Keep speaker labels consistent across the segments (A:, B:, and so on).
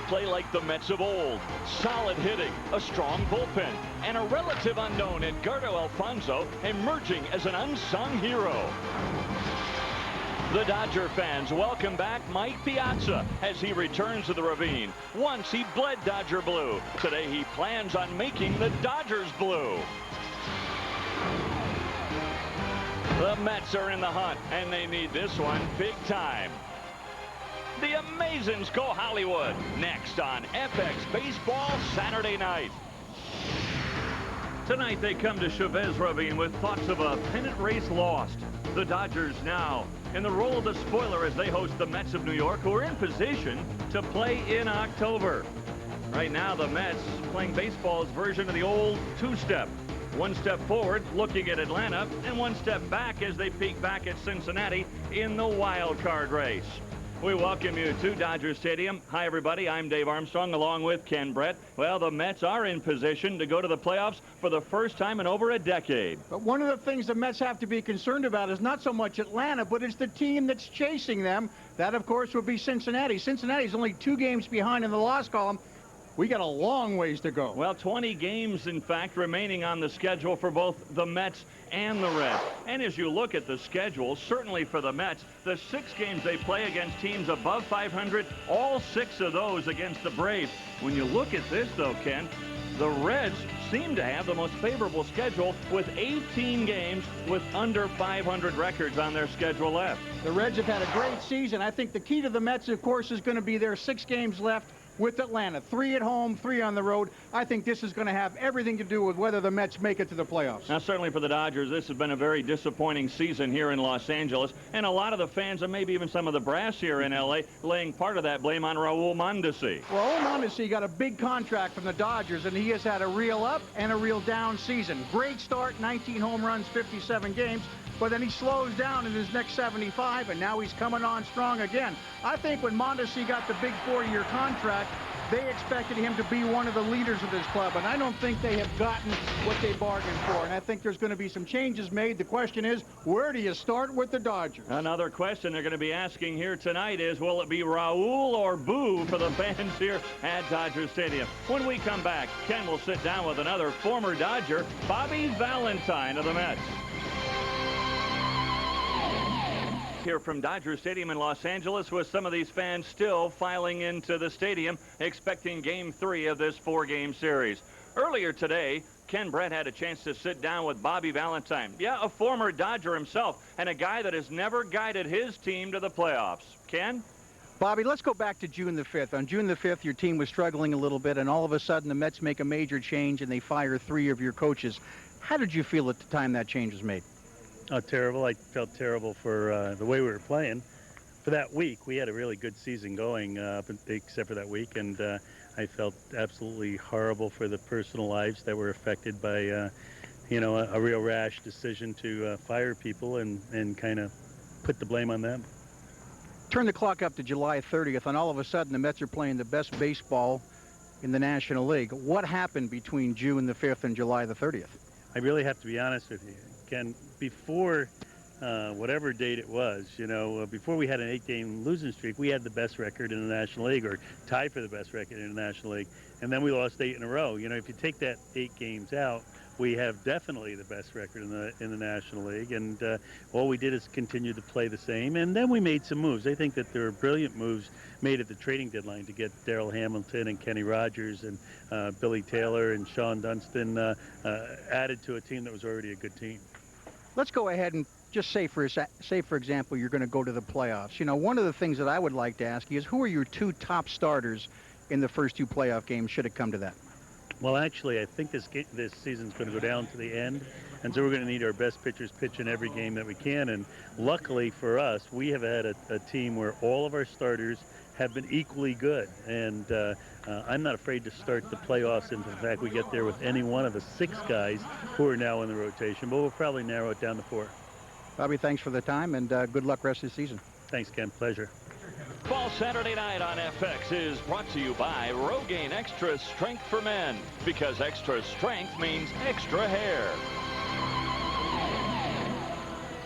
A: play like the Mets of old. Solid hitting, a strong bullpen, and a relative unknown Edgardo Alfonzo emerging as an unsung hero. The Dodger fans welcome back Mike Piazza as he returns to the Ravine. Once he bled Dodger blue. Today he plans on making the Dodgers blue. The Mets are in the hunt, and they need this one big time. The Amazins go Hollywood next on FX Baseball Saturday night. Tonight they come to Chavez, Ravine with thoughts of a pennant race lost. The Dodgers now in the role of the spoiler as they host the Mets of New York, who are in position to play in October. Right now the Mets playing baseball's version of the old two-step. One step forward looking at Atlanta, and one step back as they peek back at Cincinnati in the wild card race. We welcome you to Dodger Stadium. Hi, everybody. I'm Dave Armstrong along with Ken Brett. Well, the Mets are in position to go to the playoffs for the first time in over a decade.
B: But one of the things the Mets have to be concerned about is not so much Atlanta, but it's the team that's chasing them. That, of course, would be Cincinnati. Cincinnati's only 2 games behind in the loss column. We got a long ways to go.
A: Well, 20 games, in fact, remaining on the schedule for both the Mets and the Reds. And as you look at the schedule, certainly for the Mets, the 6 games they play against teams above 500, all 6 of those against the Braves. When you look at this, though, Ken, the Reds seem to have the most favorable schedule with 18 games with under 500 records on their schedule left.
B: The Reds have had a great season. I think the key to the Mets, of course, is going to be their 6 games left with Atlanta. 3 at home, 3 on the road. I think this is going to have everything to do with whether the Mets make it to the playoffs.
A: Now, certainly for the Dodgers, this has been a very disappointing season here in Los Angeles, and a lot of the fans, and maybe even some of the brass here in L.A., laying part of that blame on Raul Mondesi.
B: Raul Mondesi got a big contract from the Dodgers, and he has had a real up and a real down season. Great start, 19 home runs, 57 games. But then he slows down in his next 75, and now he's coming on strong again. I think when Mondesi got the big 4-year contract, they expected him to be one of the leaders of this club, and I don't think they have gotten what they bargained for, and I think there's going to be some changes made. The question is, where do you start with the Dodgers?
A: Another question they're going to be asking here tonight is, will it be Raul or Boo for the fans here at Dodger Stadium? When we come back, Ken will sit down with another former Dodger, Bobby Valentine of the Mets. Here from Dodger Stadium in Los Angeles, with some of these fans still filing into the stadium expecting Game 3 of this 4-game series. Earlier today, Ken Brett had a chance to sit down with Bobby Valentine. Yeah, a former Dodger himself, and a guy that has never guided his team to the playoffs. Ken?
B: Bobby, let's go back to June the 5th. On June the 5th, your team was struggling a little bit, and all of a sudden the Mets make a major change and they fire 3 of your coaches. How did you feel at the time that change was made?
C: Oh, terrible. I felt terrible for the way we were playing. For that week, we had a really good season going, except for that week, and I felt absolutely horrible for the personal lives that were affected by, you know, a real rash decision to fire people and kind of put the blame on them.
B: Turn the clock up to July 30th, and all of a sudden the Mets are playing the best baseball in the National League. What happened between June the 5th and July the 30th?
C: I really have to be honest with you, Ken. Before whatever date it was, you know, before we had an 8-game losing streak, we had the best record in the National League, or tied for the best record in the National League, and then we lost 8 in a row. You know, if you take that 8 games out, we have definitely the best record in the National League, and all we did is continue to play the same, and then we made some moves. I think that there were brilliant moves made at the trading deadline to get Darrell Hamilton and Kenny Rogers and Billy Taylor and Sean Dunston added to a team that was already a good team.
B: Let's go ahead and just say, for example, you're going to go to the playoffs. You know, one of the things that I would like to ask you is, who are your 2 top starters in the first 2 playoff games, should it come to that?
C: Well, actually, I think this season's going to go down to the end, and so we're going to need our best pitchers pitch in every game that we can. And luckily for us, we have had a team where all of our starters have been equally good, and I'm not afraid to start the playoffs if, in fact, we get there with any one of the 6 guys who are now in the rotation, but we'll probably narrow it down to 4.
B: Bobby, thanks for the time, and good luck rest of the season.
C: Thanks, Ken. Pleasure.
A: Ball Saturday night on FX is brought to you by Rogaine Extra Strength for Men, because extra strength means extra hair.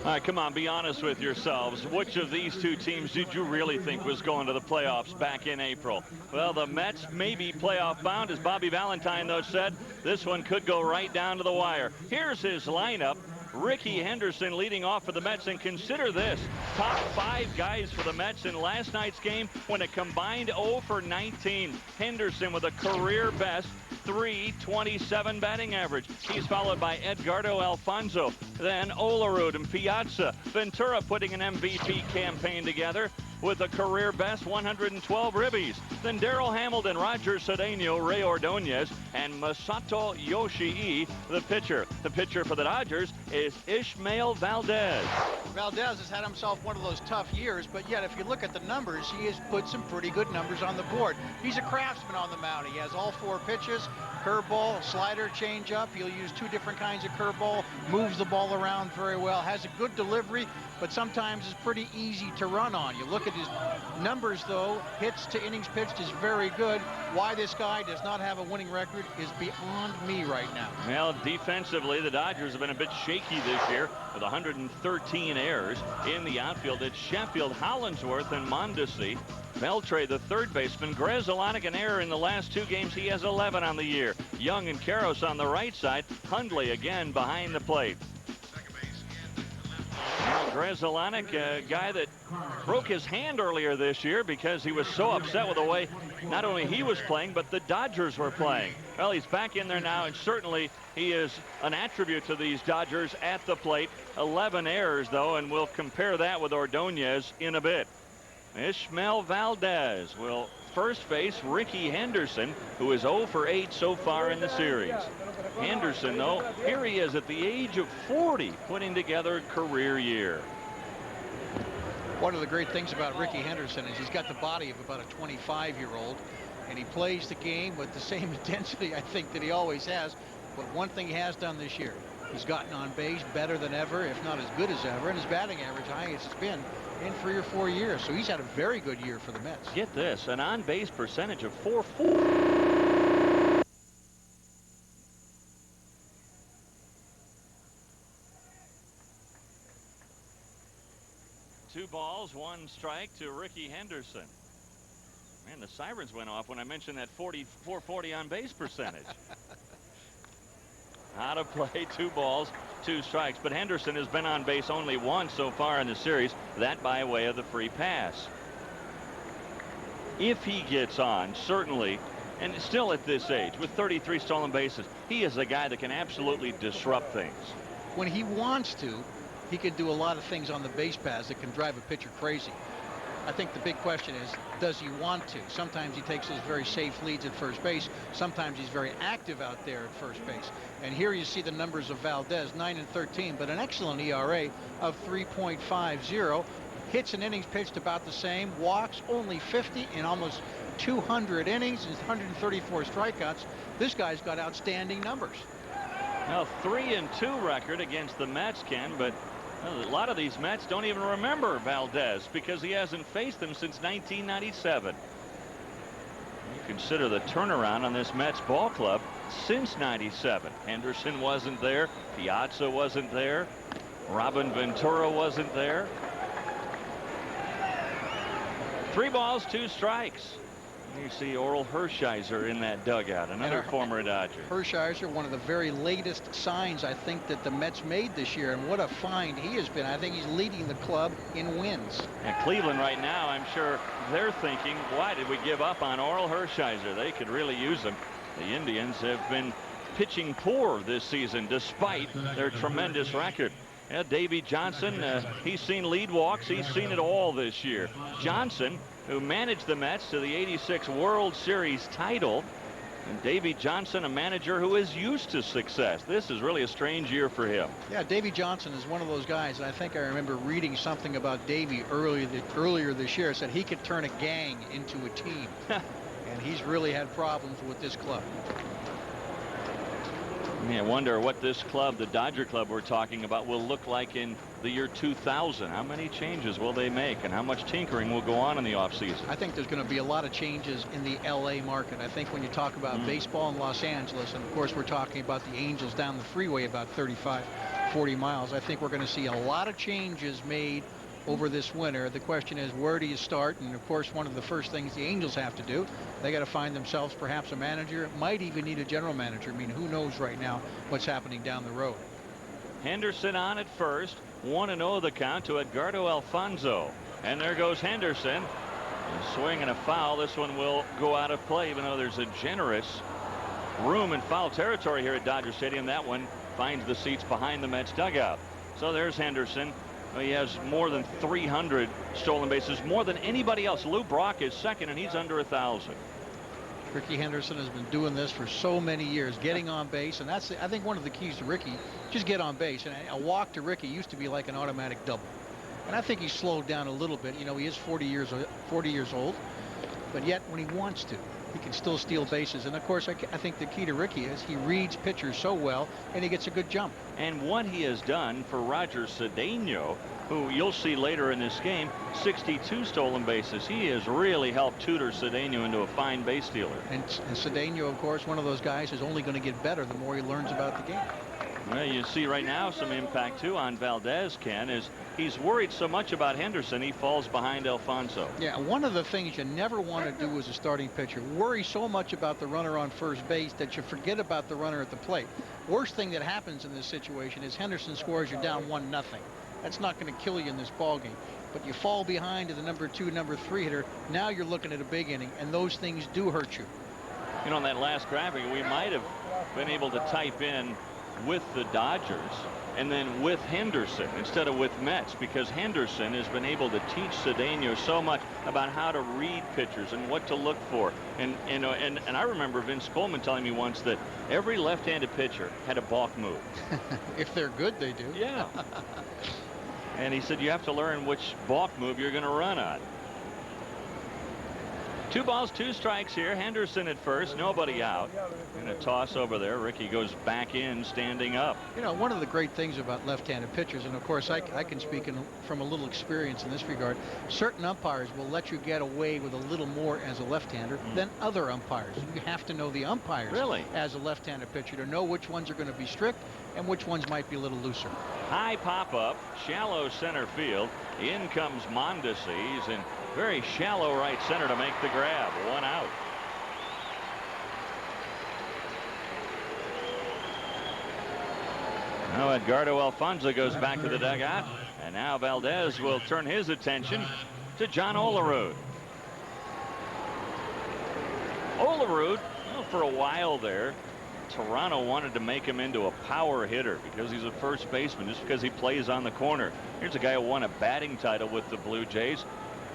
A: All right, come on, be honest with yourselves. Which of these two teams did you really think was going to the playoffs back in April? Well, the Mets may be playoff bound, as Bobby Valentine, though, said. This one could go right down to the wire. Here's his lineup. Ricky Henderson leading off for the Mets, and consider this, top 5 guys for the Mets in last night's game when it combined 0 for 19. Henderson with a career best .327 batting average. He's followed by Edgardo Alfonso, then Olerud and Piazza. Ventura putting an MVP campaign together with a career best 112 ribbies. Then Darrell Hamilton, Roger Cedeno, Ray Ordonez, and Masato Yoshii, the pitcher. The pitcher for the Dodgers is Ishmael Valdez.
B: Valdez has had himself one of those tough years, but yet if you look at the numbers, he has put some pretty good numbers on the board. He's a craftsman on the mound. He has all 4 pitches, curveball, slider, changeup. He'll use 2 different kinds of curveball, moves the ball around very well, has a good delivery, but sometimes it's pretty easy to run on. You look at his numbers, though, hits to innings pitched is very good. Why this guy does not have a winning record is beyond me right now.
A: Well, defensively, the Dodgers have been a bit shaky this year with 113 errors in the outfield. It's Sheffield, Hollingsworth, and Mondesi. Beltre, the third baseman. Grzelcyk, an error in the last 2 games. He has 11 on the year. Young and Karros on the right side. Hundley again behind the plate. Now, Grzelcyk, a guy that broke his hand earlier this year because he was so upset with the way not only he was playing, but the Dodgers were playing. Well, he's back in there now, and certainly he is an attribute to these Dodgers at the plate. 11 errors, though, and we'll compare that with Ordonez in a bit. Ishmael Valdez will first face Ricky Henderson, who is 0 for 8 so far in the series. Henderson, though, here he is at the age of 40, putting together a career year.
B: One of the great things about Ricky Henderson is he's got the body of about a 25-year-old, and he plays the game with the same intensity, I think, that he always has. But one thing he has done this year, he's gotten on base better than ever, if not as good as ever, and his batting average highest it's been in 3 or 4 years. So he's had a very good year for the Mets.
A: Get this, an on-base percentage of .44. 2 balls, 1 strike to Ricky Henderson. Man, the sirens went off when I mentioned that 440 on base percentage. Out of play, 2 balls, 2 strikes. But Henderson has been on base only once so far in the series, that by way of the free pass. If he gets on, certainly, and still at this age, with 33 stolen bases, he is a guy that can absolutely disrupt things.
B: When he wants to, he can do a lot of things on the base paths that can drive a pitcher crazy. I think the big question is, does he want to? Sometimes he takes those very safe leads at first base. Sometimes he's very active out there at first base. And here you see the numbers of Valdez, 9 and 13, but an excellent ERA of 3.50. Hits and innings pitched about the same. Walks only 50 in almost 200 innings and 134 strikeouts. This guy's got outstanding numbers.
A: Now, 3-2 record against the Mets, Ken, but a lot of these Mets don't even remember Valdez because he hasn't faced them since 1997. You consider the turnaround on this Mets ball club since '97. Henderson wasn't there. Piazza wasn't there. Robin Ventura wasn't there. 3 balls, 2 strikes. You see Oral Hershiser in that dugout, another former Dodger.
B: Hershiser, one of the very latest signs, I think, that the Mets made this year, and what a find he has been. I think he's leading the club in wins.
A: And Cleveland right now, I'm sure they're thinking, why did we give up on Oral Hershiser? They could really use him. The Indians have been pitching poor this season despite their tremendous record. Yeah, Davey Johnson, he's seen lead walks. He's seen it all this year. Johnson, who managed the Mets to the '86 World Series title, and Davey Johnson, a manager who is used to success. This is really a strange year for him.
B: Yeah, Davey Johnson is one of those guys, and I think I remember reading something about Davey earlier this year. It said he could turn a gang into a team. And he's really had problems with this club.
A: I wonder what this club, the Dodger club we're talking about, will look like in the year 2000. How many changes will they make, and how much tinkering will go on in the offseason?
B: I think there's going to be a lot of changes in the LA market. I think when you talk about baseball in Los Angeles, and of course we're talking about the Angels down the freeway about 35, 40 miles. I think we're going to see a lot of changes made over this winter. The question is, where do you start? And of course, one of the first things the Angels have to do, they got to find themselves perhaps a manager. Might even need a general manager. I mean, who knows right now what's happening down the road.
A: Henderson on at first. 1-0 the count to Edgardo Alfonso. And there goes Henderson. A swing and a foul. This one will go out of play, even though there's a generous room in foul territory here at Dodger Stadium. That one finds the seats behind the Mets dugout. So there's Henderson. He has more than 300 stolen bases, more than anybody else. Lou Brock is second, and he's under 1,000.
B: Ricky Henderson has been doing this for so many years, getting on base, and that's, I think, one of the keys to Ricky. Just get on base, and a walk to Ricky used to be like an automatic double. And I think he's slowed down a little bit. You know, he is 40 years old, but yet when he wants to, he can still steal bases. And of course, I think the key to Ricky is he reads pitchers so well, and he gets a good jump.
A: And what he has done for Roger Cedeno, who you'll see later in this game, 62 stolen bases. He has really helped tutor Cedeno into a fine base stealer.
B: And Cedeno, of course, one of those guys is only going to get better the more he learns about the game.
A: Well, you see right now some impact too on Valdez, Ken, is he's worried so much about Henderson he falls behind Alfonso.
B: Yeah, one of the things you never want to do as a starting pitcher, worry so much about the runner on first base that you forget about the runner at the plate. Worst thing that happens in this situation is Henderson scores, you're down 1-0. That's not going to kill you in this ball game. But you fall behind to the number 2, number 3 hitter. Now you're looking at a big inning, and those things do hurt you.
A: You know, on that last graphic, we might have been able to type in with the Dodgers and then with Henderson instead of with Mets, because Henderson has been able to teach Cedeno so much about how to read pitchers and what to look for. And I remember Vince Coleman telling me once that every left-handed pitcher had a balk move.
B: If they're good, they do.
A: Yeah. And he said you have to learn which balk move you're going to run on. 2 balls, 2 strikes here. Henderson at first, nobody out. And a toss over there. Ricky goes back in, standing up.
B: You know, one of the great things about left-handed pitchers, and of course I can speak from a little experience in this regard, certain umpires will let you get away with a little more as a left-hander than other umpires. You have to know the umpires as a left-handed pitcher to know which ones are going to be strict and which ones might be a little looser.
A: High pop-up, shallow center field. In comes Mondesi. He's in very shallow right center to make the grab. 1 out. Now Edgardo Alfonso goes back to the dugout, and now Valdez will turn his attention to John Olerud. Olerud, well, for a while there, Toronto wanted to make him into a power hitter because he's a first baseman, just because he plays on the corner. Here's a guy who won a batting title with the Blue Jays.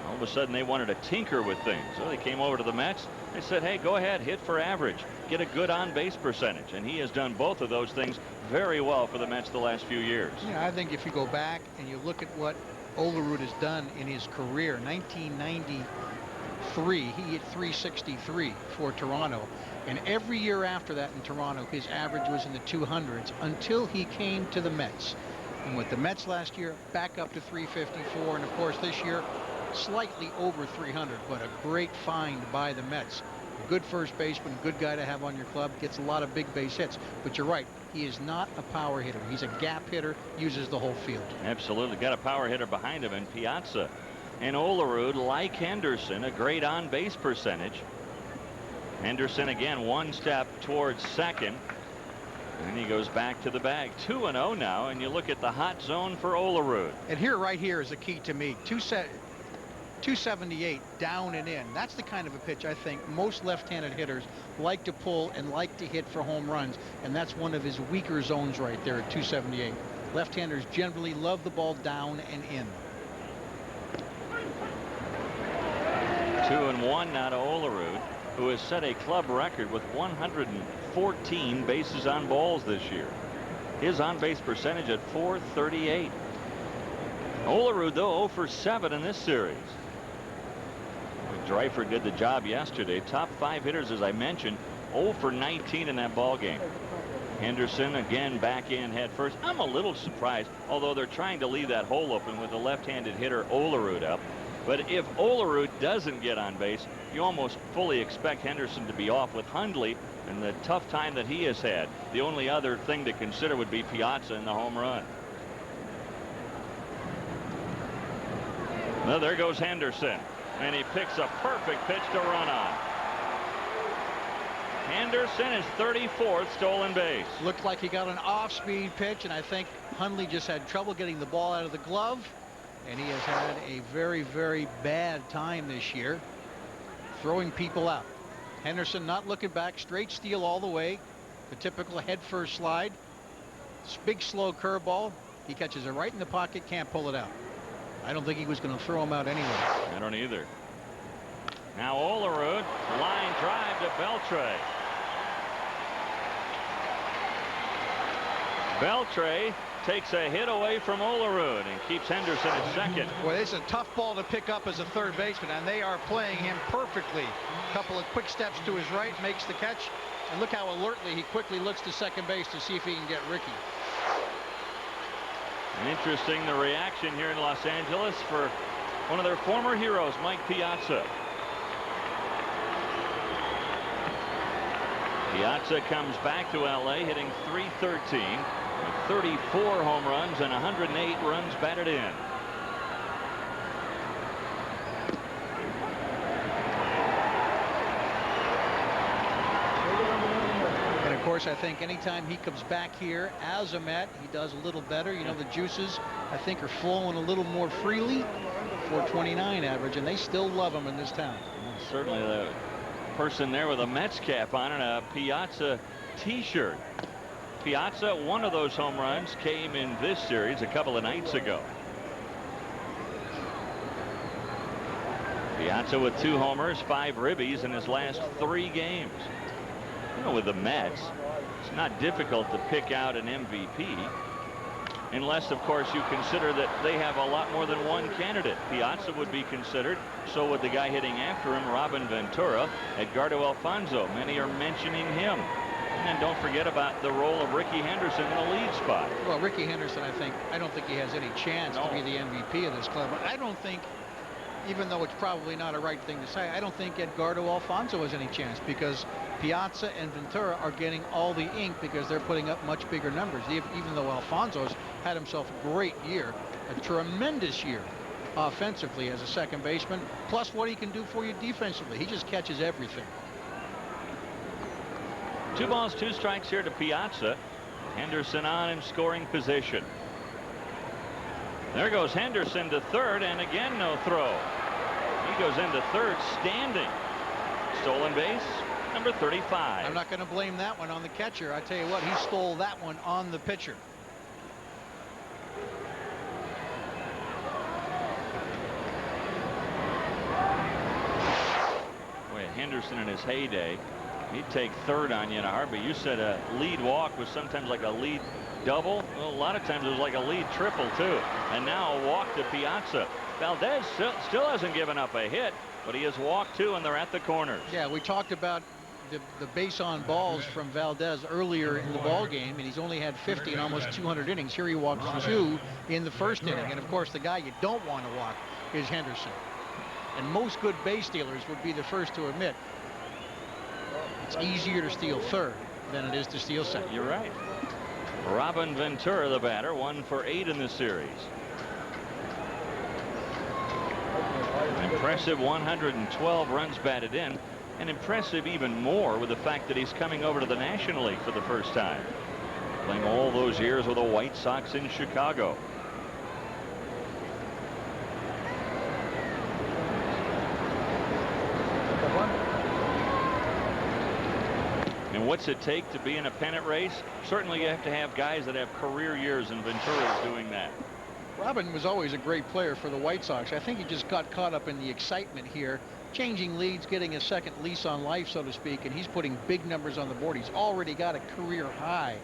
A: All of a sudden they wanted to tinker with things. So they came over to the Mets. They said, hey, go ahead, hit for average, get a good on-base percentage. And he has done both of those things very well for the Mets the last few years.
B: Yeah, I think if you go back and you look at what Olerud has done in his career, 1993, he hit 363 for Toronto. And every year after that in Toronto, his average was in the 200s until he came to the Mets. And with the Mets last year, back up to 354. And of course, this year, slightly over 300, but a great find by the Mets. A good first baseman, good guy to have on your club, gets a lot of big base hits. But you're right, he is not a power hitter. He's a gap hitter, uses the whole field.
A: Absolutely. Got a power hitter behind him in Piazza. And Olerud, like Henderson, a great on-base percentage. Henderson again 1 step towards second. And he goes back to the bag. 2-0 now, and you look at the hot zone for Olerud.
B: And right here is the key to me. 278 down and in. That's the kind of a pitch I think most left-handed hitters like to pull and like to hit for home runs. And that's one of his weaker zones right there at 278. Left-handers generally love the ball down and in.
A: 2-1 now to Olerud, who has set a club record with 114 bases on balls this year. His on-base percentage at .438. Olerud, though, 0 for 7 in this series. Dreifert did the job yesterday. Top 5 hitters, as I mentioned, 0 for 19 in that ball game. Henderson again back in head first. I'm a little surprised, although they're trying to leave that hole open with the left-handed hitter Olerud up. But if Olerud doesn't get on base, you almost fully expect Henderson to be off. With Hundley and the tough time that he has had, the only other thing to consider would be Piazza in the home run. Well, there goes Henderson, and he picks a perfect pitch to run on. Henderson is 34th stolen base.
B: Looked like he got an off-speed pitch, and I think Hundley just had trouble getting the ball out of the glove, and he has had a very, very bad time this year throwing people out. Henderson not looking back, straight steal all the way, the typical head-first slide. Big slow curveball. He catches it right in the pocket, can't pull it out. I don't think he was going to throw him out anyway.
A: I don't either. Now Olerud, line drive to Beltre. Beltre takes a hit away from Olerud and keeps Henderson at second.
B: Well, it's a tough ball to pick up as a third baseman, and they are playing him perfectly. A couple of quick steps to his right, makes the catch, and look how alertly he quickly looks to second base to see if he can get Ricky.
A: Interesting, the reaction here in Los Angeles for one of their former heroes, Mike Piazza. Piazza comes back to LA hitting .313 with 34 home runs and 108 runs batted in.
B: And of course, I think anytime he comes back here as a Met, he does a little better. You know, the juices, I think, are flowing a little more freely. 429 average, and they still love him in this town.
A: Certainly the person there with a Mets cap on and a Piazza t-shirt. Piazza, one of those home runs came in this series a couple of nights ago. Piazza with 2 homers, 5 ribbies in his last 3 games. You know, with the Mets, it's not difficult to pick out an MVP. Unless, of course, you consider that they have a lot more than one candidate. Piazza would be considered. So would the guy hitting after him, Robin Ventura. Edgardo Alfonzo, many are mentioning him. And then don't forget about the role of Ricky Henderson in the lead spot.
B: Well, Ricky Henderson, I don't think he has any chance to be the MVP of this club. But I don't think, even though it's probably not a right thing to say, I don't think Edgardo Alfonzo has any chance, because Piazza and Ventura are getting all the ink because they're putting up much bigger numbers. Even though Alfonso's had himself a great year, a tremendous year offensively as a second baseman, plus what he can do for you defensively. He just catches everything.
A: 2 balls, 2 strikes here to Piazza. Henderson on in scoring position. There goes Henderson to third, and again no throw. He goes into third standing. Stolen base, number 35.
B: I'm not going to blame that one on the catcher. I tell you what, he stole that one on the pitcher.
A: Boy, Henderson in his heyday, he'd take third on you in a heartbeat. You said a lead walk was sometimes like a lead double. Well, a lot of times it was like a lead triple too. And now a walk to Piazza. Valdez still hasn't given up a hit, but he has walked 2, and they're at the corners.
B: Yeah, we talked about the base on balls from Valdez earlier in the ball game, and he's only had 50 in almost 200 innings. Here he walks 2 in the first inning, and of course the guy you don't want to walk is Henderson. And most good base stealers would be the first to admit it's easier to steal third than it is to steal second.
A: You're right. Robin Ventura, the batter, 1 for 8 in the series. Impressive 112 runs batted in, and impressive even more with the fact that he's coming over to the National League for the first time, playing all those years with the White Sox in Chicago. And what's it take to be in a pennant race? Certainly you have to have guys that have career years, and Ventura is doing that.
B: Robin was always a great player for the White Sox. I think he just got caught up in the excitement here, changing leads, getting a second lease on life, so to speak, and he's putting big numbers on the board. He's already got a career high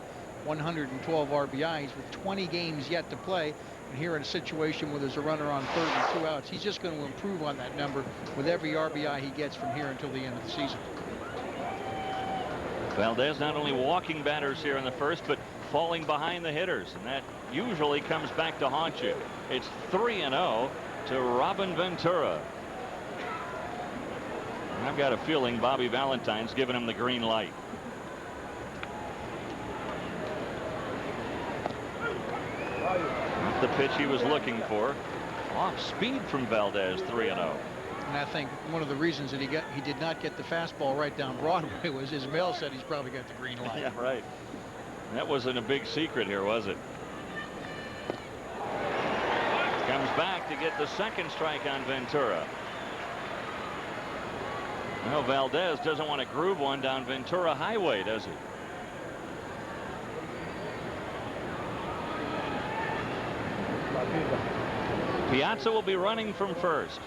B: 112 RBIs with 20 games yet to play. And here in a situation where there's a runner on third and 2 outs, he's just going to improve on that number with every RBI he gets from here until the end of the season.
A: Valdez not only walking batters here in the first, but falling behind the hitters, and that usually comes back to haunt you. It's 3-0, to Robin Ventura. And I've got a feeling Bobby Valentine's giving him the green light. Not the pitch he was looking for. Off speed from Valdez, 3-0.
B: And I think one of the reasons that he did not get the fastball right down Broadway was Ismail said he's probably got the green light.
A: Yeah, right. That wasn't a big secret here, was it? Comes back to get the second strike on Ventura. Well, Valdez doesn't want to groove one down Ventura Highway, does he? Piazza will be running from first.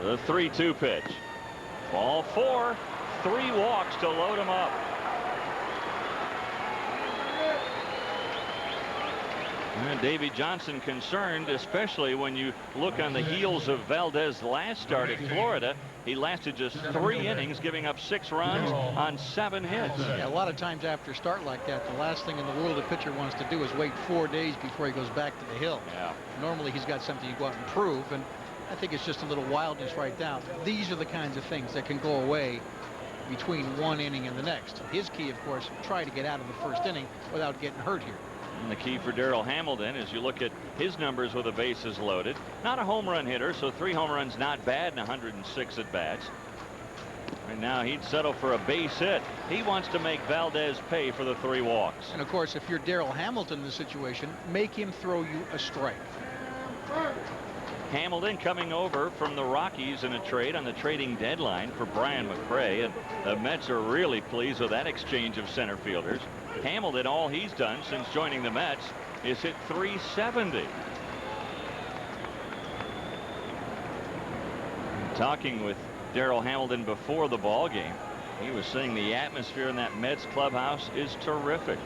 A: The 3-2 pitch. Ball 4. 3 walks to load him up. And Davey Johnson concerned, especially when you look on the heels of Valdez's last start at Florida. He lasted just 3 innings, giving up 6 runs on 7 hits.
B: Yeah, a lot of times after a start like that, the last thing in the world a pitcher wants to do is wait 4 days before he goes back to the hill.
A: Yeah.
B: Normally he's got something you go out and prove, and I think it's just a little wildness right now. These are the kinds of things that can go away between one inning and the next. His key, of course, try to get out of the first inning without getting hurt here.
A: And the key for Darryl Hamilton, as you look at his numbers with the bases loaded, not a home run hitter, so 3 home runs not bad in 106 at bats. Right now he'd settle for a base hit. He wants to make Valdez pay for the 3 walks.
B: And of course, if you're Darryl Hamilton in the situation, make him throw you a strike.
A: Hamilton coming over from the Rockies in a trade on the trading deadline for Brian McRae, and the Mets are really pleased with that exchange of center fielders. Hamilton, all he's done since joining the Mets is hit .370. Talking with Darryl Hamilton before the ball game, he was saying the atmosphere in that Mets clubhouse is terrific.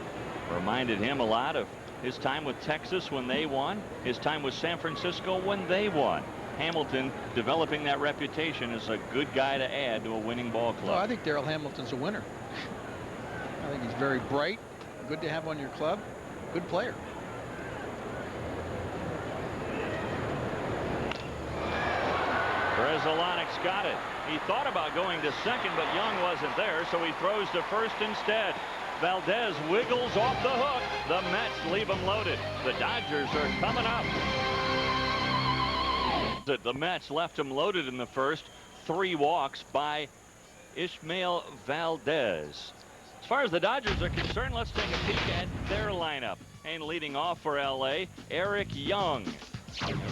A: Reminded him a lot of his time with Texas when they won, his time with San Francisco when they won. Hamilton developing that reputation as a good guy to add to a winning ball club.
B: Well, I think Darryl Hamilton's a winner. I think he's very bright, good to have on your club, good player.
A: Grzelcyak's got it. He thought about going to second, but Young wasn't there, so he throws to first instead. Valdez wiggles off the hook. The Mets leave him loaded. The Dodgers are coming up. The Mets left him loaded in the first. 3 walks by Ismael Valdez. As far as the Dodgers are concerned, let's take a peek at their lineup. And leading off for LA, Eric Young.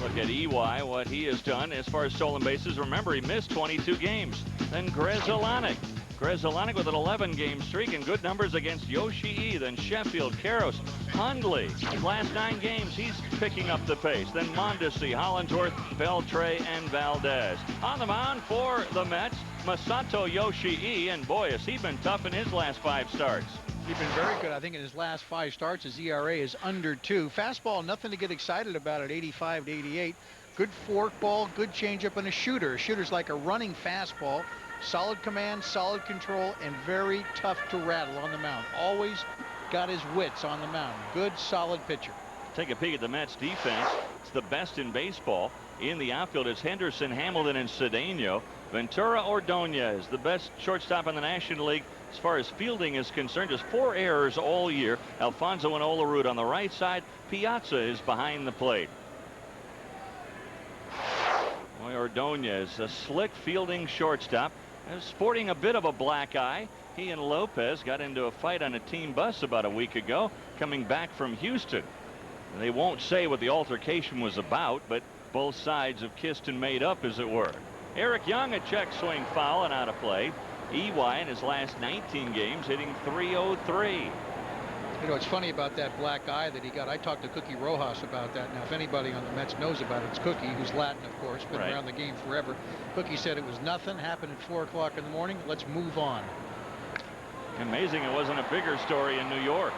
A: Look at EY, what he has done as far as stolen bases. Remember, he missed 22 games. Then Grzelcyak. Grzelcyak with an 11-game streak and good numbers against Yoshii, then Sheffield, Karros, Hundley. Last 9 games, he's picking up the pace. Then Mondesi, Hollingsworth, Beltre, and Valdez. On the mound for the Mets, Masato Yoshii, and boy, has he been tough in his last 5 starts.
B: He's been very good. I think in his last 5 starts, his ERA is under 2. Fastball, nothing to get excited about at 85 to 88. Good forkball, good changeup, and a shooter. A shooter's like a running fastball. Solid command, solid control, and very tough to rattle on the mound. Always got his wits on the mound. Good, solid pitcher.
A: Take a peek at the Mets defense. It's the best in baseball. In the outfield, it's Henderson, Hamilton, and Cedeno. Ventura Ordonez, the best shortstop in the National League as far as fielding is concerned. Just 4 errors all year. Alfonso and Olerud on the right side. Piazza is behind the plate. Boy, Ordonez, a slick fielding shortstop. Sporting a bit of a black eye. He and Lopez got into a fight on a team bus about a week ago, coming back from Houston. They won't say what the altercation was about, but both sides have kissed and made up, as it were. Eric Young, a check swing foul and out of play. EY in his last 19 games hitting .303.
B: You know, it's funny about that black eye that he got. I talked to Cookie Rojas about that. Now, if anybody on the Mets knows about it, it's Cookie, who's Latin, of course, been around the game forever. Cookie said it was nothing, happened at 4 o'clock in the morning. Let's move on.
A: Amazing it wasn't a bigger story in New York.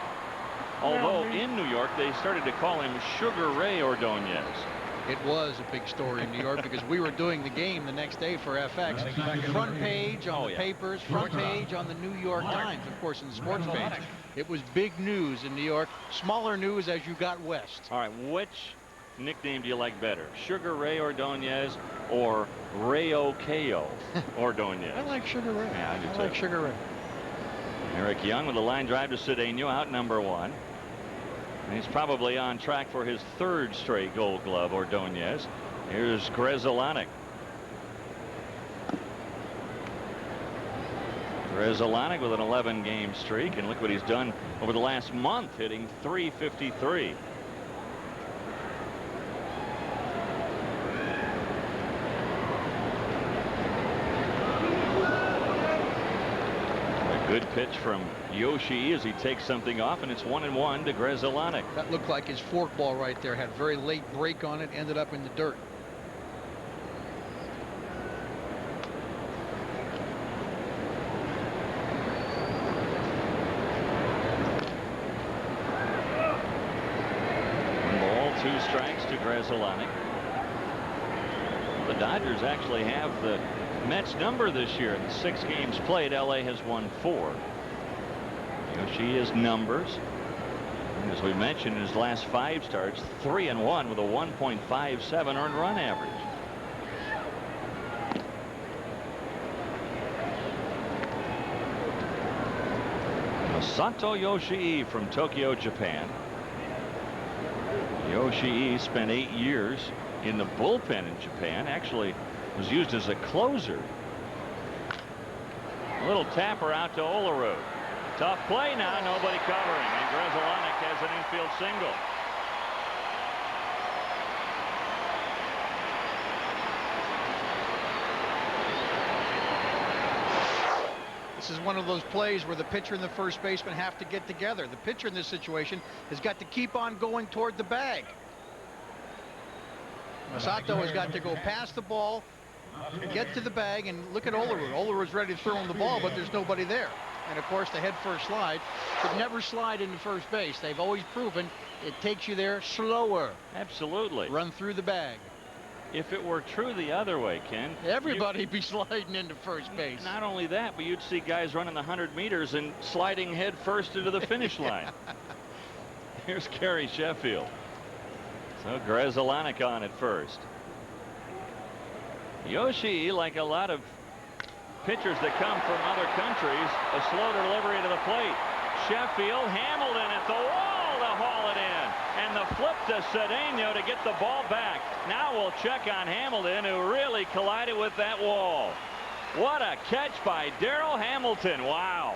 A: Although in New York, they started to call him Sugar Ray Ordonez.
B: It was a big story in New York because we were doing the game the next day for FX. Front page on the papers, front page on the New York Times, of course, in the sports page. It was big news in New York. Smaller news as you got west.
A: All right, which nickname do you like better? Sugar Ray Ordonez or Rayo Ko Ordonez?
B: I like Sugar Ray.
A: Yeah, I do too.
B: like Sugar Ray.
A: Eric Young with a line drive to Cedeno, out number 1. And he's probably on track for his 3rd straight Gold Glove. Ordonez. Here's Grzelcyk. Grzelcyk with an 11-game streak, and look what he's done over the last month, hitting .353. A good pitch from Yoshi as he takes something off, and it's 1-1 to Grzelcyk.
B: That looked like his forkball right there. Had very late break on it, ended up in the dirt.
A: Two strikes to Grzelcyk. The Dodgers actually have the Mets number this year in the 6 games played. LA has won 4. Yoshi is numbers. And as we mentioned, in his last 5 starts, 3-1 with a 1.57 earned run average. Masato Yoshii from Tokyo, Japan. Yoshii spent 8 years in the bullpen in Japan. Actually was used as a closer. A little tapper out to Olerud. Tough play now, nobody covering, and Grzelcyk has an infield single.
B: This is one of those plays where the pitcher and the first baseman have to get together. The pitcher in this situation has got to keep on going toward the bag. Masato has got to go past the ball, get to the bag, and look at Olerud. Olerud's ready to throw him the ball, but there's nobody there. And of course, the head first slide should never slide into first base. They've always proven it takes you there slower.
A: Absolutely.
B: Run through the bag.
A: If it were true the other way, Ken,
B: everybody'd be sliding into first base.
A: Not only that, but you'd see guys running the 100 meters and sliding head first into the finish line. Here's Gary Sheffield. So Grzelcyk on at first. Yoshi, like a lot of pitchers that come from other countries, a slow delivery to the plate. Sheffield, Hamilton at the wall to haul it in. And the flip to Cedeno to get the ball back. Now we'll check on Hamilton, who really collided with that wall. What a catch by Darryl Hamilton. Wow.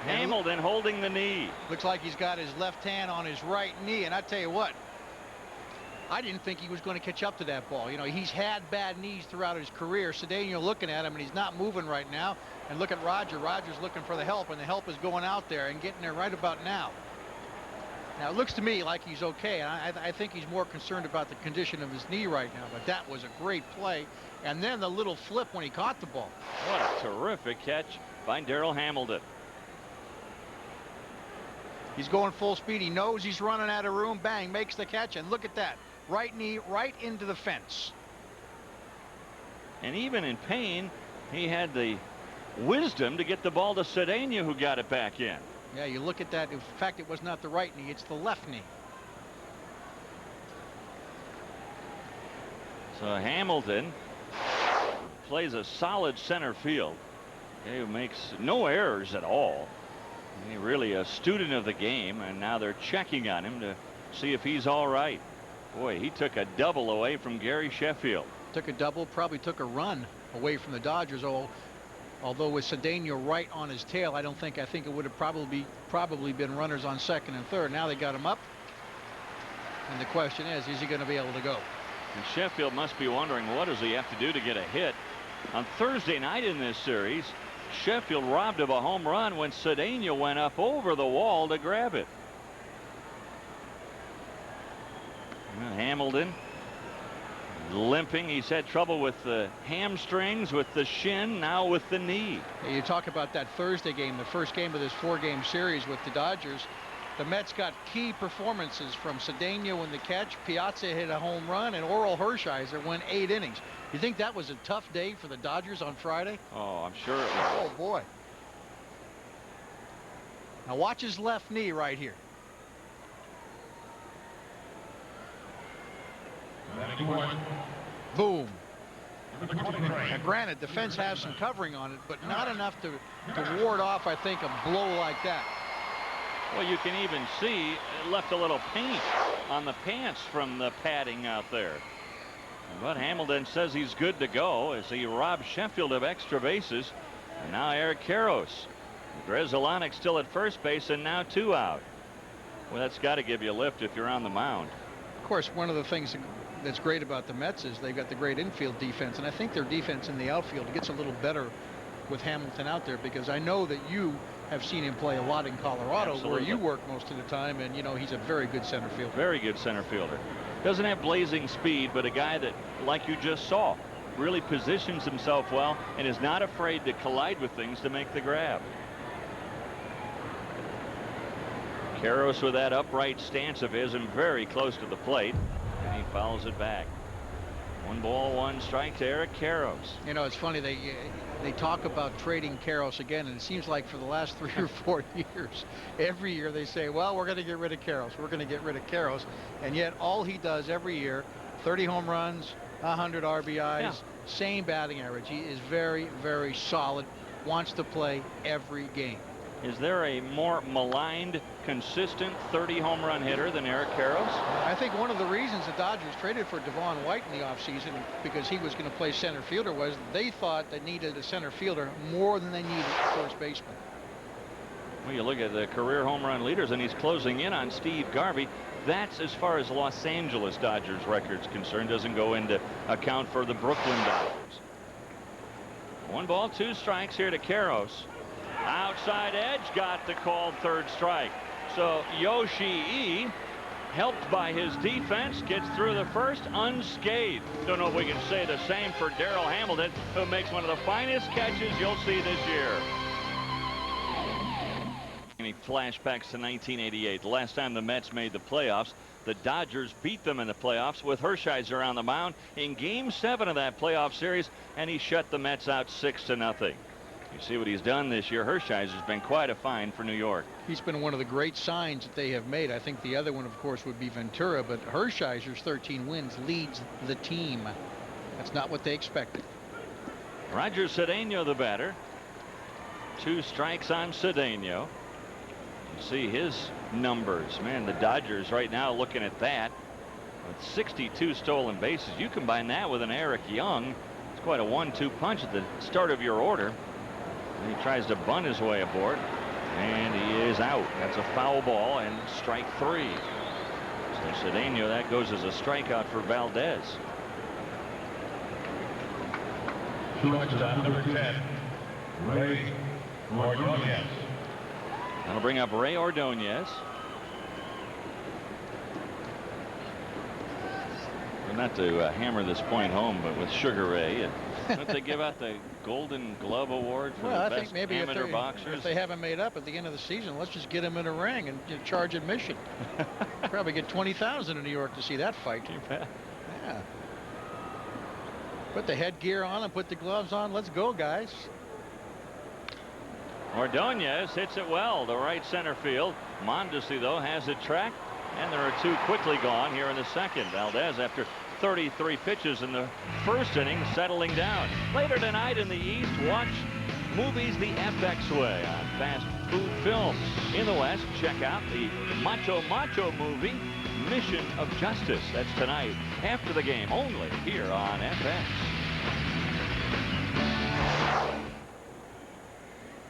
A: Hamilton holding the knee.
B: Looks like he's got his left hand on his right knee, and I tell you what, I didn't think he was going to catch up to that ball. You know, he's had bad knees throughout his career. Cedeno looking at him, and he's not moving right now. And look at Roger. Roger's looking for the help, and the help is going out there and getting there right about now. Now, it looks to me like he's okay. I think he's more concerned about the condition of his knee right now, but that was a great play. And then the little flip when he caught the ball.
A: What a terrific catch by Darryl Hamilton.
B: He's going full speed. He knows he's running out of room. Bang, makes the catch, and look at that. Right knee right into the fence.
A: And even in pain, he had the wisdom to get the ball to Cedeno, who got it back in.
B: Yeah, you look at that. In fact, it was not the right knee, it's the left knee.
A: So Hamilton plays a solid center field. He makes no errors at all. He's really a student of the game, and now they're checking on him to see if he's all right. Boy, he took a double away from Gary Sheffield.
B: Took a double, probably took a run away from the Dodgers. Although with Cedeno right on his tail, I think it would have probably been runners on second and third. Now they got him up, and the question is he going to be able to go?
A: And Sheffield must be wondering, what does he have to do to get a hit? On Thursday night in this series, Sheffield robbed of a home run when Cedeno went up over the wall to grab it. Well, Hamilton limping. He's had trouble with the hamstrings, with the shin, now with the knee.
B: You talk about that Thursday game, the first game of this 4-game series with the Dodgers. The Mets got key performances from Cedeno in the catch. Piazza hit a home run, and Oral Hershiser went 8 innings. You think that was a tough day for the Dodgers on Friday?
A: Oh, I'm sure it was.
B: Oh, boy. Now watch his left knee right here. Boom. Now, granted, defense has some covering on it, but not enough to ward off, I think, a blow like that.
A: Well, you can even see it left a little paint on the pants from the padding out there. But Hamilton says he's good to go as he robs Sheffield of extra bases. And now Eric Karros. Grzelcyk still at first base, and now 2 out. Well, that's got to give you a lift if you're on the mound.
B: Of course, one of the things that's great about the Mets is they've got the great infield defense, and I think their defense in the outfield gets a little better with Hamilton out there, because I know that you have seen him play a lot in Colorado. Absolutely. Where you work most of the time, and you know he's a very good center fielder. Very good center fielder. Doesn't have blazing speed, but a guy that, like you just saw, really positions himself well and is not afraid to collide with things to make the grab. Karros with that upright stance of his and very close to the plate, and he fouls it back. 1 ball, 1 strike to Eric Karros. You know, it's funny, they talk about trading Karros again, and it seems like for the last 3 or 4 years, every year they say, well, we're going to get rid of Karros, we're going to get rid of Karros, and yet all he does every year, 30 home runs, 100 RBIs, same batting average. He is very, very solid, wants to play every game. Is there a more maligned, consistent 30 home run hitter than Eric Karros? I think one of the reasons the Dodgers traded for Devon White in the offseason, because he was going to play center fielder, was they thought they needed a center fielder more than they needed a first baseman. Well, you look at the career home run leaders, and he's closing in on Steve Garvey. That's as far as Los Angeles Dodgers record's concerned. Doesn't go into account for the Brooklyn Dodgers. 1 ball, 2 strikes here to Karros. Outside edge, got the called 3rd strike. So Yoshi, helped by his defense, gets through the first unscathed. Don't know if we can say the same for Darryl Hamilton, who makes one of the finest catches you'll see this year. Any flashbacks to 1988, the last time the Mets made the playoffs. The Dodgers beat them in the playoffs with Hershiser on the mound in Game 7 of that playoff series, and he shut the Mets out 6-0. You see what he's done this year. Hershiser's been quite a find for New York. He's been one of the great signs that they have made. I think the other one, of course, would be Ventura, but Hershiser's 13 wins leads the team. That's not what they expected. Roger Cedeno, the batter. 2 strikes on Cedeno. You see his numbers. Man, the Dodgers right now looking at that with 62 stolen bases. You combine that with an Eric Young, it's quite a 1-2 punch at the start of your order. And he tries to bunt his way aboard, and he is out. That's a foul ball and strike 3. So Cedeno, that goes as a strikeout for Valdez.
D: Shortstop number 10, Ray Ordonez.
A: That'll bring up Ray Ordonez. Not to hammer this point home, but with Sugar Ray, don't they give out the Golden Glove Award for the best
B: I think maybe
A: amateur boxers?
B: If they haven't made up at the end of the season, let's just get them in a ring and charge admission. Probably get 20,000 in New York to see that fight.
A: You bet.
B: Yeah. Put the headgear on and put the gloves on. Let's go, guys.
A: Ordonez hits it well to right center field. Mondesi, though, has it tracked, and there are 2 quickly gone here in the second. Valdez, after 33 pitches in the first inning, settling down. Later tonight in the East, watch movies the FX way on fast food films. In the West, check out the Macho movie, Mission of Justice. That's tonight after the game, only here on FX.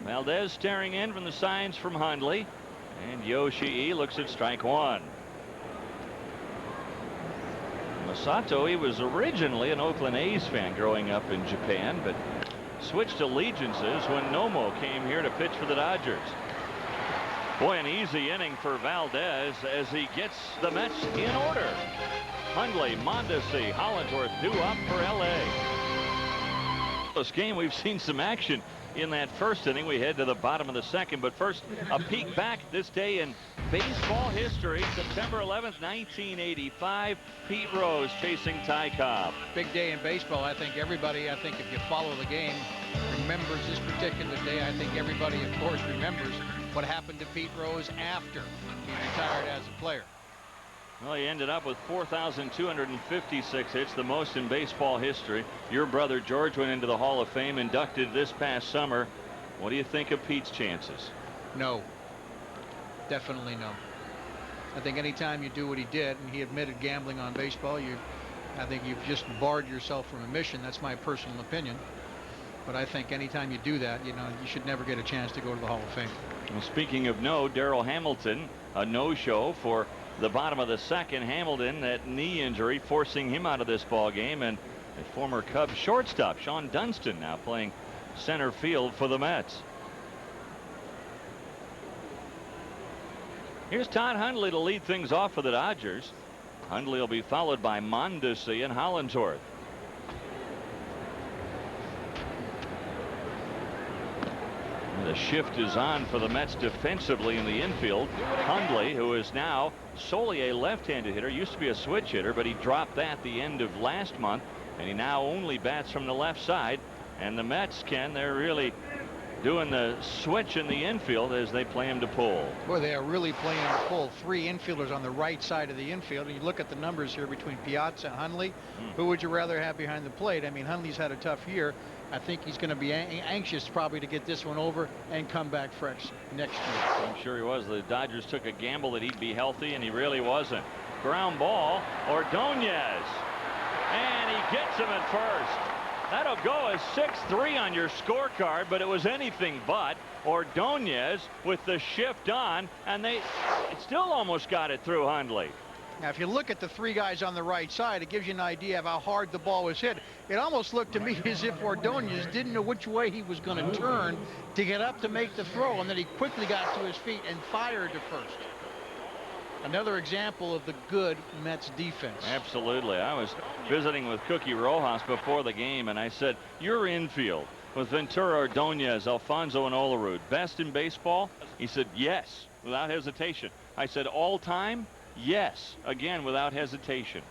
A: Valdez staring in from the signs from Hundley, and Yoshi looks at strike 1. Masato, he was originally an Oakland A's fan growing up in Japan, but switched allegiances when Nomo came here to pitch for the Dodgers. Boy, an easy inning for Valdez as he gets the Mets in order. Hundley, Mondesi, Hollinsworth due up for L.A. This game, we've seen some action in that first inning. We head to the bottom of the second, but first a peek back this day in baseball history. September 11th, 1985. Pete Rose chasing Ty Cobb. Big day in baseball. I think everybody, if you follow the game, remembers this particular day. I think everybody, of course, remembers what happened to Pete Rose after he retired as a player. Well, he ended up with 4,256 hits, the most in baseball history. Your brother George went into the Hall of Fame, inducted this past summer. What do you think of Pete's chances?
B: No. Definitely no. I think anytime you do what he did, and he admitted gambling on baseball, I think you've just barred yourself from admission. That's my personal opinion. But I think anytime you do that, you should never get a chance to go to the Hall of Fame.
A: Well, speaking of no, Darrell Hamilton, a no-show for the bottom of the second. Hamilton, that knee injury forcing him out of this ball game, and a former Cubs shortstop, Sean Dunston, now playing center field for the Mets. Here's Todd Hundley to lead things off for the Dodgers. Hundley will be followed by Mondesi and Hollingsworth. The shift is on for the Mets defensively in the infield. Hundley, who is now solely a left-handed hitter, used to be a switch hitter, but he dropped that the end of last month, and he now only bats from the left side. And the Mets, Ken, they're really doing the switch in the infield as they play him to pull.
B: Boy, they are really playing him to pull. 3 infielders on the right side of the infield. And you look at the numbers here between Piazza and Hundley. Who would you rather have behind the plate? I mean, Hundley's had a tough year. I think he's going to be anxious probably to get this one over and come back fresh next year.
A: I'm sure he was. The Dodgers took a gamble that he'd be healthy, and he really wasn't. Ground ball, Ordonez. And he gets him at first. That'll go as 6-3 on your scorecard, but it was anything but. Ordonez with the shift on, and it still almost got it through Hundley.
B: Now, if you look at the 3 guys on the right side, it gives you an idea of how hard the ball was hit. It almost looked to me as if Ordonez didn't know which way he was going to turn to get up to make the throw, and then he quickly got to his feet and fired to first. Another example of the good Mets defense.
A: Absolutely. I was visiting with Cookie Rojas before the game, and I said, your infield with Ventura, Ordonez, Alfonso, and Olerud, best in baseball? He said, yes, without hesitation. I said, all time? Yes, again, without hesitation.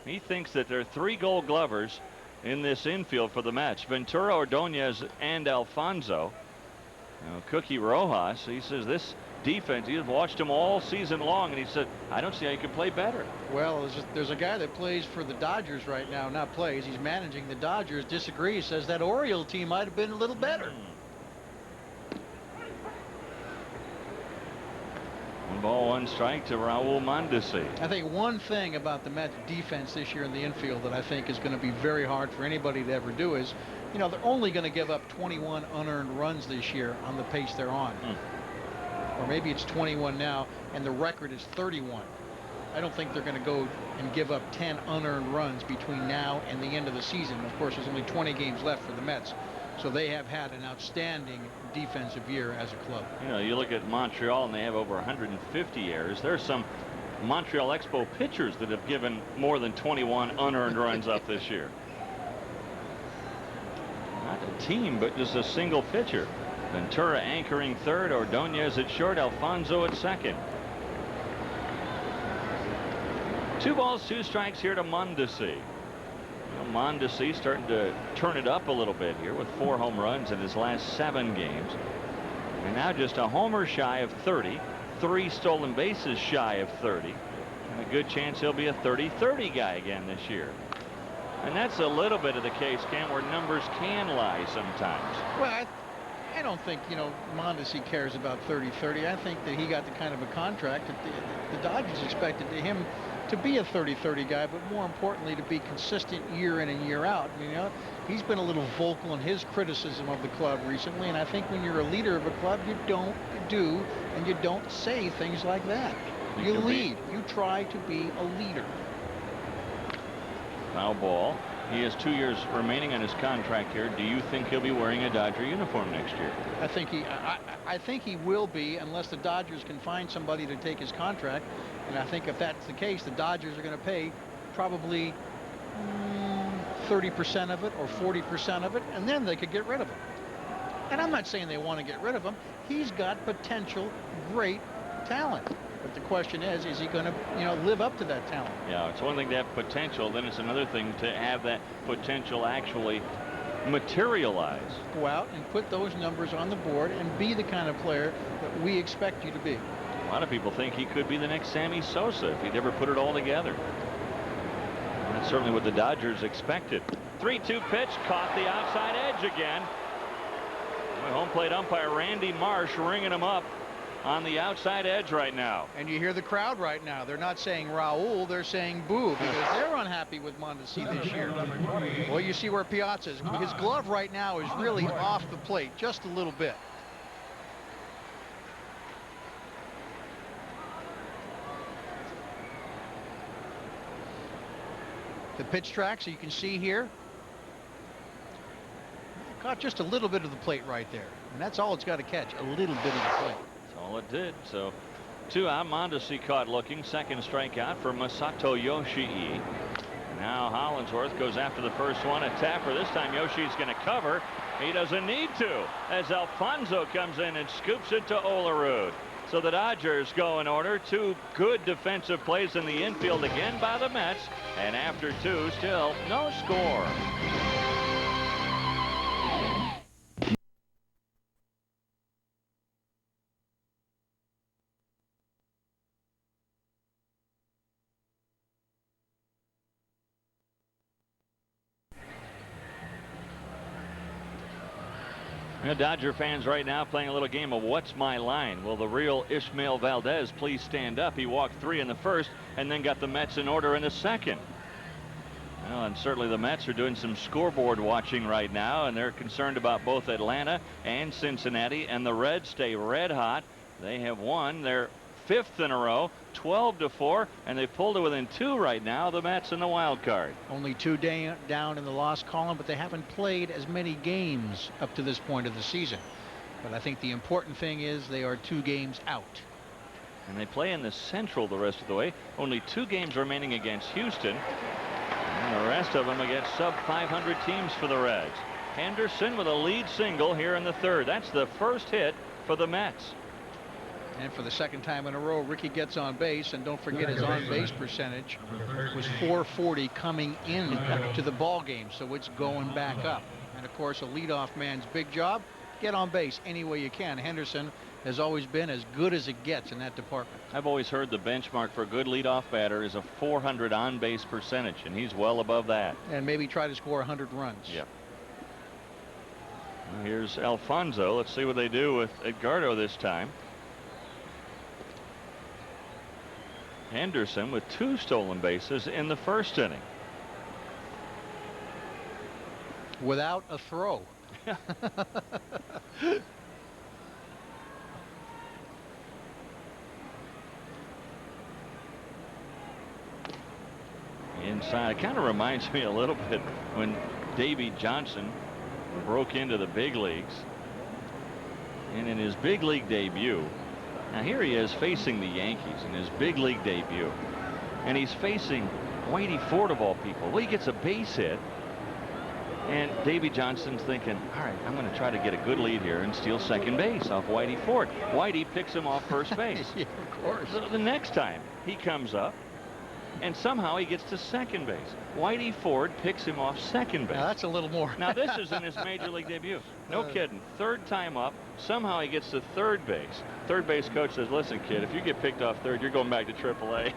A: He thinks that there are 3 Gold Glovers in this infield for the Mets: Ventura, Ordonez, and Alfonso. Now, Cookie Rojas, he says this defense, he's watched them all season long, and he said, I don't see how you can play better.
B: Well, there's a guy that plays for the Dodgers right now, not plays, he's managing the Dodgers, disagrees, says that Oriole team might have been a little better.
A: 1 ball, 1 strike to Raul Mondesi.
B: I think one thing about the Mets defense this year in the infield that I think is going to be very hard for anybody to ever do is, they're only going to give up 21 unearned runs this year on the pace they're on. Or maybe it's 21 now, and the record is 31. I don't think they're going to go and give up 10 unearned runs between now and the end of the season. Of course, there's only 20 games left for the Mets. So they have had an outstanding defensive year as a club.
A: You look at Montreal, and they have over 150 errors. There's some Montreal Expo pitchers that have given more than 21 unearned runs up this year. Not a team, but just a single pitcher. Ventura anchoring third, Ordonez at short, Alfonso at second. 2 balls, 2 strikes here to Mondesi. Mondesi starting to turn it up a little bit here with 4 home runs in his last 7 games. And now just a homer shy of 30, 3 stolen bases shy of 30. And a good chance he'll be a 30-30 guy again this year. And that's a little bit of the case, Ken, where numbers can lie sometimes.
B: Well, I don't think, Mondesi cares about 30-30. I think that he got the kind of a contract that the Dodgers expected him to be a 30-30 guy, but more importantly to be consistent year in and year out. He's been a little vocal in his criticism of the club recently, and I think when you're a leader of a club, you don't do and you don't say things like that. You lead. You try to be a leader.
A: Foul ball. He has 2 years remaining on his contract here. Do you think he'll be wearing a Dodger uniform next year?
B: I think he will be, unless the Dodgers can find somebody to take his contract. And I think if that's the case, the Dodgers are going to pay probably 30% of it or 40% of it, and then they could get rid of him. And I'm not saying they want to get rid of him. He's got potential, great talent. But the question is he going to, live up to that talent?
A: Yeah, it's one thing to have potential, then it's another thing to have that potential actually materialize.
B: Go out and put those numbers on the board and be the kind of player that we expect you to be.
A: A lot of people think he could be the next Sammy Sosa if he'd ever put it all together. That's certainly what the Dodgers expected. 3-2 pitch, caught the outside edge again. Home plate umpire Randy Marsh ringing him up on the outside edge right now.
B: And you hear the crowd right now. They're not saying Raul, they're saying boo, because they're unhappy with Mondesi this year. Well, you see where Piazza is. His glove right now is really off the plate just a little bit. The pitch track, so you can see here, caught just a little bit of the plate right there, and that's all it's got to catch, a little bit of the plate.
A: That's all it did. So 2 out. Mondesi caught looking. Second strikeout for Masato Yoshii. Now Hollingsworth goes after the first one. A tapper. This time Yoshi's going to cover. He doesn't need to, as Alfonso comes in and scoops it to Olerud. So the Dodgers go in order. 2 good defensive plays in the infield again by the Mets. And after 2, still no score. Dodger fans right now playing a little game of what's my line. Will the real Ishmael Valdez please stand up? He walked 3 in the first and then got the Mets in order in the second. Well, and certainly the Mets are doing some scoreboard watching right now, and they're concerned about both Atlanta and Cincinnati, and the Reds stay red hot. They have won their 5th in a row, 12-4, and they've pulled it within 2 right now, the Mets in the wild card.
B: Only 2 down in the loss column, but they haven't played as many games up to this point of the season. But I think the important thing is they are 2 games out.
A: And they play in the Central the rest of the way. Only 2 games remaining against Houston, and the rest of them against sub-500 teams for the Reds. Henderson with a lead single here in the 3rd. That's the first hit for the Mets.
B: And for the 2nd time in a row, Ricky gets on base, and don't forget his on-base percentage was .440 coming in to the ball game, so it's going back up. And of course, a leadoff man's big job, get on base any way you can. Henderson has always been as good as it gets in that department.
A: I've always heard the benchmark for a good leadoff batter is a .400 on-base percentage, and he's well above that.
B: And maybe try to score 100 runs.
A: Yep. Well, here's Alfonso. Let's see what they do with Edgardo this time. Henderson with 2 stolen bases in the 1st inning.
B: Without a throw.
A: Inside, it kind of reminds me a little bit when Davey Johnson broke into the big leagues. And in his big league debut, now here he is facing the Yankees in his big league debut, and he's facing Whitey Ford of all people. Well, he gets a base hit, and Davey Johnson's thinking, all right, I'm going to try to get a good lead here and steal second base off Whitey Ford. Whitey picks him off first base.
B: Yeah, of course.
A: So the next time he comes up, and somehow he gets to second base. Whitey Ford picks him off second base.
B: Now that's a little more.
A: Now this is in his major league debut. No kidding. 3rd time up. Somehow he gets to third base. Third base coach says, listen, kid, if you get picked off third, you're going back to AAA.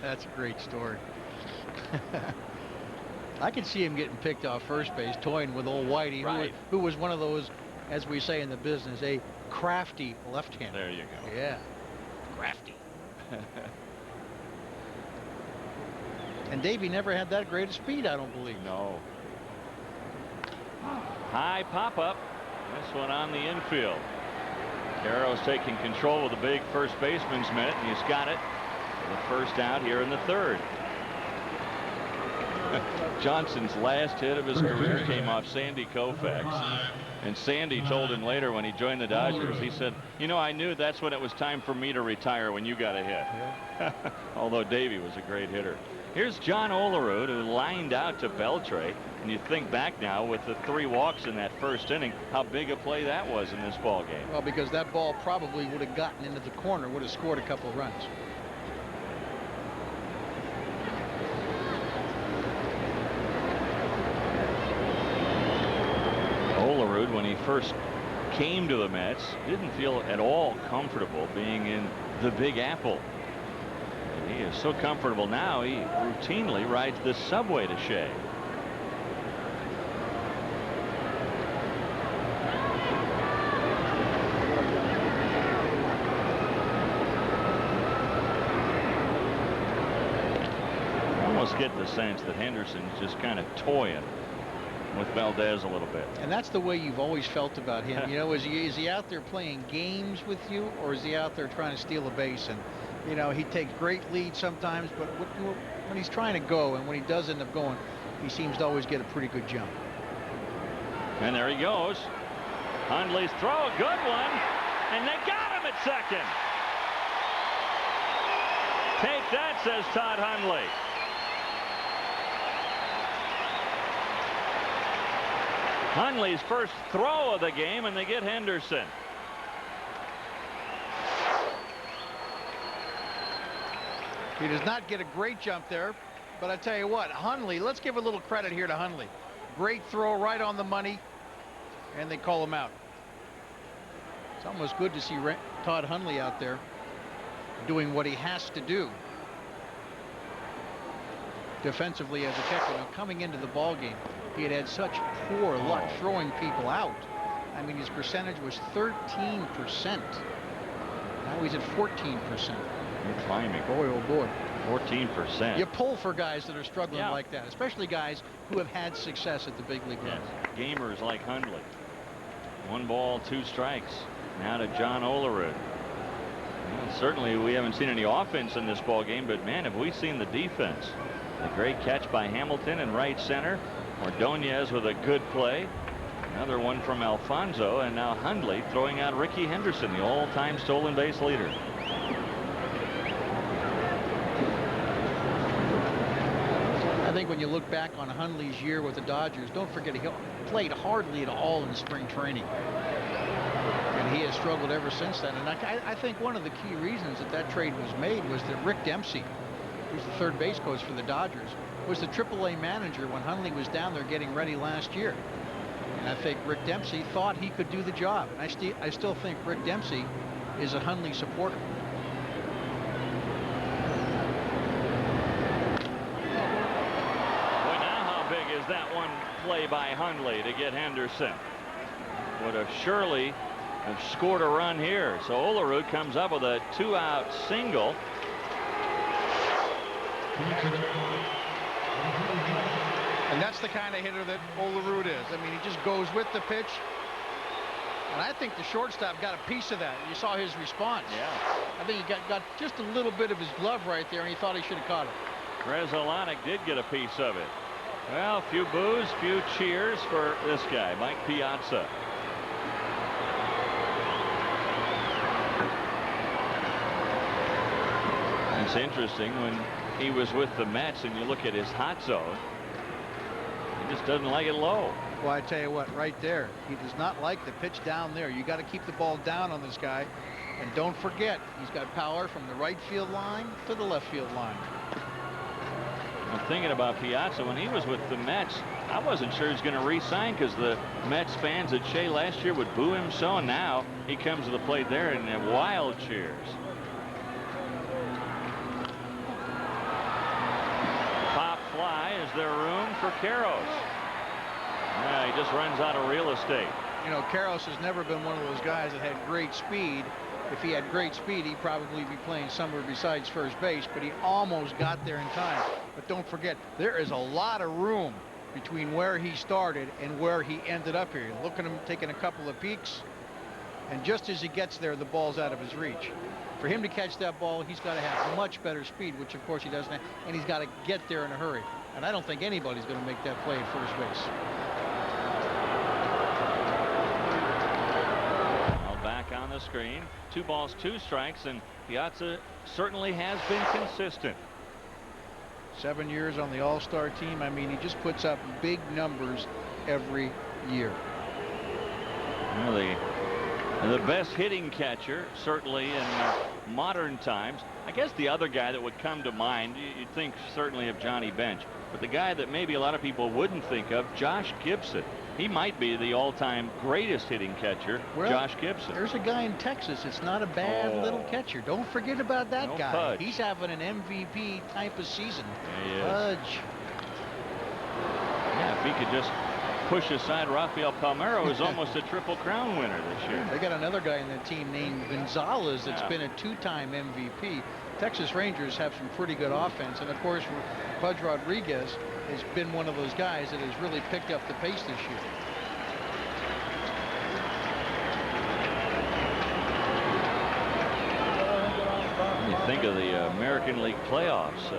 B: That's a great story. I can see him getting picked off first base, toying with old Whitey,
A: Right.
B: who was one of those, as we say in the business, a crafty left-hander.
A: There you go.
B: Yeah, crafty. And Davey never had that great a speed, I don't believe.
A: No. High pop-up. This one on the infield. Carroll's taking control with a big first baseman's mitt, and he's got it for the first out here in the 3rd. Johnson's last hit of his career came off Sandy Koufax. And Sandy told him later when he joined the Dodgers, he said, you know, I knew that's when it was time for me to retire, when you got a hit. Yeah. Although Davey was a great hitter. Here's John Olerud, who lined out to Beltre. And you think back now with the 3 walks in that 1st inning, how big a play that was in this ball game.
B: Well, because that ball probably would have gotten into the corner, would have scored a couple of runs.
A: Olerud, when he first came to the Mets didn't feel at all comfortable being in the Big Apple. And he is so comfortable now, he routinely rides the subway to Shea. Get the sense that Henderson's just kind of toying with Valdez a little bit.
B: And that's the way you've always felt about him. You know, is he out there playing games with you, or is he out there trying to steal a base? And, you know, he takes great leads sometimes, but when he's trying to go and when he does end up going, he seems to always get a pretty good jump.
A: And there he goes. Hundley's throw, a good one, and they got him at second. Take that, says Todd Hundley. Hundley's first throw of the game, and they get Henderson.
B: He does not get a great jump there, but I tell you what, Hundley, let's give a little credit here to Hundley. Great throw right on the money, and they call him out. It's almost good to see Todd Hundley out there doing what he has to do defensively as a catcher. Now, coming into the ball game, he had such poor luck throwing people out. I mean, his percentage was 13%. Now he's at 14%.
A: You're climbing.
B: Boy, oh boy.
A: 14%.
B: You pull for guys that are struggling like that, especially guys who have had success at the big league level.
A: Gamers like Hundley. 1 ball, 2 strikes. Now to John Olerud. Well, certainly we haven't seen any offense in this ball game, but man, have we seen the defense. A great catch by Hamilton in right center. Ordonez with a good play. Another one from Alfonso, and now Hundley throwing out Ricky Henderson, the all-time stolen base leader.
B: I think when you look back on Hundley's year with the Dodgers, don't forget he played hardly at all in spring training. And he has struggled ever since then. And I think one of the key reasons that trade was made was that Rick Dempsey, who's the third base coach for the Dodgers, was the AAA manager when Hundley was down there getting ready last year. And I think Rick Dempsey thought he could do the job. And I still think Rick Dempsey is a Hundley supporter.
A: Boy, now how big is that one play by Hundley to get Henderson? Would have surely have scored a run here. So Olerud comes up with a 2-out single.
B: And that's the kind of hitter that Olerud is. I mean, he just goes with the pitch. And I think the shortstop got a piece of that. You saw his response.
A: Yeah.
B: I think he got just a little bit of his glove right there, and he thought he should have caught it.
A: Rezolonic did get a piece of it. Well, a few boos, few cheers for this guy, Mike Piazza. It's interesting when he was with the Mets and you look at his hot zone, he just doesn't like it low.
B: Well, I tell you what, right there, he does not like the pitch down there. You got to keep the ball down on this guy. And don't forget, he's got power from the right field line to the left field line.
A: I'm thinking about Piazza. When he was with the Mets, I wasn't sure he was going to re-sign because the Mets fans at Shea last year would boo him so. And now he comes to the plate there and wild cheers. Pop fly. Is there room for Karros? Yeah, he just runs out of real estate.
B: You know, Karros has never been one of those guys that had great speed. If he had great speed, he'd probably be playing somewhere besides first base, but he almost got there in time. But don't forget, there is a lot of room between where he started and where he ended up here. Look at him taking a couple of peeks, and just as he gets there, the ball's out of his reach. For him to catch that ball, he's got to have much better speed, which of course he doesn't have, and he's got to get there in a hurry. And I don't think anybody's going to make that play at first base.
A: Back on the screen, 2 balls, 2 strikes, and Piazza certainly has been consistent.
B: 7 years on the All-Star team. I mean, he just puts up big numbers every year.
A: Well, the best hitting catcher, certainly in modern times. I guess the other guy that would come to mind, you'd think certainly of Johnny Bench, but the guy that maybe a lot of people wouldn't think of, Josh Gibson. He might be the all-time greatest hitting catcher, Josh Gibson.
B: There's a guy in Texas. It's not a bad little catcher. Don't forget about that guy.
A: Pudge.
B: He's having an MVP type of season.
A: Yeah, he is.
B: Pudge.
A: Yeah, if he could just push aside Rafael Palmeiro, who's almost a Triple Crown winner this year.
B: They got another guy in the team named Gonzalez that's been a 2-time MVP. Texas Rangers have some pretty good offense, and of course Pudge Rodriguez has been one of those guys that has really picked up the pace this year.
A: When you think of the American League playoffs,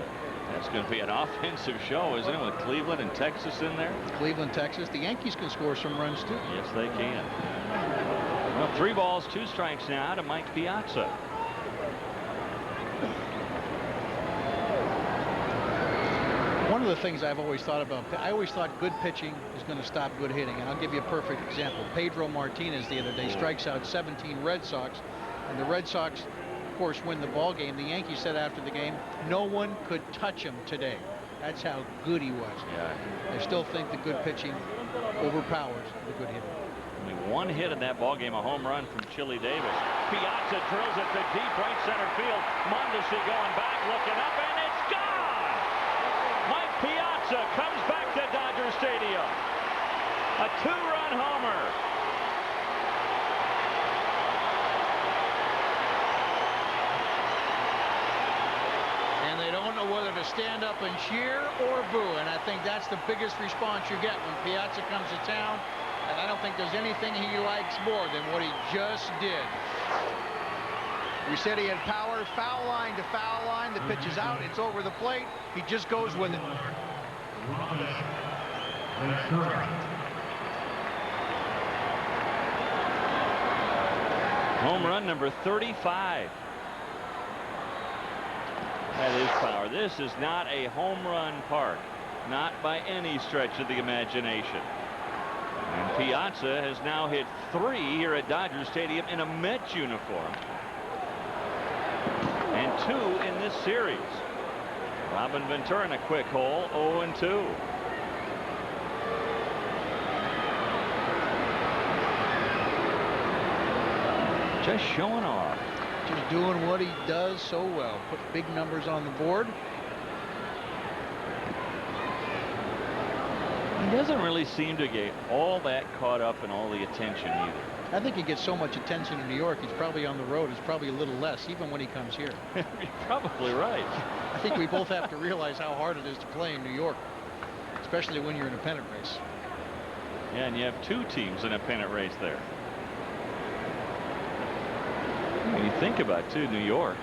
A: that's going to be an offensive show, isn't it, with Cleveland and Texas in there?
B: Cleveland, Texas. The Yankees can score some runs too.
A: Yes, they can. Well, 3 balls, 2 strikes now to Mike Piazza.
B: One of the things I've always thought about, I always thought good pitching is going to stop good hitting, and I'll give you a perfect example. Pedro Martinez the other day strikes out 17 Red Sox, and the Red Sox, of course, win the ball game. The Yankees said after the game, no one could touch him today. That's how good he was.
A: Yeah.
B: I still think the good pitching overpowers the good hitting.
A: Only 1 hit in that ball game, a home run from Chili Davis. Piazza drills it to deep right center field. Mondesi going back, looking up, and it's gone! Mike Piazza comes back to Dodger Stadium. A 2-run homer.
B: And they don't know whether to stand up and cheer or boo, and I think that's the biggest response you get when Piazza comes to town, and I don't think there's anything he likes more than what he just did. We said he had power, foul line to foul line. The pitch is out. It's over the plate. He just goes with it.
A: Home run number 35. That is power. This is not a home run park. Not by any stretch of the imagination. And Piazza has now hit 3 here at Dodger Stadium in a Mets uniform. And 2 in this series. Robin Ventura in a quick hole, 0-2. Just showing off.
B: Just doing what he does so well. Put big numbers on the board.
A: He doesn't really seem to get all that caught up in all the attention either.
B: I think he gets so much attention in New York, he's probably on the road. It's probably a little less, even when he comes here.
A: You're probably right.
B: I think we both have to realize how hard it is to play in New York, especially when you're in a pennant race.
A: Yeah, and you have 2 teams in a pennant race there. When you think about, too, New York,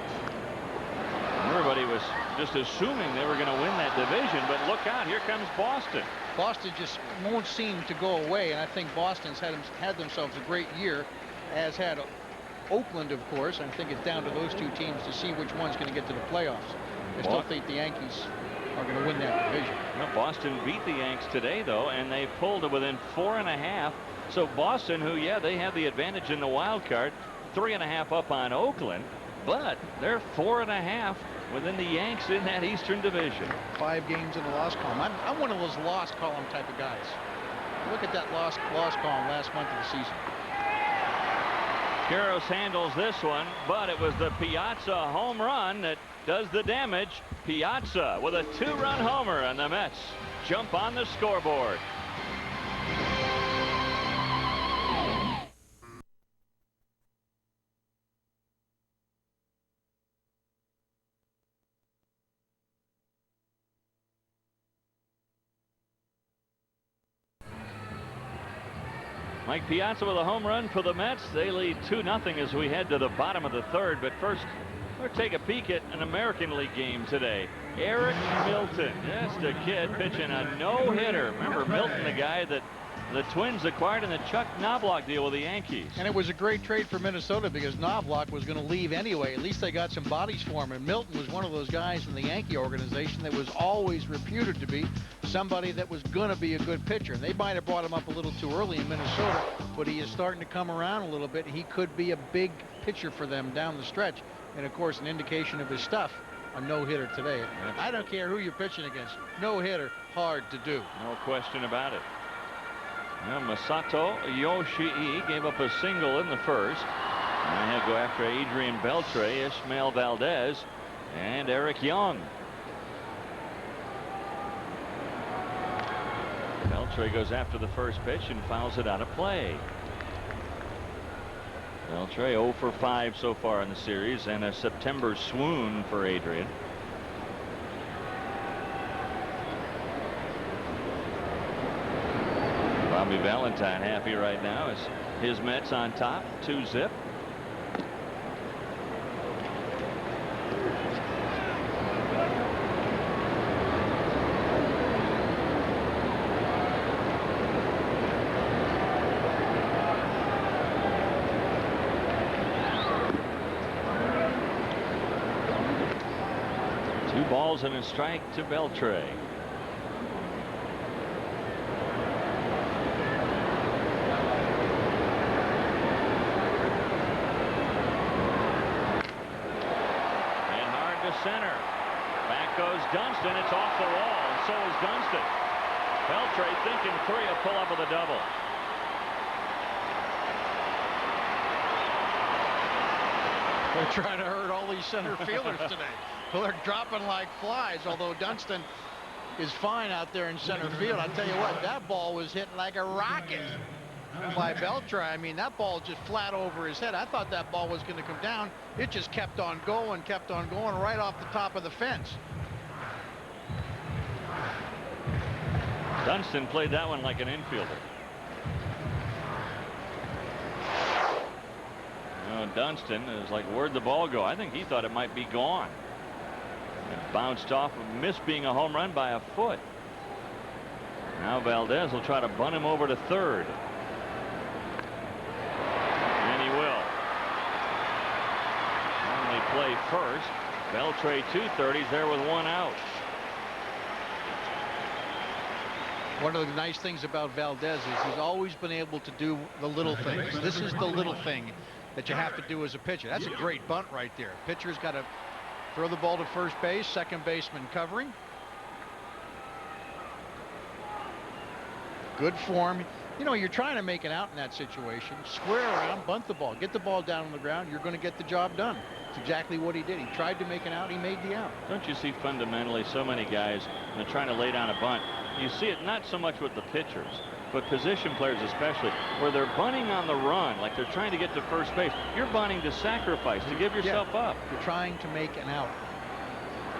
A: everybody was just assuming they were going to win that division, but look out, here comes Boston.
B: Boston just won't seem to go away, and I think Boston's had themselves a great year, as had Oakland, of course. I think it's down to those 2 teams to see which one's going to get to the playoffs. I still think the Yankees are going to win that division.
A: Well, Boston beat the Yanks today, though, and they pulled to within 4.5. So Boston, who, yeah, they have the advantage in the wild card, 3.5 up on Oakland, but they're 4.5 within the Yanks in that Eastern Division.
B: 5 games in the loss column. I'm one of those loss column type of guys. Look at that loss column last month of the season.
A: Garros handles this one, but it was the Piazza home run that does the damage. Piazza with a 2-run homer, and the Mets jump on the scoreboard. Mike Piazza with a home run for the Mets. They lead 2-0 as we head to the bottom of the 3rd. But first, we'll take a peek at an American League game today. Eric Milton, just a kid pitching a no-hitter. Remember Milton, the guy that the Twins acquired in the Chuck Knobloch deal with the Yankees.
B: And it was a great trade for Minnesota because Knobloch was going to leave anyway. At least they got some bodies for him. And Milton was one of those guys in the Yankee organization that was always reputed to be somebody that was going to be a good pitcher. And they might have brought him up a little too early in Minnesota, but he is starting to come around a little bit. He could be a big pitcher for them down the stretch. And, of course, an indication of his stuff, a no-hitter today. I don't care who you're pitching against. No-hitter, hard to do.
A: No question about it. Now Masato Yoshii gave up a single in the first. And he'll go after Adrian Beltre, Ismael Valdez, and Eric Young. Beltre goes after the first pitch and fouls it out of play. Beltre 0 for 5 so far in the series, and a September swoon for Adrian. Bobby Valentine happy right now as his Mets on top, 2-zip. Balls and a strike to Beltre. And hard to center. Back goes Dunston. It's off the wall, and so is Dunston. Beltre thinking 3 will pull up with a double.
B: They're trying to hurt all these center fielders today. Well, they're dropping like flies, although Dunston is fine out there in center field. I'll tell you what, that ball was hitting like a rocket by Beltre. I mean, that ball just flat over his head. I thought that ball was going to come down. It just kept on going right off the top of the fence.
A: Dunston played that one like an infielder. Dunston is like, where'd the ball go? I think he thought it might be gone. It bounced off, missed being a home run by a foot. Now Valdez will try to bunt him over to third. And he will. Only play first. Beltre 230s there with 1 out.
B: One of the nice things about Valdez is he's always been able to do the little things. This is the little thing that you have to do as a pitcher. That's a great bunt right there. Pitcher's got to throw the ball to first base, second baseman covering. Good form. You know, you're trying to make it out in that situation. Square around, bunt the ball, get the ball down on the ground. You're going to get the job done. It's exactly what he did. He tried to make it out. He made the out.
A: Don't you see fundamentally so many guys trying to lay down a bunt? You see it not so much with the pitchers, but position players especially, where they're bunting on the run, like they're trying to get to first base. You're bunting to sacrifice, to give yourself up.
B: You're trying to make an out.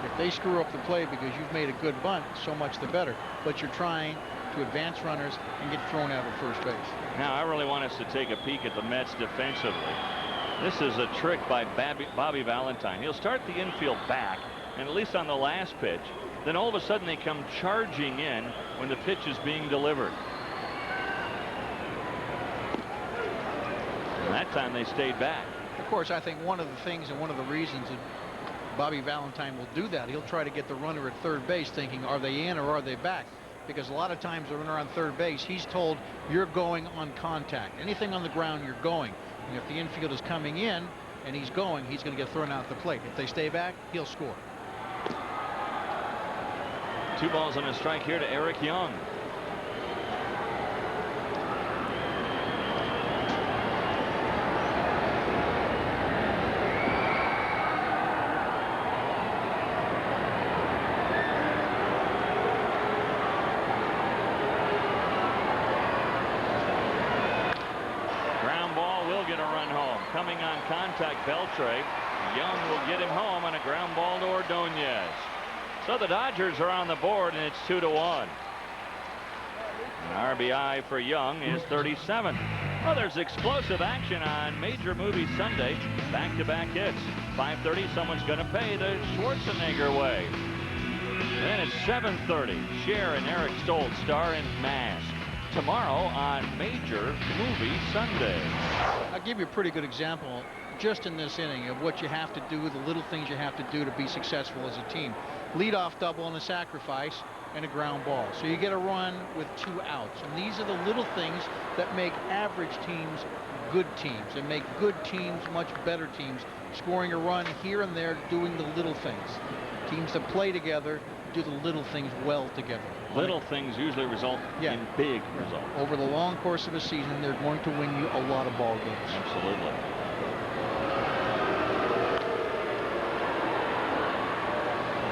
B: If they screw up the play because you've made a good bunt, so much the better. But you're trying to advance runners and get thrown out at first base.
A: Now, I really want us to take a peek at the Mets defensively. This is a trick by Bobby Valentine. He'll start the infield back, and at least on the last pitch, then all of a sudden they come charging in when the pitch is being delivered. And that time they stayed back.
B: Of course, I think one of the things and one of the reasons that Bobby Valentine will do that, he'll try to get the runner at third base thinking, are they in or are they back? Because a lot of times the runner on third base, he's told, you're going on contact. Anything on the ground, you're going. And if the infield is coming in and he's going, he's going to get thrown out at the plate. If they stay back, he'll score.
A: 2 balls and a strike here to Eric Young. Coming on contact, Beltre. Young will get him home on a ground ball to Ordonez. So the Dodgers are on the board, and it's 2-1. An RBI for Young is 37. Well, there's explosive action on Major Movie Sunday. Back-to-back hits. 5:30, someone's going to pay the Schwarzenegger way. Then it's 7:30. Cher and Eric Stoltz star in Mask. Tomorrow on Major Movie Sunday.
B: I'll give you a pretty good example just in this inning of what you have to do, the little things you have to do to be successful as a team. Leadoff double and a sacrifice and a ground ball. So you get a run with 2 outs. And these are the little things that make average teams good teams and make good teams much better teams. Scoring a run here and there, doing the little things. Teams that play together do the little things well together.
A: Little things usually result in big results.
B: Over the long course of a season, they're going to win you a lot of ball games.
A: Absolutely.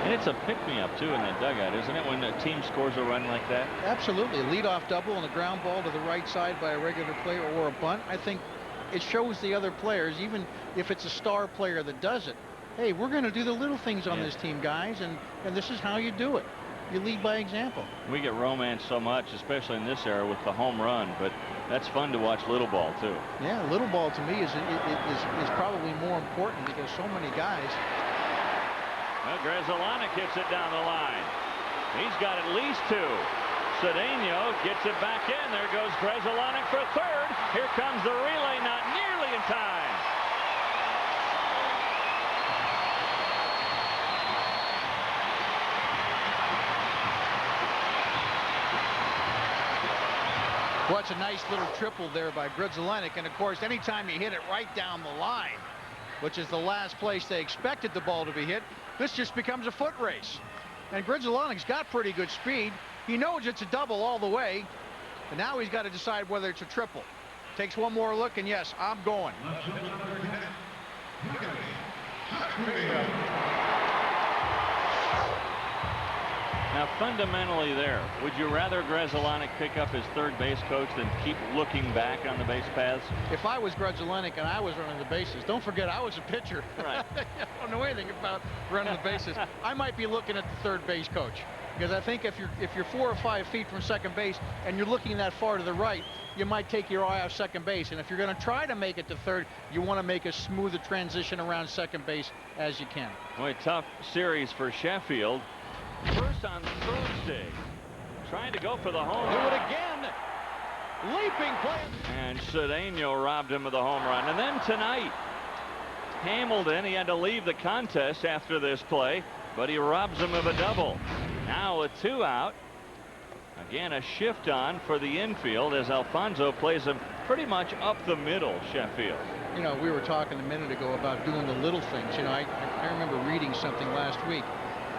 A: And it's a pick-me-up, too, in that dugout, isn't it, when a team scores a run like that?
B: Absolutely. A leadoff double and a ground ball to the right side by a regular player or a bunt. I think it shows the other players, even if it's a star player that does it, hey, we're going to do the little things on this team, guys, and this is how you do it. You lead by example.
A: We get romanced so much, especially in this era with the home run, but that's fun to watch little ball, too.
B: Yeah, little ball to me is probably more important because so many guys.
A: Well, Grzelcyk hits it down the line. He's got at least 2. Cedeno gets it back in. There goes Grzelcyk for third. Here comes the relay, not nearly in time.
B: Well, it's a nice little triple there by Grzelcyk, and of course, anytime you hit it right down the line, which is the last place they expected the ball to be hit, this just becomes a foot race. And Grzelcyk's got pretty good speed. He knows it's a double all the way, and now he's got to decide whether it's a triple. Takes one more look, and yes, I'm going.
A: Now, fundamentally there, would you rather Grzelcyk pick up his third base coach than keep looking back on the base paths?
B: If I was Grzelcyk and I was running the bases, don't forget I was a pitcher.
A: Right.
B: I don't know anything about running the bases. I might be looking at the third base coach, because I think if you're 4 or 5 feet from second base and you're looking that far to the right, you might take your eye off second base. And if you're going to try to make it to third, you want to make as smooth a transition around second base as you can.
A: Boy, tough series for Sheffield. First on Thursday, trying to go for the home.
B: Do it again. Leaping play.
A: And Cedeno robbed him of the home run. And then tonight, Hamilton, he had to leave the contest after this play, but he robs him of a double. Now a 2 out. Again, a shift on for the infield as Alfonso plays him pretty much up the middle, Sheffield.
B: You know, we were talking a minute ago about doing the little things. You know, I remember reading something last week.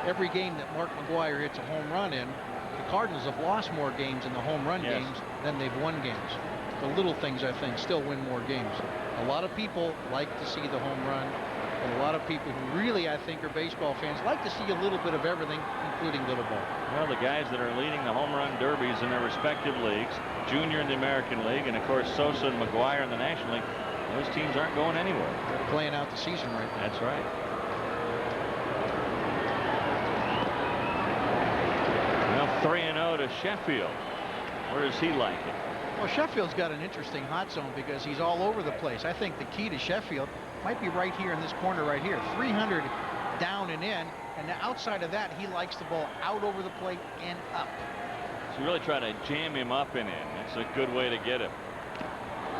B: Every game that Mark McGwire hits a home run in, the Cardinals have lost more games in the home run games than they've won games. The little things, I think, still win more games. A lot of people like to see the home run, and a lot of people who really, I think, are baseball fans like to see a little bit of everything, including little ball.
A: Well, the guys that are leading the home run derbies in their respective leagues, Junior in the American League, and of course Sosa and McGwire in the National League, those teams aren't going anywhere.
B: They're playing out the season right now.
A: That's right. Well, 3-0 to Sheffield. Where does he like it?
B: Well, Sheffield's got an interesting hot zone because he's all over the place. I think the key to Sheffield might be right here in this corner right here. 300 down and in, and outside of that, he likes the ball out over the plate and up.
A: So really try to jam him up and in. That's a good way to get him.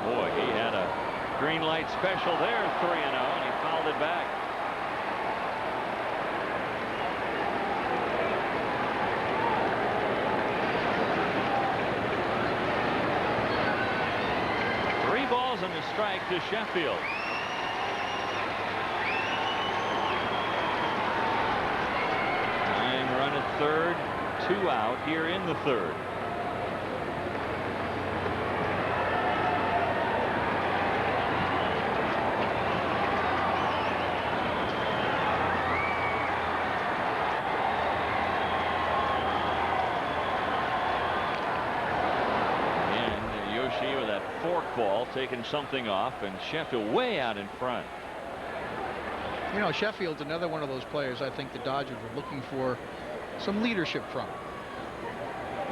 A: Boy, he had a green light special there, 3-0, and he fouled it back. And a strike to Sheffield. Tying run at third, 2 out here in the third. With that fork ball taking something off, and Sheffield way out in front.
B: You know, Sheffield's another one of those players I think the Dodgers are looking for some leadership from.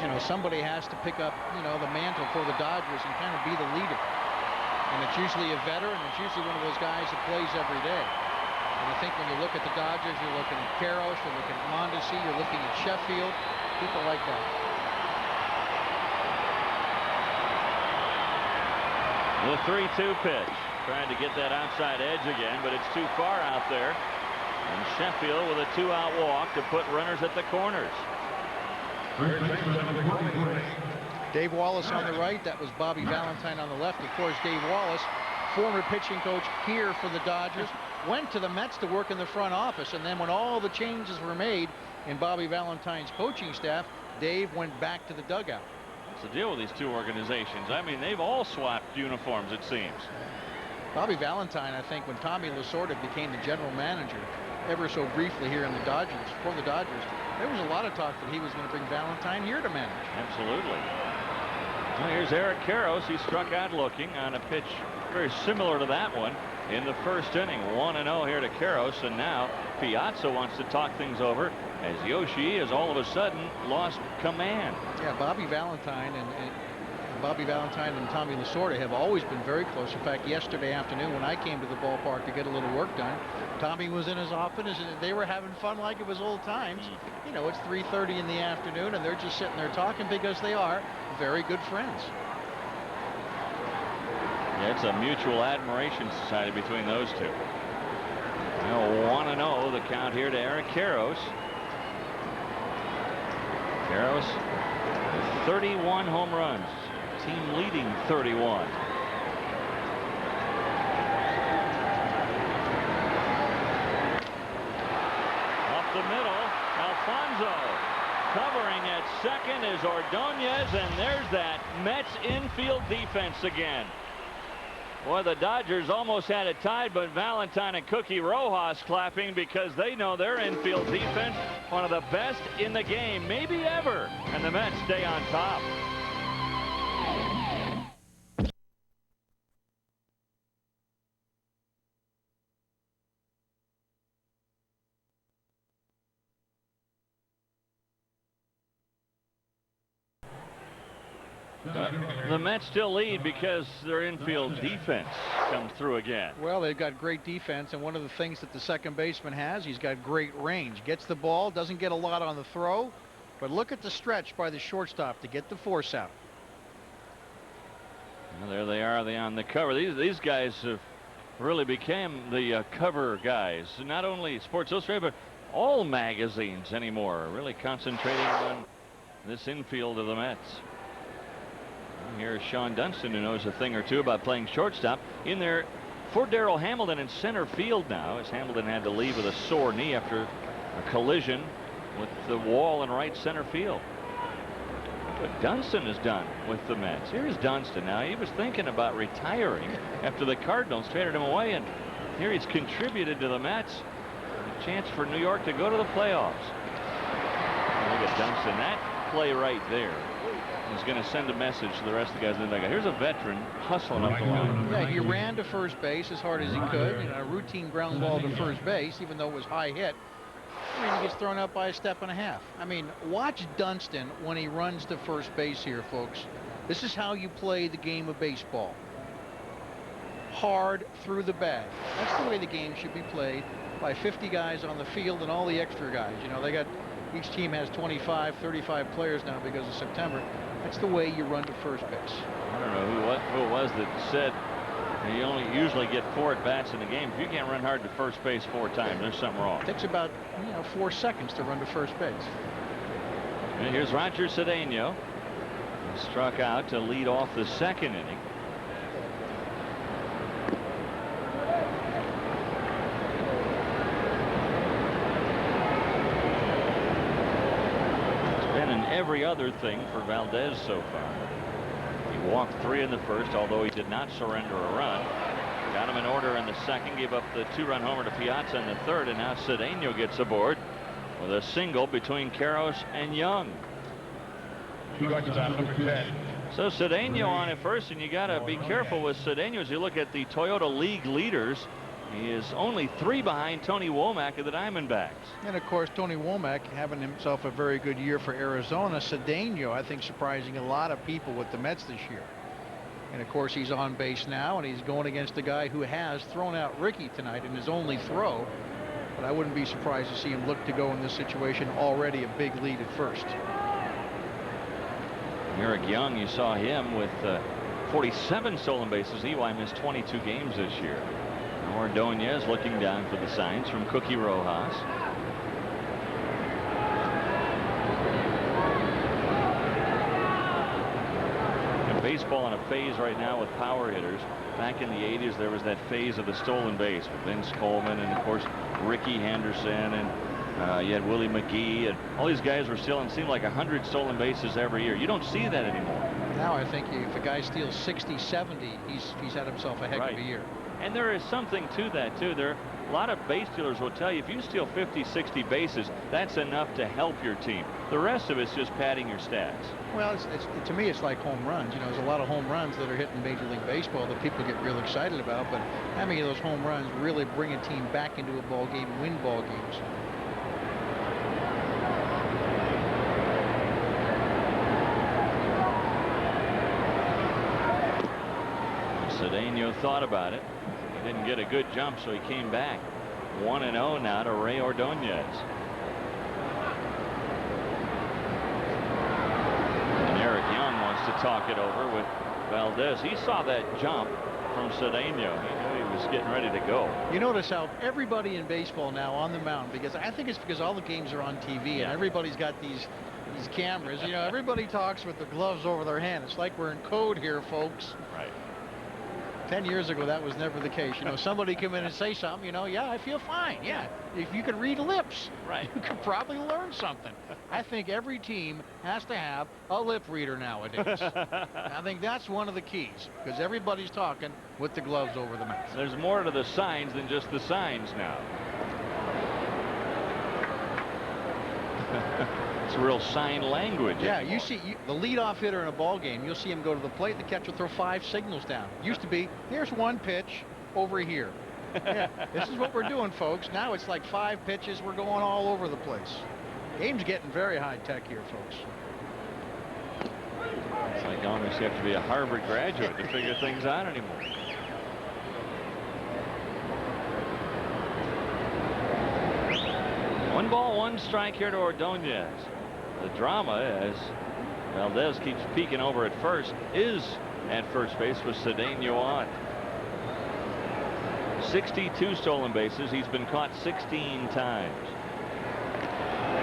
B: You know, somebody has to pick up, you know, the mantle for the Dodgers and kind of be the leader. And it's usually a veteran. It's usually one of those guys that plays every day. And I think when you look at the Dodgers, you're looking at Karros, you're looking at Mondesi, you're looking at Sheffield, people like that.
A: The 3-2 pitch, trying to get that outside edge again, but it's too far out there. And Sheffield with a 2-out walk to put runners at the corners.
B: Dave Wallace on the right. That was Bobby Valentine on the left. Of course, Dave Wallace, former pitching coach here for the Dodgers, went to the Mets to work in the front office. And then when all the changes were made in Bobby Valentine's coaching staff, Dave went back to the dugout.
A: What's the deal with these two organizations? I mean, they've all swapped uniforms, it seems.
B: Bobby Valentine, I think, when Tommy Lasorda became the general manager, ever so briefly here in the Dodgers, for the Dodgers, there was a lot of talk that he was going to bring Valentine here to manage.
A: Absolutely. Well, here's Eric Karros. He struck out looking on a pitch very similar to that one in the first inning. 1-0 here to Karros, and now Piazza wants to talk things over as Yoshi has all of a sudden lost command.
B: Yeah, Bobby Valentine and Tommy Lasorda have always been very close. In fact, yesterday afternoon when I came to the ballpark to get a little work done, Tommy was in his office and they were having fun like it was old times. You know, it's 3:30 in the afternoon and they're just sitting there talking because they are very good friends.
A: Yeah, it's a mutual admiration society between those two. Now 1-0 the count here to Eric Karros. Karros, 31 home runs. Team leading 31. Up the middle, Alfonso. Covering at second is Ordonez, and there's that Mets infield defense again. Boy, the Dodgers almost had it tied, but Valentine and Cookie Rojas clapping because they know their infield defense, one of the best in the game, maybe ever, and the Mets stay on top. The Mets still lead because their infield defense comes through again.
B: Well, they've got great defense, and one of the things that the second baseman has, he's got great range. Gets the ball, doesn't get a lot on the throw, but look at the stretch by the shortstop to get the force out.
A: Well, there they are, they on the cover. These guys have really became the cover guys. Not only Sports Illustrated, but all magazines anymore, really concentrating on this infield of the Mets. Here's Sean Dunston, who knows a thing or two about playing shortstop in there for Darrell Hamilton in center field now, as Hamilton had to leave with a sore knee after a collision with the wall in right center field. What Dunston has done with the Mets. Here's Dunston now. He was thinking about retiring after the Cardinals traded him away, and here he's contributed to the Mets. A chance for New York to go to the playoffs. Look at Dunston. That play right there is going to send a message to the rest of the guys in the dugout. Here's a veteran hustling up the line.
B: Yeah, he ran to first base as hard as he could. You know, a routine ground ball to first base, even though it was high hit. I mean, he gets thrown out by a step and a half. I mean, watch Dunston when he runs to first base here, folks. This is how you play the game of baseball. Hard through the bag. That's the way the game should be played by 50 guys on the field and all the extra guys. You know, they got, each team has 25, 35 players now because of September. That's the way you run to first base.
A: I don't know who it was that said you only usually get 4 at-bats in a game. If you can't run hard to first base 4 times, there's something wrong.
B: It takes about 4 seconds to run to first base.
A: And here's Roger Cedeno. He struck out to lead off the second inning. Every other thing for Valdez so far. He walked 3 in the first, although he did not surrender a run. Got him in order in the second, gave up the 2-run homer to Piazza in the third, and now Cedeno gets aboard with a single between Karros and Young. So Cedeno on at first, and you got to be careful with Cedeno as you look at the Toyota League leaders. He is only 3 behind Tony Womack of the Diamondbacks.
B: And of course, Tony Womack having himself a very good year for Arizona. Cedeno, I think, surprising a lot of people with the Mets this year. And of course, he's on base now, and he's going against a guy who has thrown out Ricky tonight in his only throw. But I wouldn't be surprised to see him look to go in this situation already a big lead at first.
A: Eric Young, you saw him with 47 stolen bases. EY missed 22 games this year. Ordonez looking down for the signs from Cookie Rojas. And baseball in a phase right now with power hitters. Back in the 80s, there was that phase of the stolen base with Vince Coleman and, of course, Ricky Henderson and You had Willie McGee, and all these guys were stealing, seemed like 100 stolen bases every year. You don't see that anymore.
B: Now I think if a guy steals 60, 70, he's had himself a heck of a year.
A: And there is something to that, too. There, a lot of base stealers will tell you if you steal 50, 60 bases, that's enough to help your team. The rest of it's just padding your stats.
B: Well, to me, it's like home runs. You know, there's a lot of home runs that are hitting Major League Baseball that people get real excited about, but how many of those home runs really bring a team back into a ball game, win ball games?
A: Cedeno thought about it. He didn't get a good jump, so he came back. 1-0 now to Ray Ordonez. And Eric Young wants to talk it over with Valdez. He saw that jump from Cedeno. He knew he was getting ready to go.
B: You notice how everybody in baseball now on the mound, because I think it's because all the games are on TV and everybody's got these cameras. You know, everybody talks with their gloves over their hand. It's like we're in code here, folks.
A: Right.
B: 10 years ago, that was never the case. You know, somebody come in and say something, you know, yeah, I feel fine. Yeah, if you could read lips,
A: right,
B: you could probably learn something. I think every team has to have a lip reader nowadays. I think that's one of the keys, because everybody's talking with the gloves over the mouth.
A: There's more to the signs than just the signs now. It's real sign language.
B: Yeah, you see the leadoff hitter in a ball game, you'll see him go to the plate, the catcher will throw 5 signals down. Used to be, here's 1 pitch over here. Yeah, this is what we're doing, folks. Now it's like 5 pitches. We're going all over the place. Game's getting very high tech here, folks.
A: It's like almost you have to be a Harvard graduate to figure things out anymore. One ball, 1 strike here to Ordonez. The drama, as Valdez keeps peeking over at first, is at first base with Cedeno on. 62 stolen bases. He's been caught 16 times.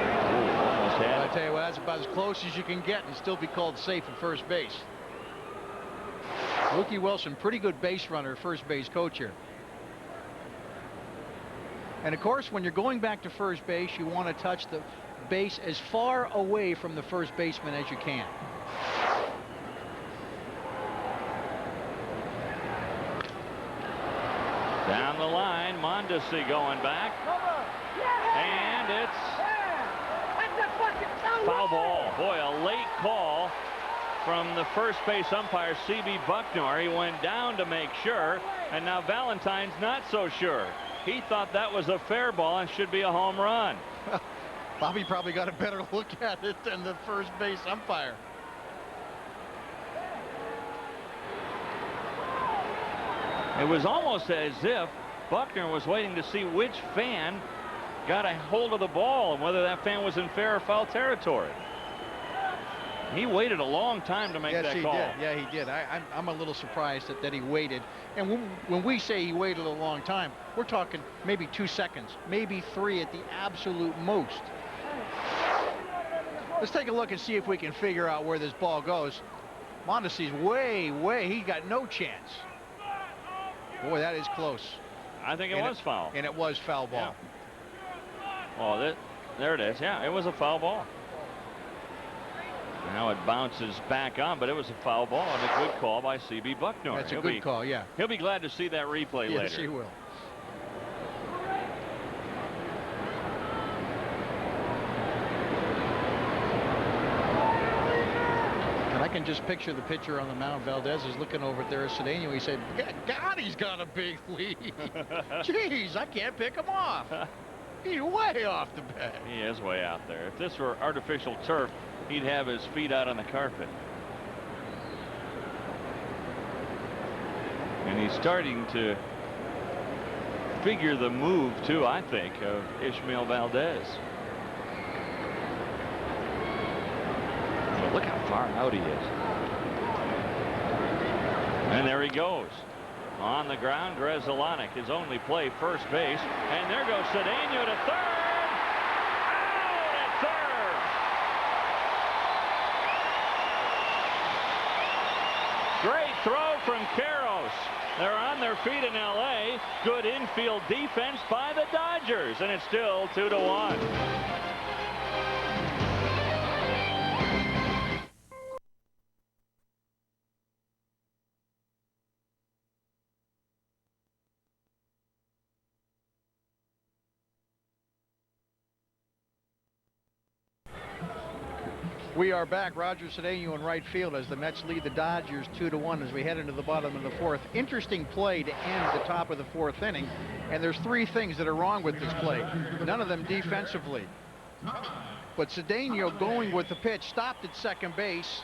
A: Ooh, almost had
B: I
A: it.
B: tell you what, that's about as close as you can get and still be called safe at first base. Mookie Wilson, pretty good base runner, first base coach here. And of course, when you're going back to first base, you want to touch the base as far away from the first baseman as you can.
A: Down the line, Mondesi going back. And it's foul ball. Boy, a late call from the first base umpire, C.B. Bucknor. He went down to make sure, and now Valentine's not so sure. He thought that was a fair ball and should be a home run.
B: Bobby probably got a better look at it than the first base umpire.
A: It was almost as if Bucknor was waiting to see which fan got a hold of the ball and whether that fan was in fair or foul territory. He waited a long time to make that call.
B: Yes, he did. Yeah, he did. I'm a little surprised that he waited. And when we say he waited a long time, we're talking maybe 2 seconds, maybe 3 at the absolute most. Let's take a look and see if we can figure out where this ball goes. Mondesi's way. He got no chance. Boy, that is close.
A: I think it was foul.
B: And it was foul ball.
A: Yeah. Oh, there it is. Yeah, it was a foul ball. Now it bounces back on, but it was a foul ball and a good call by C.B. Bucknor.
B: That's a good call, yeah.
A: He'll be glad to see that replay later.
B: Yes, he will. And I can just picture the pitcher on the mound. Valdez is looking over at there at Cedeno. He said, God, he's got a big lead. Jeez, I can't pick him off. He's way off the bat.
A: He is way out there. If this were artificial turf, he'd have his feet out on the carpet. And he's starting to figure the move, too, I think, of Ishmael Valdez. But look how far out he is. And there he goes. On the ground, Grzelcyk, his only play, first base. And there goes Cedeno to third. Out at third. Great throw from Karros. They're on their feet in L.A. Good infield defense by the Dodgers, and it's still 2-1.
B: We are back. Roger Cedeno in right field as the Mets lead the Dodgers 2-1 as we head into the bottom of the fourth. Interesting play to end the top of the fourth inning. And there's three things that are wrong with this play. None of them defensively. But Cedeno going with the pitch stopped at second base.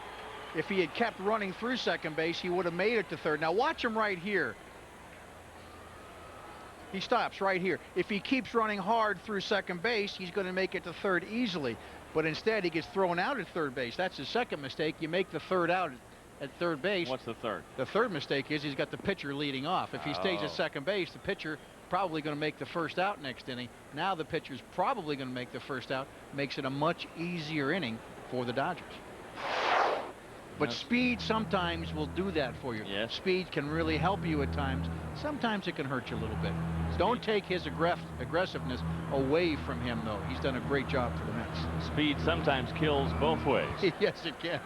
B: If he had kept running through second base, he would have made it to third. Now watch him right here. He stops right here. If he keeps running hard through second base, he's going to make it to third easily. But instead, he gets thrown out at third base. That's his second mistake. You make the third out at third base.
A: What's the third?
B: The third mistake is he's got the pitcher leading off. If he stays at second base, the pitcher probably going to make the first out next inning. Now the pitcher's probably going to make the first out. Makes it a much easier inning for the Dodgers. But speed sometimes will do that for you.
A: Yes.
B: Speed can really help you at times. Sometimes it can hurt you a little bit. Don't take his aggressiveness away from him, though. He's done a great job for the Mets.
A: Speed sometimes kills both ways.
B: Yes, it can.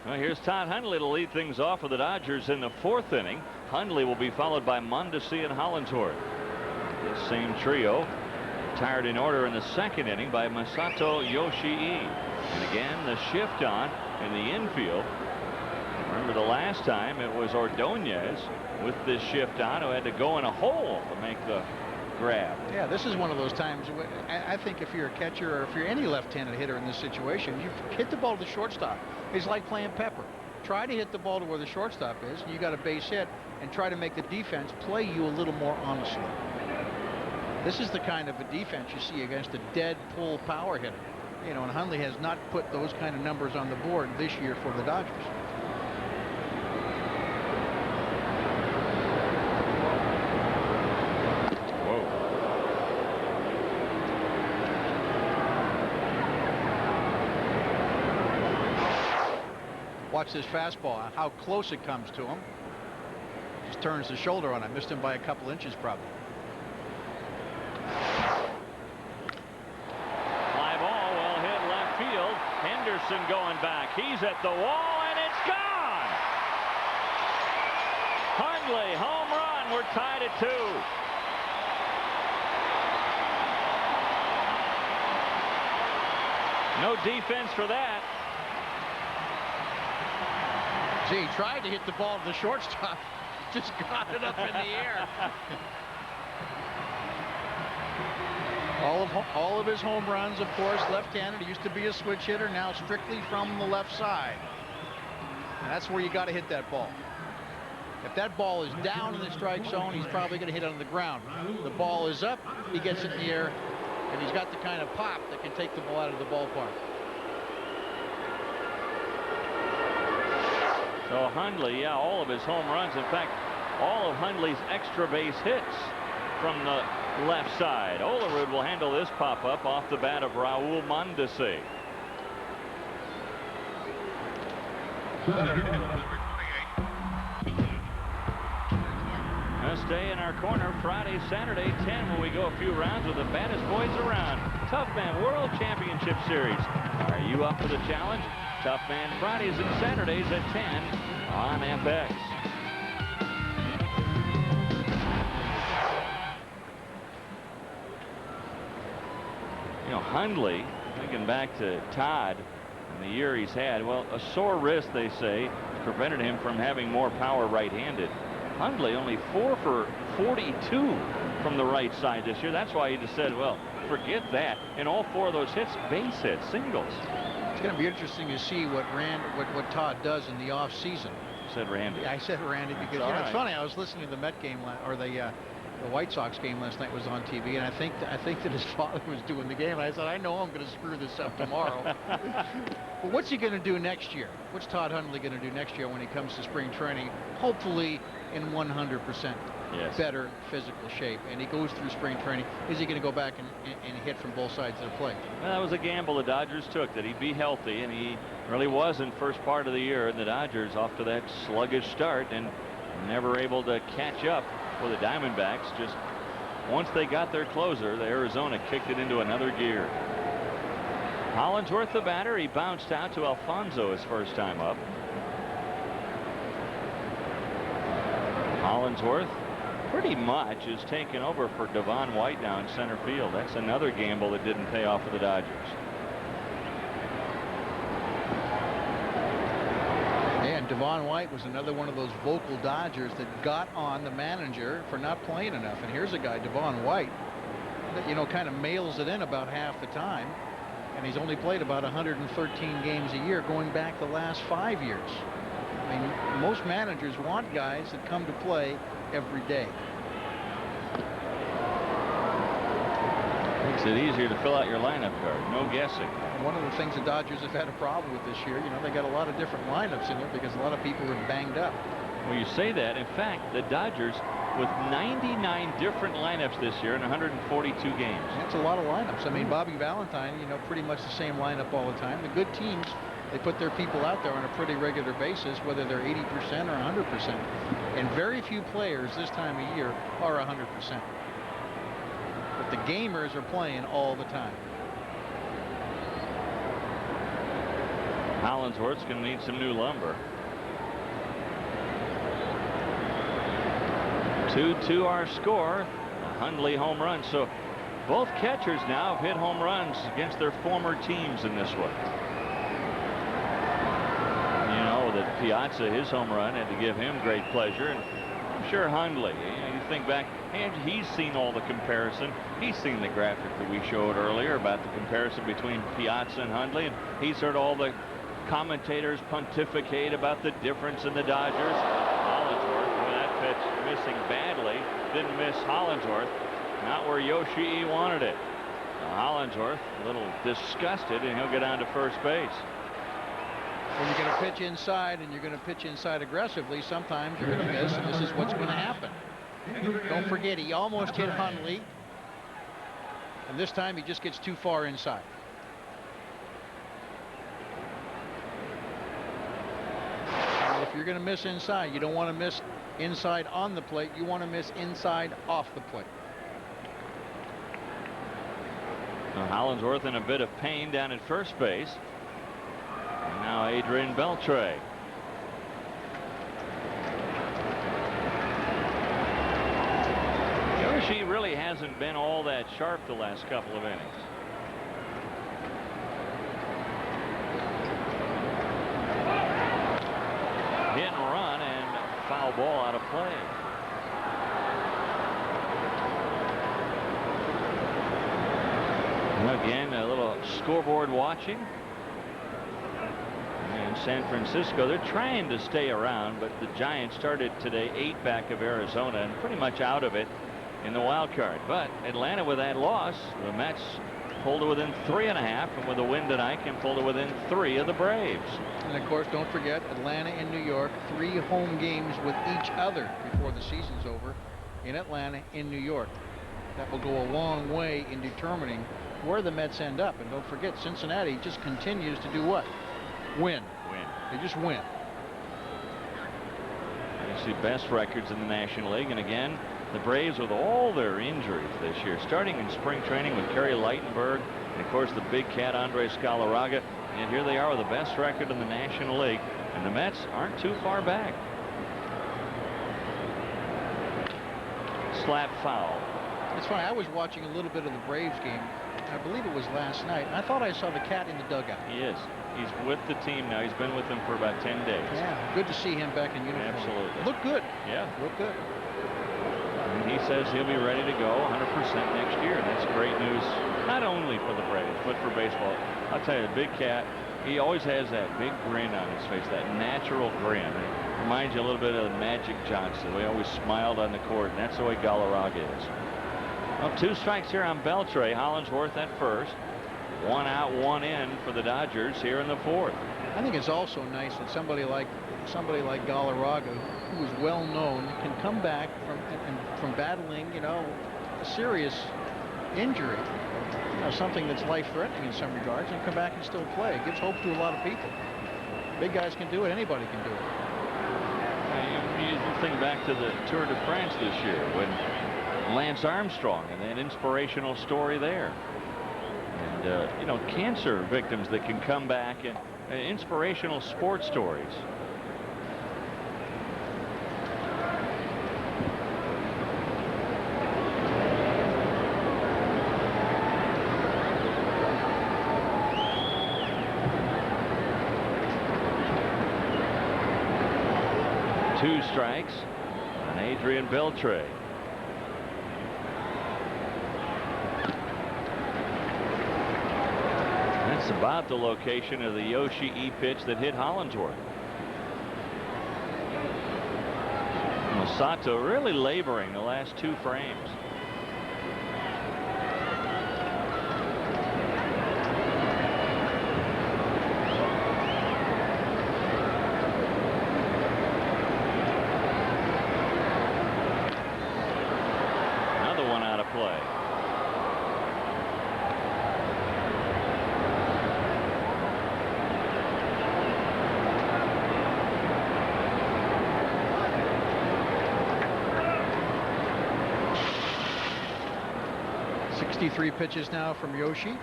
A: Well, here's Todd Hundley to lead things off for the Dodgers in the fourth inning. Hundley will be followed by Mondesi and Hollingsworth. This same trio tired in order in the second inning by Masato Yoshii. And again, the shift on in the infield. Remember the last time it was Ordonez with this shift on who had to go in a hole to make the grab.
B: Yeah, this is one of those times. I think if you're a catcher or if you're any left-handed hitter in this situation, you hit the ball to the shortstop. It's like playing pepper. Try to hit the ball to where the shortstop is. You got a base hit, and try to make the defense play you a little more honestly. This is the kind of a defense you see against a dead pull power hitter. You know, and Hundley has not put those kind of numbers on the board this year for the Dodgers.
A: Whoa.
B: Watch this fastball, how close it comes to him. Just turns the shoulder on him. Missed him by a couple inches probably.
A: Henderson going back. He's at the wall, and it's gone. Hundley, home run. We're tied at 2. No defense for that.
B: Gee, tried to hit the ball to the shortstop. Just got it up in the air. All of his home runs, of course, left-handed. He used to be a switch hitter, now strictly from the left side. And that's where you got to hit that ball. If that ball is down in the strike zone, he's probably going to hit it on the ground. The ball is up, he gets it in the air, and he's got the kind of pop that can take the ball out of the ballpark.
A: So Hundley, yeah, all of his home runs. In fact, all of Hundley's extra base hits from the left side. Olerud will handle this pop-up off the bat of Raul Mondesi. Now stay in our corner Friday, Saturday, 10 when we go a few rounds with the baddest boys around. Tough Man World Championship Series. Are you up for the challenge? Tough Man Fridays and Saturdays at 10 on FX. You know, Hundley, thinking back to Todd and the year he's had, well, a sore wrist, they say, prevented him from having more power right-handed. Hundley only 4 for 42 from the right side this year. That's why he just said, well, forget that. And all 4 of those hits, base hits, singles.
B: It's going to be interesting to see what Todd does in the off season.
A: Said Randy.
B: I said Randy because you know, it's funny. I was listening to the Met game or the White Sox game last night was on TV, and I think that his father was doing the game. And I said, I know I'm going to screw this up tomorrow. But what's he going to do next year? What's Todd Hundley going to do next year when he comes to spring training? Hopefully in 100%. better physical shape, and he goes through spring training. Is he going to go back and hit from both sides of the plate?
A: Well, that was a gamble the Dodgers took, that he'd be healthy, and he really wasn't first part of the year. And the Dodgers off to that sluggish start and never able to catch up with the Diamondbacks. Just once they got their closer, the Arizona kicked it into another gear. Hollinsworth, the batter, he bounced out to Alfonso his first time up. Hollinsworth pretty much is taken over for Devon White now in center field. That's another gamble that didn't pay off for the Dodgers.
B: And Devon White was another one of those vocal Dodgers that got on the manager for not playing enough. And here's a guy, Devon White, that, you know, kind of mails it in about half the time. And he's only played about 113 games a year going back the last 5 years. I mean, most managers want guys that come to play every day.
A: Makes it easier to fill out your lineup card. No guessing.
B: One of the things the Dodgers have had a problem with this year, you know, they got a lot of different lineups in there because a lot of people are banged up.
A: Well, you say that. In fact, the Dodgers with 99 different lineups this year in 142 games.
B: That's a lot of lineups. I mean, Bobby Valentine, you know, pretty much the same lineup all the time. The good teams, they put their people out there on a pretty regular basis, whether they're 80% or 100%. And very few players this time of year are 100%. But the gamers are playing all the time.
A: Hollinsworth's going to need some new lumber. 2-2 our score. A Hundley home run. So both catchers now have hit home runs against their former teams in this one. You know that Piazza, his home run, had to give him great pleasure. And I'm sure Hundley, you think back, and he's seen all the comparison. He's seen the graphic that we showed earlier about the comparison between Piazza and Hundley, and he's heard all the commentators pontificate about the difference in the Dodgers. Hollinsworth, with that pitch missing badly, didn't miss Hollinsworth, not where Yoshii wanted it. Now Hollinsworth a little disgusted, and he'll get on to first base.
B: When you're going to pitch inside and you're going to pitch inside aggressively, sometimes you're going to miss, and this is what's going to happen. Don't forget, he almost hit Hundley, and this time he just gets too far inside. And if you're going to miss inside, you don't want to miss inside on the plate. You want to miss inside off the plate.
A: Now Hollinsworth in a bit of pain down at first base. And now Adrian Beltre. Yoshi really hasn't been all that sharp the last couple of innings. Hit and run, and foul ball out of play. And again, a little scoreboard watching. In San Francisco, they're trying to stay around, but the Giants started today 8 back of Arizona and pretty much out of it in the wild card. But Atlanta, with that loss, the Mets pulled to within 3.5, and with a win tonight can pull to within 3 of the Braves.
B: And of course, don't forget, Atlanta and New York, 3 home games with each other before the season's over, in Atlanta, in New York. That will go a long way in determining where the Mets end up. And don't forget, Cincinnati just continues to do what? Win. They just win.
A: You see best records in the National League, and again, the Braves with all their injuries this year, starting in spring training with Kerry Lightenberg, and of course the big cat Andres Galarraga, and here they are with the best record in the National League, and the Mets aren't too far back. Slap foul.
B: It's funny, I was watching a little bit of the Braves game. I believe it was last night. I thought I saw the cat in the dugout.
A: He is. He's with the team now. He's been with them for about 10 days.
B: Yeah, good to see him back in uniform.
A: Absolutely.
B: Look good.
A: Yeah.
B: Look good.
A: And he says he'll be ready to go 100% next year. And that's great news, not only for the Braves, but for baseball. I'll tell you, the big cat, he always has that big grin on his face, that natural grin. It reminds you a little bit of Magic Johnson. We always smiled on the court, and that's the way Galarraga is. Well, 2 strikes here on Beltre. Hollinsworth at first. 1 out, 1 in for the Dodgers here in the 4th.
B: I think it's also nice that somebody like Galarraga, who is well known can come back from battling, you know, a serious injury, you know, something that's life-threatening in some regards, and come back and still play. It gives hope to a lot of people. Big guys can do it. Anybody can do it.
A: You think back to the Tour de France this year when Lance Armstrong and that inspirational story there. And, you know, cancer victims that can come back and inspirational sports stories. Two strikes on Adrian Beltre. That's about the location of the Yoshii pitch that hit Hollandsworth. Masato really laboring the last two frames. Play.
B: Three pitches now from Yoshi.
A: I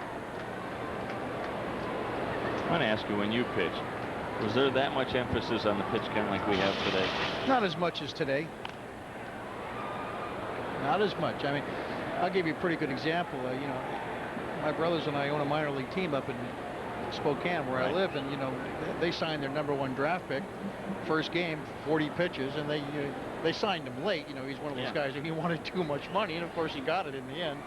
A: want to ask you, when you pitched, was there that much emphasis on the pitch count like we have today?
B: Not as much as today. Not as much. I mean, I'll give you a pretty good example. You know, my brothers and I own a minor league team up in Spokane where I live, and you know, they signed their #1 draft pick. First game, 40 pitches, and they signed him late. You know, he's one of those guys who he wanted too much money, and of course he got it in the end.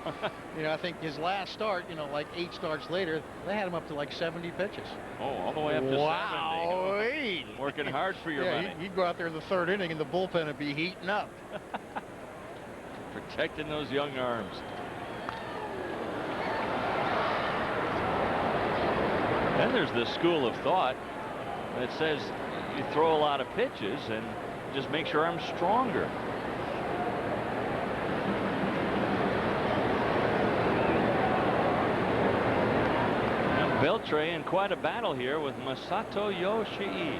B: You know, I think his last start, you know, like 8 starts later, they had him up to like 70 pitches.
A: Oh, all the way up to
B: 70.
A: Working hard for your money.
B: He'd go out there in the 3rd inning, and the bullpen would be heating up.
A: Protecting those young arms. Then there's this school of thought that says you throw a lot of pitches and just makes your arms stronger. And Beltre in quite a battle here with Masato Yoshii.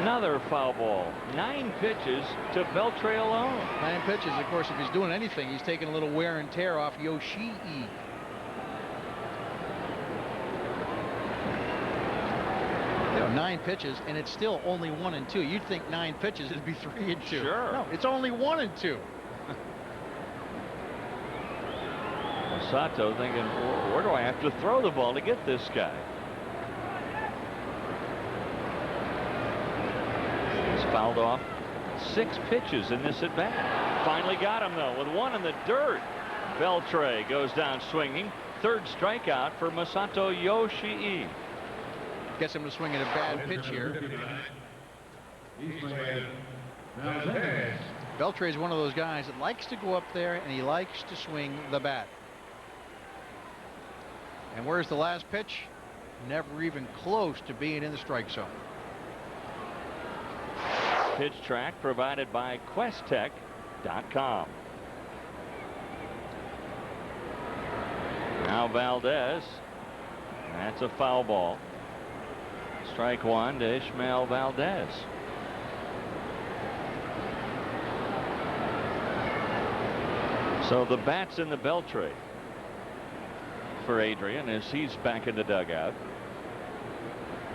A: Another foul ball. 9 pitches to Beltre alone.
B: 9 pitches. Of course, if he's doing anything, he's taking a little wear and tear off Yoshii. You know, 9 pitches, and it's still only 1 and 2. You'd think 9 pitches it'd be 3 and 2.
A: Sure.
B: No, it's only 1 and 2.
A: Masato thinking, where do I have to throw the ball to get this guy? Fouled off 6 pitches in this at bat. Finally got him though with 1 in the dirt. Beltre goes down swinging. 3rd strikeout for Masato Yoshii.
B: Gets him to swing at a bad pitch here. Beltre is one of those guys that likes to go up there and he likes to swing the bat. And where's the last pitch? Never even close to being in the strike zone.
A: Pitch track provided by Questech.com. Now Valdez. That's a foul ball. Strike 1 to Ishmael Valdez. So the bat's in the Beltre for Adrian as he's back in the dugout.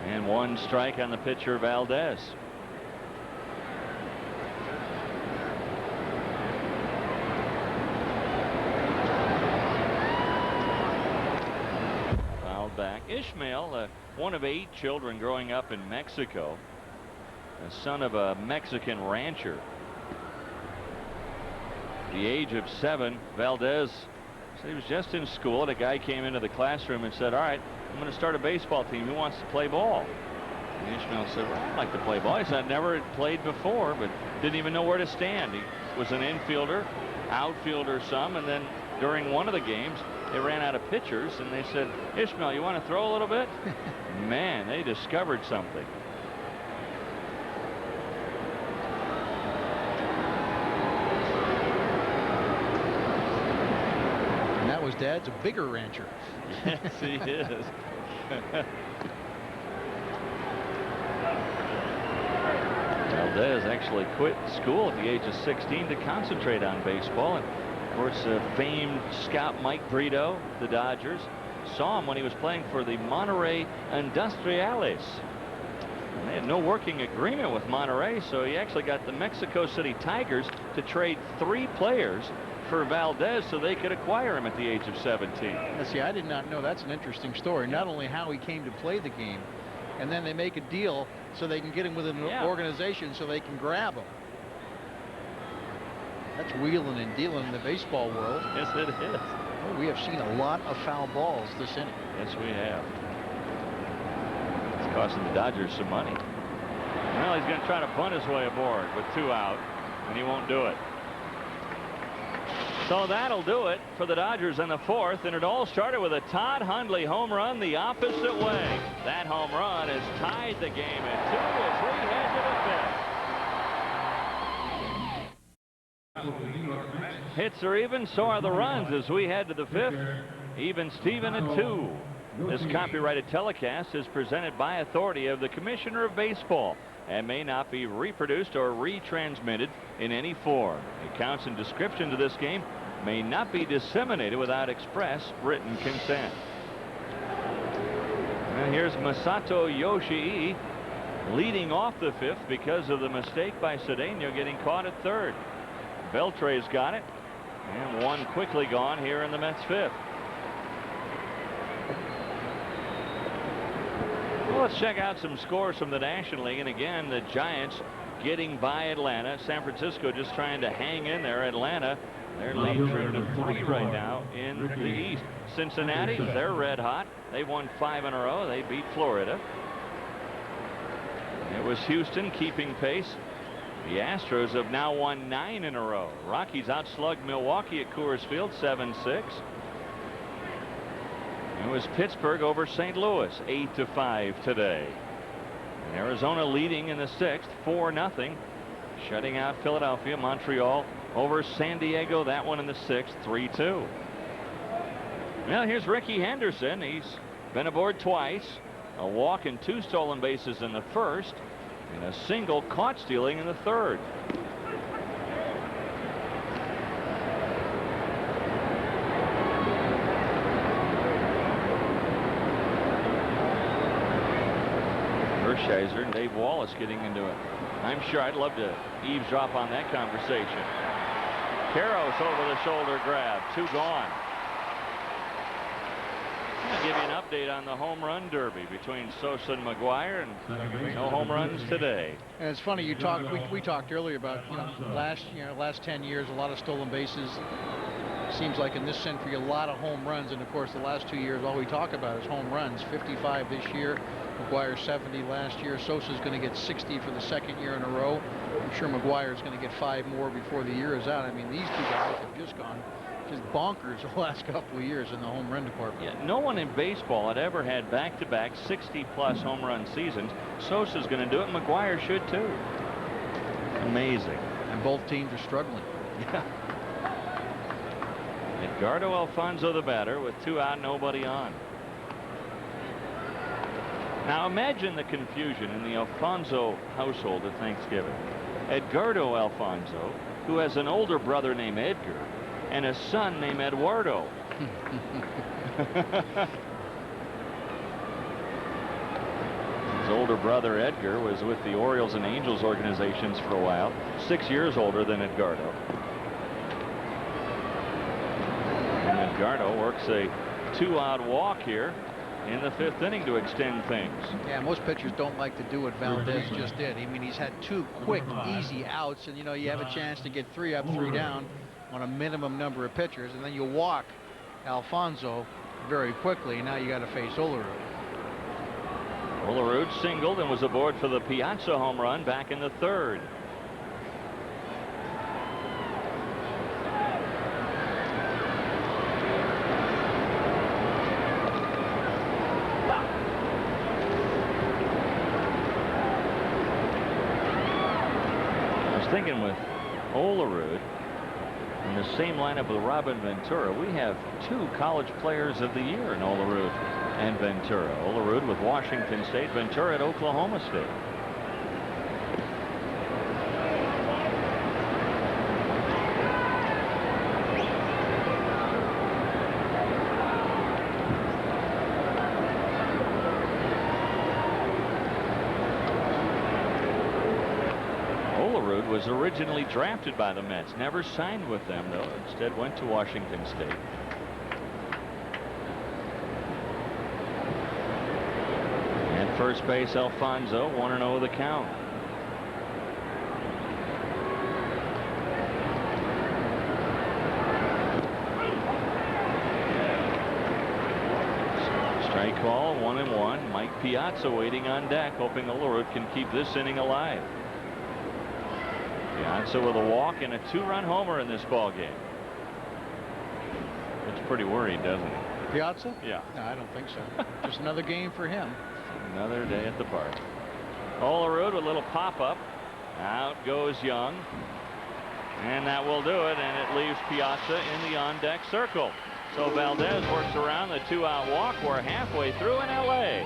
A: And 1 strike on the pitcher Valdez. Back. Ishmael, one of 8 children growing up in Mexico, the son of a Mexican rancher. At the age of 7, Valdez said he was just in school, and a guy came into the classroom and said, all right, I'm going to start a baseball team. Who wants to play ball? And Ishmael said, well, I'd like to play ball. He said, I never had played before, but didn't even know where to stand. He was an infielder, outfielder some, and then during one of the games they ran out of pitchers and they said, Ishmael, you want to throw a little bit? Man, they discovered something.
B: And that was Dad's a bigger rancher.
A: Yes, he is. Valdez actually quit school at the age of 16 to concentrate on baseball. And of course, famed scout Mike Brito, the Dodgers, saw him when he was playing for the Monterrey Industriales. And they had no working agreement with Monterrey, so he actually got the Mexico City Tigers to trade 3 players for Valdez so they could acquire him at the age of 17.
B: Now, see, I did not know. That's an interesting story. Not only how he came to play the game, and then they make a deal so they can get him with an organization so they can grab him. That's wheeling and dealing in the baseball world.
A: Yes, it is.
B: Well, we have seen a lot of foul balls this inning.
A: Yes, we have. It's costing the Dodgers some money. Well, he's going to try to bunt his way aboard with 2 out, and he won't do it. So that'll do it for the Dodgers in the 4th, and it all started with a Todd Hundley home run the opposite way. That home run has tied the game at 2 as we head to the 5th. Hits are even, so are the runs as we head to the 5th. Even Steven at 2. This copyrighted telecast is presented by authority of the Commissioner of Baseball and may not be reproduced or retransmitted in any form. Accounts and description to this game may not be disseminated without express written consent. And here's Masato Yoshii leading off the 5th because of the mistake by Cedeno getting caught at 3rd. Beltre's got it, and 1 quickly gone here in the Mets 5th. Well, let's check out some scores from the National League. And again, the Giants getting by Atlanta. San Francisco just trying to hang in there. Atlanta, their lead true to 3 right now in the East. Cincinnati, they're red hot. They've won 5 in a row. They beat Florida. It was Houston keeping pace. The Astros have now won 9 in a row. Rockies outslugged Milwaukee at Coors Field 7-6. It was Pittsburgh over St. Louis 8-5 today. And Arizona leading in the 6th 4-0, shutting out Philadelphia. Montreal over San Diego, that one in the 6th 3-2. Well, here's Ricky Henderson. He's been aboard twice. A walk and 2 stolen bases in the 1st, and a single caught stealing in the 3rd. Hershiser and Dave Wallace getting into it. I'm sure I'd love to eavesdrop on that conversation. Karros over the shoulder grab. 2 gone. I'll give you an update on the home run derby between Sosa and McGuire, and no home runs today.
B: And it's funny, we talked earlier about last 10 years, a lot of stolen bases. Seems like in this century a lot of home runs, and of course the last 2 years all we talk about is home runs. 55 this year, McGuire 70 last year. Sosa's going to get 60 for the 2nd year in a row. I'm sure McGuire's going to get 5 more before the year is out. I mean, these 2 guys have just gone just bonkers the last couple of years in the home run department.
A: Yeah, no one in baseball had ever had back-to-back 60-plus home run seasons. Sosa's going to do it. McGuire should too. Amazing.
B: And both teams are struggling.
A: Yeah. Edgardo Alfonso the batter with 2 out, nobody on. Now imagine the confusion in the Alfonso household at Thanksgiving. Edgardo Alfonso, who has an older brother named Edgar and a son named Eduardo. His older brother Edgar was with the Orioles and Angels organizations for a while, 6 years older than Edgardo. And Edgardo works a 2-out walk here in the 5th inning to extend things.
B: Yeah, most pitchers don't like to do what Valdez just did. I mean, he's had 2 quick, easy outs, and you have a chance to get 3 up, 3 down on a minimum number of pitchers, and then you walk Alfonso very quickly, and now you got to face Olerud.
A: Olerud singled and was aboard for the Piazza home run back in the 3rd. thinking with Olerud in the same lineup with Robin Ventura, we have 2 college players of the year in Olerud and Ventura. Olerud with Washington State, Ventura at Oklahoma State. Olerud was originally drafted by the Mets, never signed with them though, instead went to Washington State. At first base, Alfonso, 1-0 the count. Strike call, 1-1. Mike Piazza waiting on deck, hoping Olerud can keep this inning alive. Piazza with a walk and a 2-run homer in this ball game. Looks pretty worried, doesn't he?
B: Piazza?
A: Yeah.
B: No, I don't think so. Just another game for him.
A: Another day at the park. Olerud with a little pop-up. Out goes Young. And that will do it, and it leaves Piazza in the on-deck circle. So Valdez works around the 2-out walk. We're halfway through in L.A.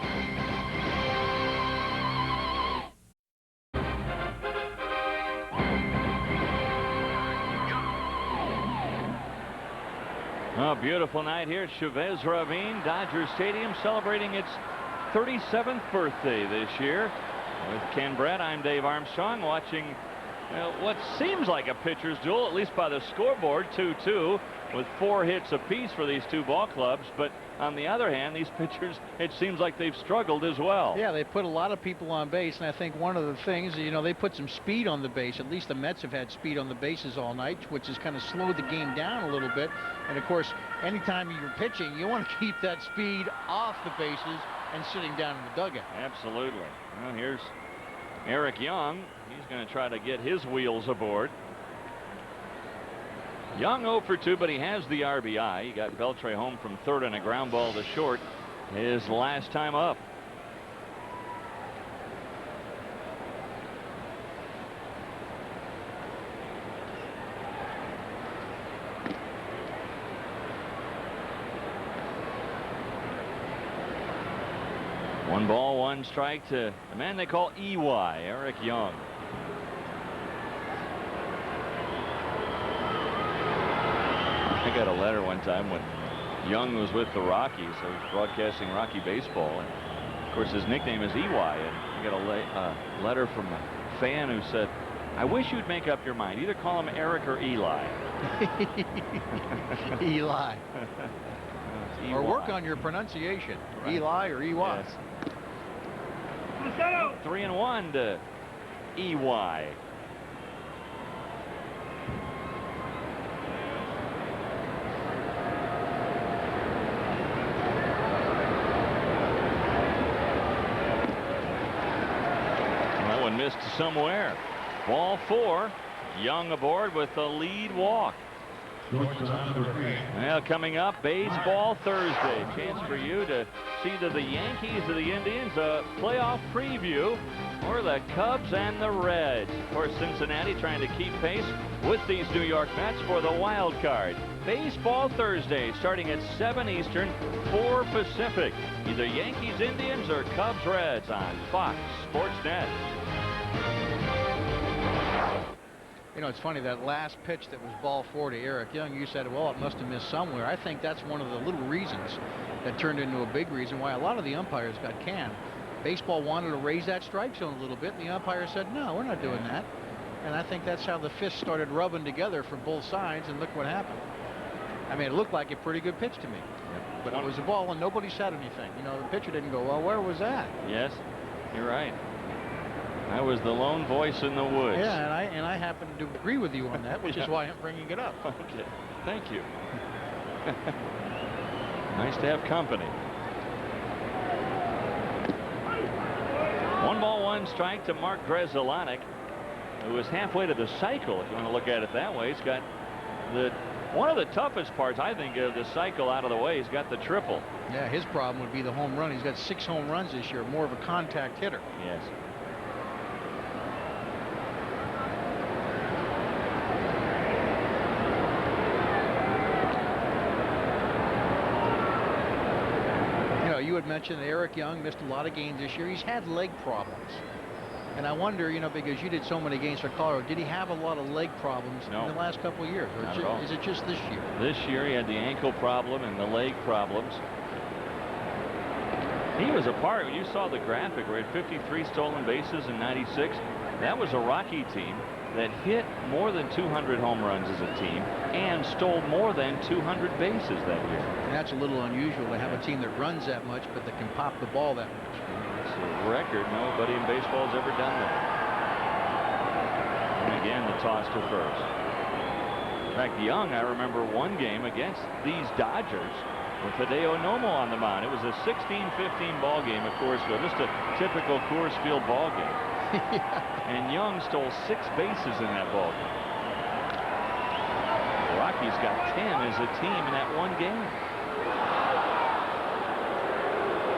A: A beautiful night here at Chavez Ravine, Dodger Stadium, celebrating its 37th birthday this year. With Ken Brett, I'm Dave Armstrong, watching what seems like a pitcher's duel, at least by the scoreboard, 2-2, with 4 hits apiece for these 2 ball clubs. But on the other hand, these pitchers, it seems like they've struggled as well.
B: Yeah, they put a lot of people on base, and I think one of the things, you know, they put some speed on the base. At least the Mets have had speed on the bases all night, which has kind of slowed the game down a little bit. And of course, anytime you're pitching, you want to keep that speed off the bases and sitting down in the dugout.
A: Absolutely. Well, here's Eric Young. He's going to try to get his wheels aboard. Young 0 for 2, but he has the RBI. He got Beltre home from third on a ground ball to short his last time up. One ball, 1 strike to the man they call EY, Eric Young. I got a letter one time when Young was with the Rockies. I was broadcasting Rocky baseball, and of course his nickname is EY. And I got a letter from a fan who said, "I wish you'd make up your mind. Either call him Eric or Eli."
B: Eli. Or work on your pronunciation. Right. Eli or EY.
A: Yes. 3-1 to EY. That one missed somewhere. Ball 4. Young aboard with the lead walk. Well, coming up, Baseball Thursday. Chance for you to see either the Yankees or the Indians, a playoff preview, or the Cubs and the Reds. Of course, Cincinnati trying to keep pace with these New York Mets for the wild card. Baseball Thursday, starting at 7 Eastern, 4 Pacific. Either Yankees, Indians, or Cubs, Reds on Fox Sports Net.
B: You know, it's funny, that last pitch that was ball 4 to Eric Young, you said, well, it must have missed somewhere. I think that's one of the little reasons that turned into a big reason why a lot of the umpires got canned. Baseball wanted to raise that strike zone a little bit, and the umpire said, no, we're not doing that. And I think that's how the fists started rubbing together for both sides, and look what happened. I mean, it looked like a pretty good pitch to me. Yep. But it was a ball, and nobody said anything. You know, the pitcher didn't go, well, where was that?
A: Yes, you're right. I was the lone voice in the woods.
B: Yeah, and I happen to agree with you on that, which is why I'm bringing it up.
A: Okay, thank you. Nice to have company. 1 ball, 1 strike to Mark Grzelcyk, who was halfway to the cycle, if you want to look at it that way. He's got one of the toughest parts, I think, of the cycle out of the way. He's got the triple.
B: Yeah, his problem would be the home run. He's got 6 home runs this year, more of a contact hitter.
A: Yes.
B: mentioned that Eric Young missed a lot of games this year. He's had leg problems. And I wonder, you know, because you did so many games for Colorado, did he have a lot of leg problems in the last couple of years?
E: Not at all.
B: Is it just this year?
E: This year he had the ankle problem and the leg problems. He was a part, you saw the graphic where he had 53 stolen bases in '96. That was a Rocky team that hit more than 200 home runs as a team and stole more than 200 bases that year.
B: And that's a little unusual to have a team that runs that much but that can pop the ball that much.
E: It's a record. Nobody in baseball has ever done that. And again, the toss to first. In fact, Young, I remember one game against these Dodgers with Hideo Nomo on the mound. It was a 16-15 ball game at Coors Field, just a typical Coors Field ball game. And Young stole 6 bases in that ball game. The Rockies got 10 as a team in that one game.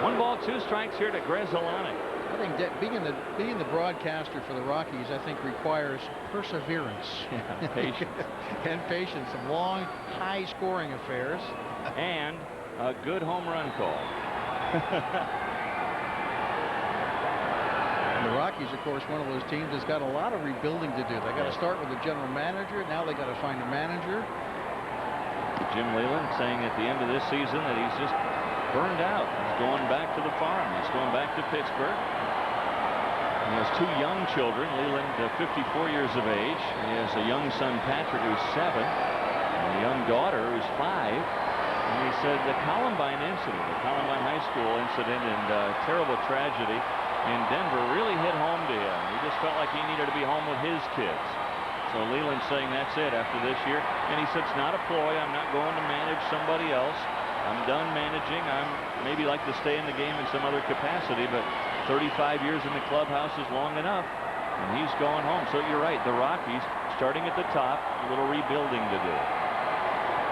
E: 1 ball, 2 strikes here to Grzelcyk.
B: I think that being the broadcaster for the Rockies, I think, requires perseverance.
E: Yeah, patience.
B: And patience. Some long, high-scoring affairs.
E: And a good home run call.
B: And the Rockies, of course, one of those teams that's got a lot of rebuilding to do. They got to start with the general manager. Now they got to find a manager.
E: Jim Leyland saying at the end of this season that he's just burned out. He's going back to the farm. He's going back to Pittsburgh. He has 2 young children. Leyland, 54 years of age. He has a young son, Patrick, who's 7, and a young daughter who's 5. And he said the Columbine incident, the Columbine High School incident and terrible tragedy in Denver really hit home to him. He just felt like he needed to be home with his kids. So Leyland's saying that's it after this year. And he said it's not a ploy. I'm not going to manage somebody else. I'm done managing. I'm maybe like to stay in the game in some other capacity, but 35 years in the clubhouse is long enough. And he's going home. So you're right. The Rockies starting at the top, a little rebuilding to do.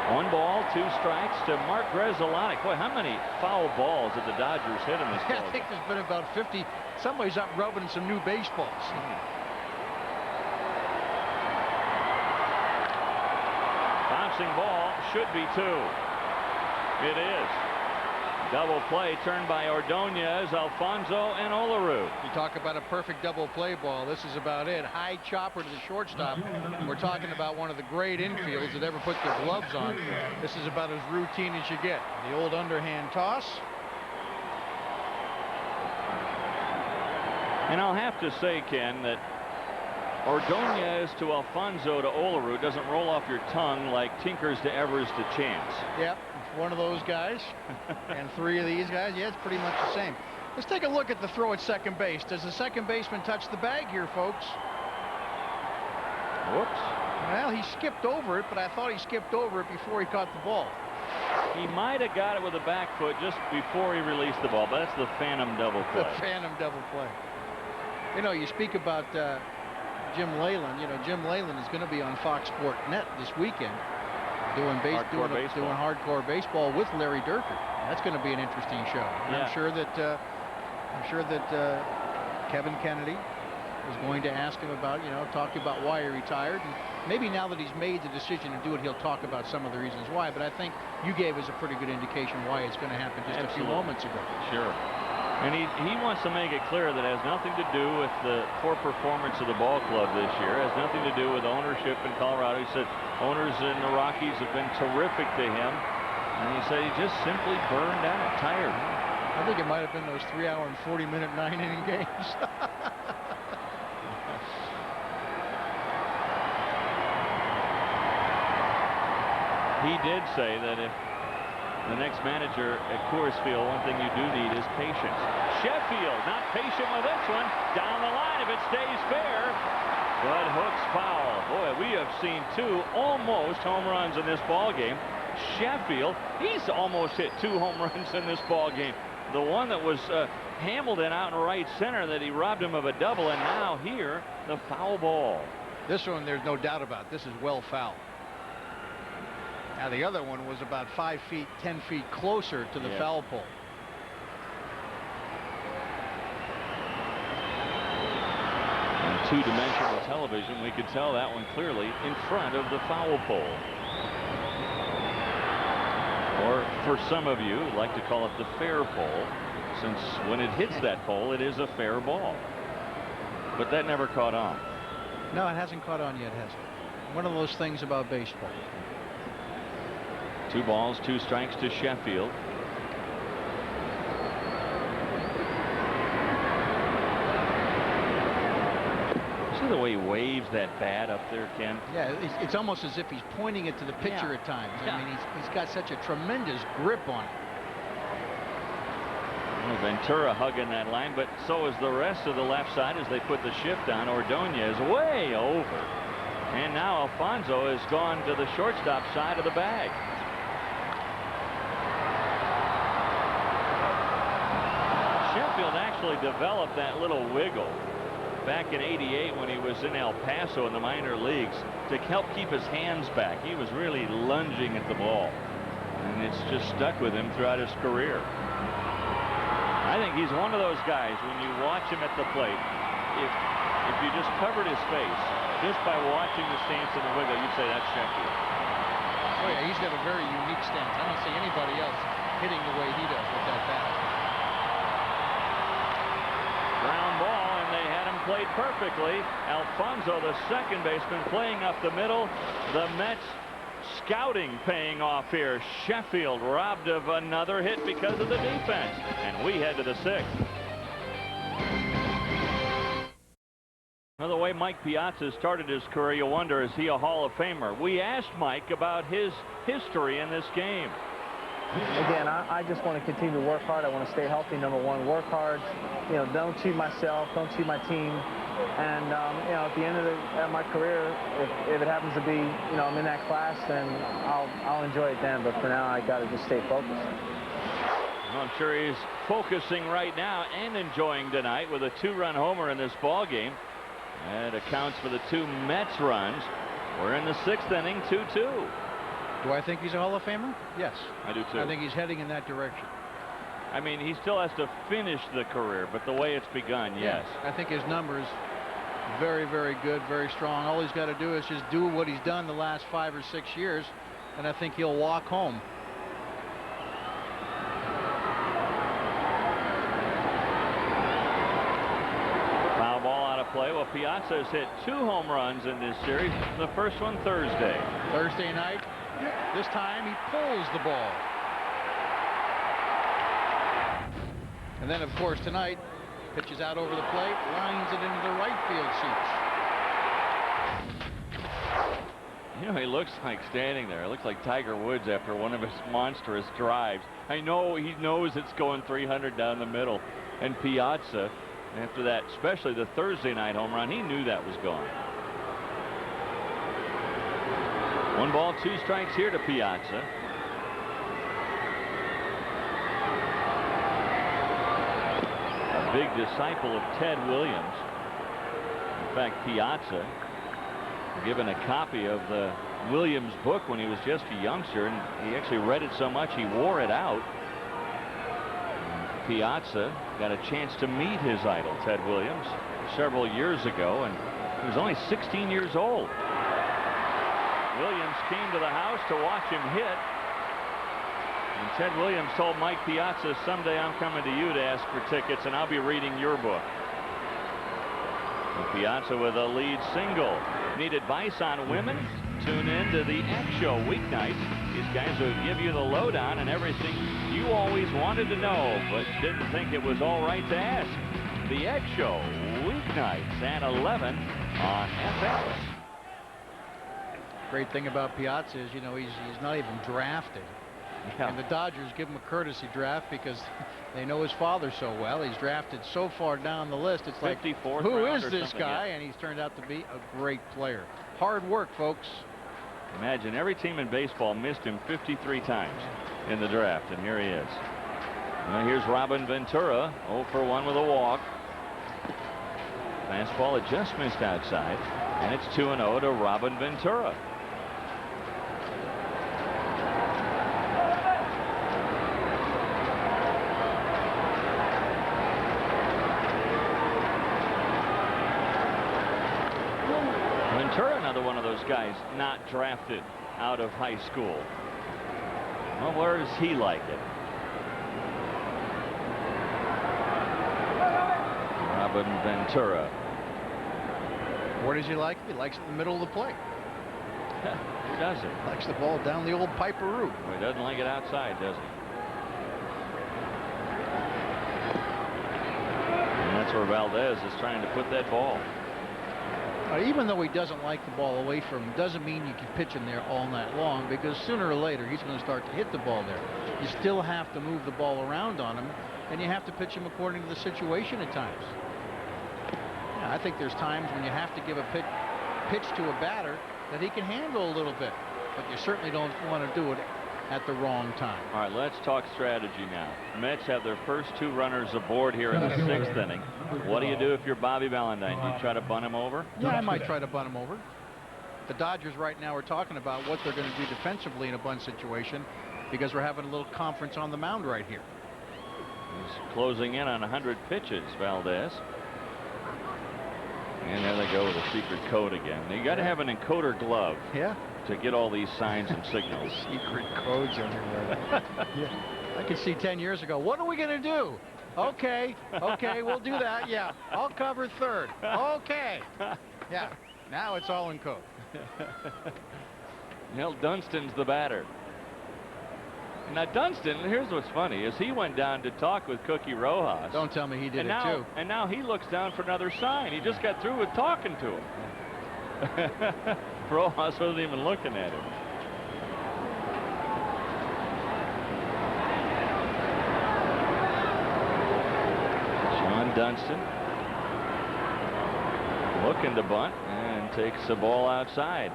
E: 1 ball, 2 strikes to Mark Grzelcyk. Boy, how many foul balls did the Dodgers hit in this ball?
B: I think there's been about 50. Somebody's up rubbing some new baseballs.
A: Bouncing ball should be 2. It is. Double play turned by Ordonez, Alfonso, and Olaru.
B: You talk about a perfect double play ball. This is about it. High chopper to the shortstop. We're talking about one of the great infields that ever put their gloves on. This is about as routine as you get. The old underhand toss.
A: And I'll have to say, Ken, that Ordonez to Alfonso to Olaru doesn't roll off your tongue like Tinkers to Evers to Chance.
B: Yep, one of those guys. And 3 of these guys. Yeah, it's pretty much the same. Let's take a look at the throw at second base. Does the second baseman touch the bag here, folks?
A: Whoops.
B: Well, he skipped over it, but I thought he skipped over it before he caught the ball.
A: He might have got it with a back foot just before he released the ball, but that's the phantom double play.
B: The phantom double play. You know, you speak about Jim Leyland. You know, Jim Leyland is going to be on Fox Sports Net this weekend doing hardcore baseball with Larry Durfee. That's going to be an interesting show.
A: Yeah.
B: I'm sure that Kevin Kennedy is going to ask him about, you know, talking about why he retired, and maybe now that he's made the decision to do it, he'll talk about some of the reasons why. But I think you gave us a pretty good indication why it's going to happen just a few moments ago.
A: Sure. And he wants to make it clear that it has nothing to do with the poor performance of the ball club this year. It has nothing to do with ownership in Colorado. He said owners in the Rockies have been terrific to him. And he said he just simply burned out, tired.
B: I think it might have been those 3-hour and 40-minute 9-inning games.
A: He did say that if the next manager at Coors Field, one thing you do need is patience. Sheffield not patient with this one. Down the line if it stays fair. But hooks foul. Boy, we have seen 2 almost home runs in this ball game. Sheffield, he's almost hit 2 home runs in this ball game. The one that was Hamilton out in right center that he robbed him of a double, and now here the foul ball.
B: This one, there's no doubt about. This is well foul. Now the other one was about 5 feet, 10 feet closer to the foul pole.
A: On 2-dimensional television, we could tell that one clearly in front of the foul pole.
E: Or for some of you, like to call it the fair pole, since when it hits that pole, it is a fair ball. But that never caught on.
B: No, it hasn't caught on yet, has it? One of those things about baseball.
E: 2 balls, 2 strikes to Sheffield. See the way he waves that bat up there, Ken?
B: Yeah, it's almost as if he's pointing it to the pitcher at times. I mean, he's got such a tremendous grip on it.
E: Well, Ventura hugging that line, but so is the rest of the left side as they put the shift on. Ordonez way over. And now Alfonso has gone to the shortstop side of the bag. Sheffield actually developed that little wiggle back in '88 when he was in El Paso in the minor leagues to help keep his hands back. He was really lunging at the ball, and it's just stuck with him throughout his career. I think he's one of those guys, when you watch him at the plate, if you just covered his face just by watching the stance and the wiggle, you'd say that's Sheffield.
B: Oh yeah, he's got a very unique stance. I don't see anybody else hitting the way he does with that bat.
E: Ground ball, and they had him played perfectly. Alfonso, the second baseman, playing up the middle. The Mets scouting paying off here. Sheffield robbed of another hit because of the defense, and we head to the 6th. Well, the way Mike Piazza started his career, you wonder, is he a Hall of Famer? We asked Mike about his history in this game.
F: Again, I just want to continue to work hard. I want to stay healthy. Number one, work hard. You know, don't cheat myself. Don't cheat my team. And you know, at the end of my career, if it happens to be, you know, I'm in that class, then I'll enjoy it then. But for now, I got to just stay focused.
E: Well, I'm sure he's focusing right now and enjoying tonight with a 2-run homer in this ball game. That accounts for the 2 Mets runs. We're in the 6th inning, 2-2.
B: Do I think he's a Hall of Famer? Yes.
E: I do too.
B: I think he's heading in that direction.
E: I mean, he still has to finish the career, but the way it's begun, yes.
B: I think his numbers very, very good, very strong. All he's got to do is just do what he's done the last 5 or 6 years, and I think he'll walk home.
E: Foul ball out of play. Well, Piazza has hit 2 home runs in this series. The first one Thursday.
B: Thursday night. This time he pulls the ball. And then, of course, tonight, pitches out over the plate, lines it into the right field seats.
E: You know, he looks like standing there. It looks like Tiger Woods after one of his monstrous drives. I know he knows it's going 300 down the middle. And Piazza, after that, especially the Thursday night home run, he knew that was gone. 1 ball, 2 strikes here to Piazza. A big disciple of Ted Williams. In fact, Piazza given a copy of the Williams book when he was just a youngster, and he actually read it so much he wore it out. And Piazza got a chance to meet his idol, Ted Williams, several years ago, and he was only 16 years old. Williams came to the house to watch him hit, and Ted Williams told Mike Piazza, someday I'm coming to you to ask for tickets and I'll be reading your book. And Piazza with a lead single. Need advice on women? Tune in to the X Show weeknights. These guys will give you the lowdown and everything you always wanted to know but didn't think it was all right to ask. The X Show weeknights at 11 on FX.
B: Great thing about Piazza is, you know, he's not even drafted.
E: Yeah.
B: And the Dodgers give him a courtesy draft because they know his father so well. He's drafted so far down the list. It's like, who is this guy? And he's turned out to be a great player. Hard work, folks.
E: Imagine every team in baseball missed him 53 times in the draft, and here he is. Well, here's Robin Ventura, 0 for 1 with a walk. Fastball had just missed outside, and it's 2-0 to Robin Ventura. Ventura, another one of those guys not drafted out of high school. Well, where does he like it? Robin Ventura.
B: Where does he like it? He likes it in the middle of the plate.
E: Who doesn't?
B: Likes the ball down the old Piper route.
E: Well, he doesn't like it outside, does he? And that's where Valdez is trying to put that ball.
B: Even though he doesn't like the ball away from him, doesn't mean you can pitch him there all night long, because sooner or later he's going to start to hit the ball there. You still have to move the ball around on him, and you have to pitch him according to the situation at times. Yeah, I think there's times when you have to give a pitch to a batter that he can handle a little bit, but you certainly don't want to do it at the wrong time.
E: All right, let's talk strategy now. Mets have their first 2 runners aboard here in the 6th inning. What do you do if you're Bobby Valentine? Do you try to bunt him over?
B: Yeah, I might try to bunt him over. The Dodgers right now are talking about what they're going to do defensively in a bunt situation, because we're having a little conference on the mound right here.
E: He's closing in on 100 pitches, Valdez. And there they go with a secret code again. You got to have an encoder glove.
B: Yeah.
E: To get all these signs and signals.
B: Secret codes everywhere. Yeah. I could see 10 years ago. What are we going to do? Okay, we'll do that. Yeah, I'll cover third. Okay. Yeah, now it's all in code.
E: Neil Dunstan's the batter. Now Dunston, here's what's funny, is he went down to talk with Cookie Rojas.
B: Don't tell me he did it too.
E: And now he looks down for another sign. He just got through with talking to him. Rojas wasn't even looking at him. John Dunston looking to bunt and takes the ball outside.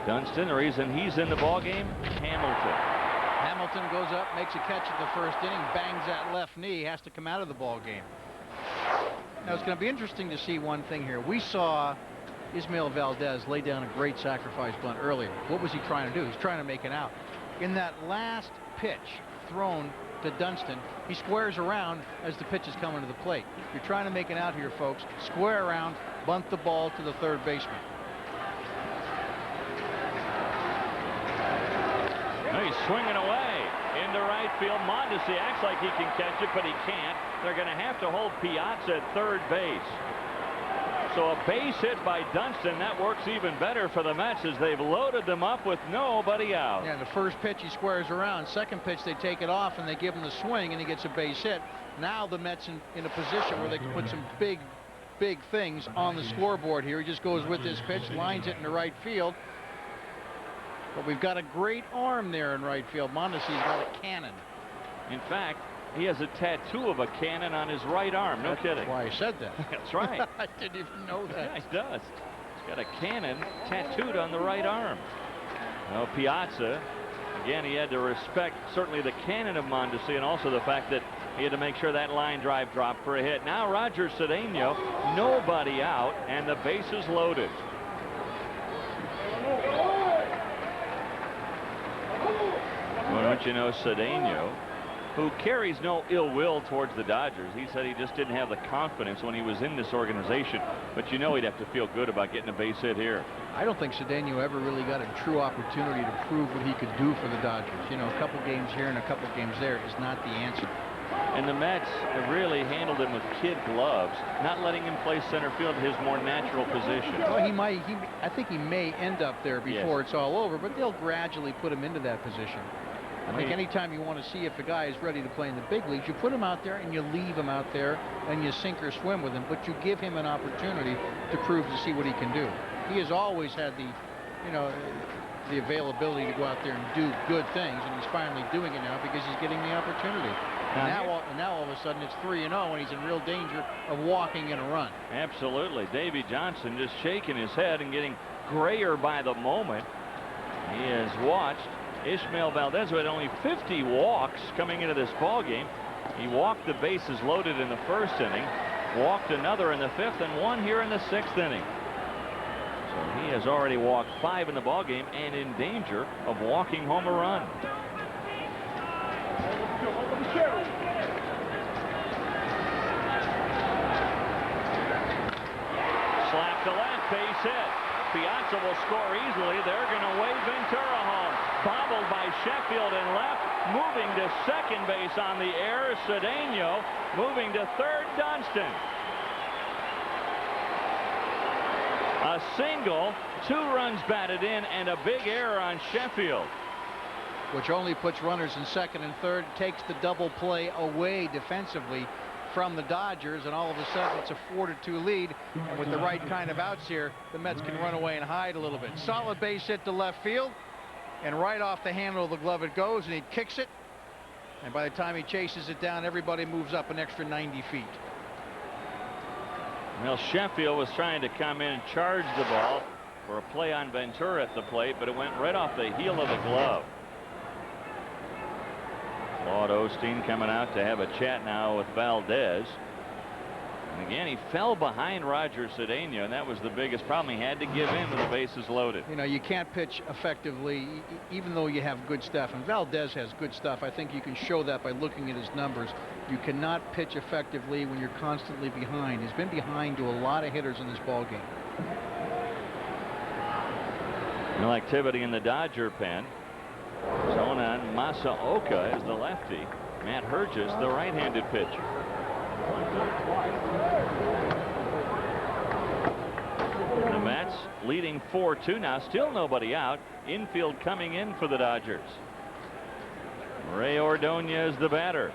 E: Dunston, the reason he's in the ball game, Hamilton
B: goes up, makes a catch at the first inning, bangs that left knee, has to come out of the ball game. Now it's going to be interesting to see one thing here. We saw Ismael Valdez lay down a great sacrifice bunt earlier. What was he trying to do? He's trying to make it out. In that last pitch thrown to Dunston, he squares around as the pitch is coming to the plate. You're trying to make it out here, folks. Square around, bunt the ball to the third baseman.
E: He's swinging away into right field. Mondesi acts like he can catch it, but he can't. They're going to have to hold Piazza at third base. So a base hit by Dunston, that works even better for the Mets as they've loaded them up with nobody out.
B: Yeah, the first pitch he squares around. Second pitch they take it off and they give him the swing and he gets a base hit. Now the Mets in a position where they can put some big things on the scoreboard here. He just goes with his pitch, lines it into right field. But we've got a great arm there in right field. Mondesi's got a cannon.
E: In fact, he has a tattoo of a cannon on his right arm. No kidding.
B: That's why I said that.
E: That's right.
B: I didn't even know that.
E: Yeah, he does. He's got a cannon tattooed on the right arm. Well, Piazza, again, he had to respect certainly the cannon of Mondesi and also the fact that he had to make sure that line drive dropped for a hit. Now Roger Cedeno, nobody out, and the base is loaded. Well, don't you know, Cedeno, who carries no ill will towards the Dodgers. He said he just didn't have the confidence when he was in this organization. But you know he'd have to feel good about getting a base hit here.
B: I don't think Cedeno ever really got a true opportunity to prove what he could do for the Dodgers. You know, a couple games here and a couple games there is not the answer.
E: And the Mets have really handled him with kid gloves, not letting him play center field in his more natural position.
B: Well, I think he may end up there before it's all over, but they'll gradually put him into that position. I think anytime you want to see if a guy is ready to play in the big leagues, you put him out there and you leave him out there and you sink or swim with him, but you give him an opportunity to prove to see what he can do. He has always had the availability to go out there and do good things, and he's finally doing it now because he's getting the opportunity. Now all of a sudden it's 3-0 and he's in real danger of walking in a run.
E: Absolutely. Davey Johnson just shaking his head and getting grayer by the moment. He has watched Ismael Valdez, who had only 50 walks coming into this ball game. He walked the bases loaded in the first inning, walked another in the fifth, and one here in the sixth inning. So he has already walked 5 in the ball game and in danger of walking home a run. Slap to left, base hit. Piazza will score easily. They're going to wave Ventura home. Bobbled by Sheffield in left. Moving to second base on the air, Cedeno. Moving to third, Dunston. A single, 2 runs batted in, and a big error on Sheffield.
B: Which only puts runners in second and third, takes the double play away defensively from the Dodgers, and all of a sudden it's a 4-2 lead. And with the right kind of outs here, the Mets can run away and hide a little bit. Solid base hit to left field, and right off the handle of the glove it goes, and he kicks it. And by the time he chases it down, everybody moves up an extra 90 feet.
E: Well, Sheffield was trying to come in and charge the ball for a play on Ventura at the plate, but it went right off the heel of the glove. Claude Osteen coming out to have a chat now with Valdez. And again, he fell behind Roger Cedeno, and that was the biggest problem. He had to give in with the bases loaded.
B: You know, you can't pitch effectively even though you have good stuff, and Valdez has good stuff. I think you can show that by looking at his numbers. You cannot pitch effectively when you're constantly behind. He's been behind to a lot of hitters in this ball game.
E: No activity in the Dodger pen. Zonan Masaoka is the lefty. Matt Hergis, the right-handed pitcher. The Mets leading 4-2 now. Still nobody out. Infield coming in for the Dodgers. Ray Ordonez the batter.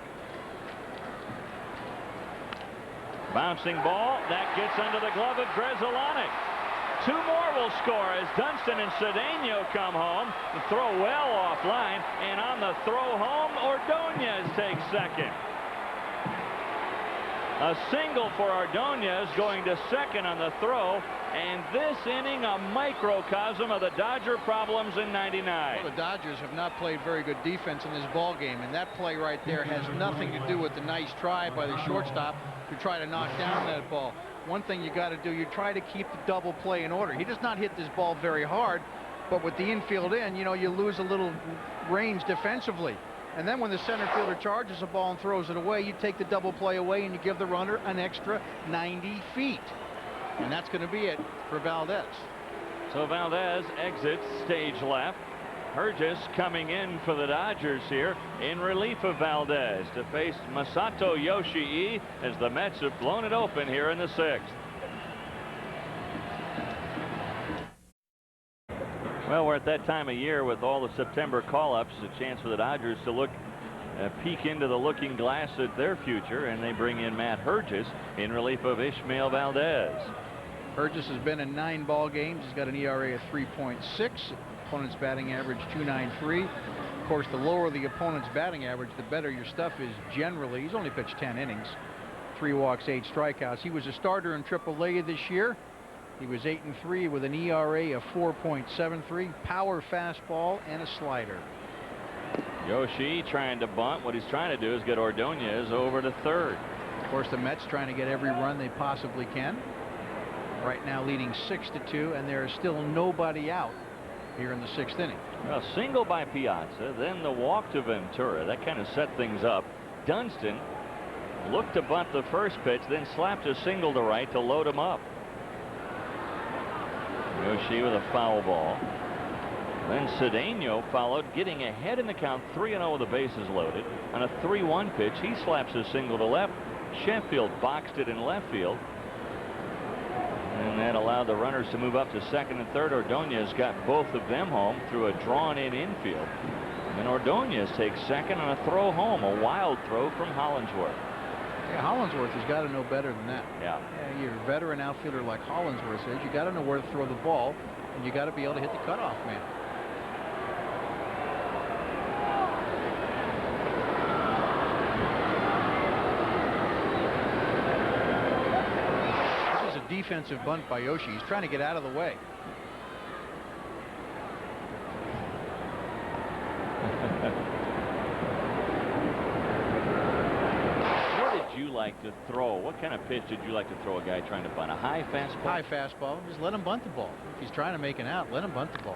E: Bouncing ball that gets under the glove of Grzelcyk. 2 more will score as Dunston and Cedeno come home. The throw well offline, and on the throw home, Ordonez takes second. A single for Ordonez, going to second on the throw, and this inning a microcosm of the Dodger problems in '99.
B: Well, the Dodgers have not played very good defense in this ball game, and that play right there has nothing to do with the nice try by the shortstop to try to knock down that ball. One thing you got to do, you try to keep the double play in order. He does not hit this ball very hard, but with the infield in, you know, you lose a little range defensively. And then when the center fielder charges the ball and throws it away, you take the double play away and you give the runner an extra 90 feet. And that's going to be it for Valdez.
E: So Valdez exits stage left. Hergis coming in for the Dodgers here in relief of Valdez to face Masato Yoshii as the Mets have blown it open here in the 6th. Well, we're at that time of year with all the September call-ups, a chance for the Dodgers to look peek into the looking glass at their future, and they bring in Matt Hergis in relief of Ishmael Valdez.
B: Hergis has been in 9 ball games. He's got an ERA of 3.6. Opponent's batting average 2.93. Of course, the lower the opponent's batting average, the better your stuff is generally. He's only pitched 10 innings, 3 walks, 8 strikeouts. He was a starter in AAA this year. He was 8-3 with an ERA of 4.73, power fastball and a slider.
E: Yoshi trying to bunt. What he's trying to do is get Ordonez over to third.
B: Of course, the Mets trying to get every run they possibly can. Right now leading 6-2, and there is still nobody out here in the 6th inning.
E: Well, single by Piazza, then the walk to Ventura. That kind of set things up. Dunston looked to bunt the first pitch, then slapped a single to right to load him up. Yoshi with a foul ball. Then Cedeno followed, getting ahead in the count 3-0 with the bases loaded. On a 3-1 pitch, he slaps a single to left. Sheffield boxed it in left field. And that allowed the runners to move up to second and third. Ordonez got both of them home through a drawn-in infield. And then Ordonez takes second on a throw home, a wild throw from Hollingsworth.
B: Yeah, Hollingsworth has got to know better than that.
E: Yeah.
B: You're a veteran outfielder like Hollingsworth is. You got to know where to throw the ball, and you got to be able to hit the cutoff man. This is a defensive bunt by Yoshi. He's trying to get out of the way.
E: Like to throw? What kind of pitch did you like to throw a guy trying to bunt? A high fastball?
B: High fastball. Just let him bunt the ball. If he's trying to make an out, let him bunt the ball.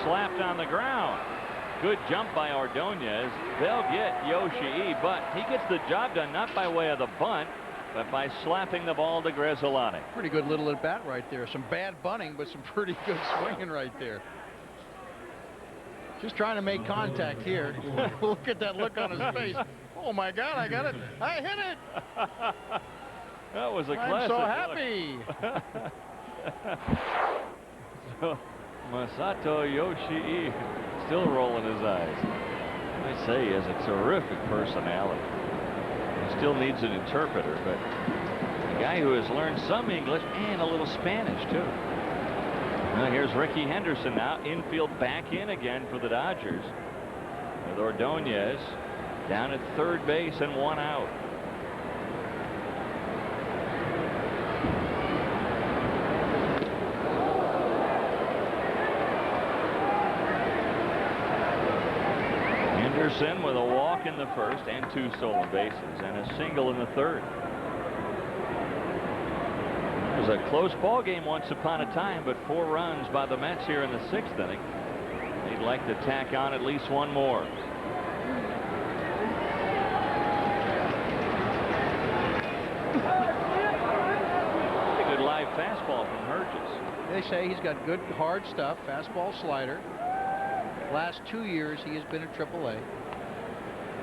E: Slapped on the ground. Good jump by Ordonez. They'll get Yoshii, but he gets the job done not by way of the bunt, but by slapping the ball to Grezzolani.
B: Pretty good little at bat right there. Some bad bunting, but some pretty good swinging right there. Just trying to make contact here. Look at that look on his face. Oh my God, I got it. I hit it.
E: That was a classic.
B: I'm so happy.
E: So, Masato Yoshii still rolling his eyes. I say he has a terrific personality. He still needs an interpreter, but a guy who has learned some English and a little Spanish too. Well, here's Ricky Henderson now, infield back in again for the Dodgers, with Ordonez down at third base and one out. Henderson with a walk in the first and 2 stolen bases and a single in the third. It was a close ball game once upon a time, but 4 runs by the Mets here in the 6th inning. They'd like to tack on at least one more. A good live fastball from Herges.
B: They say he's got good hard stuff, fastball, slider. Last 2 years he has been at AAA.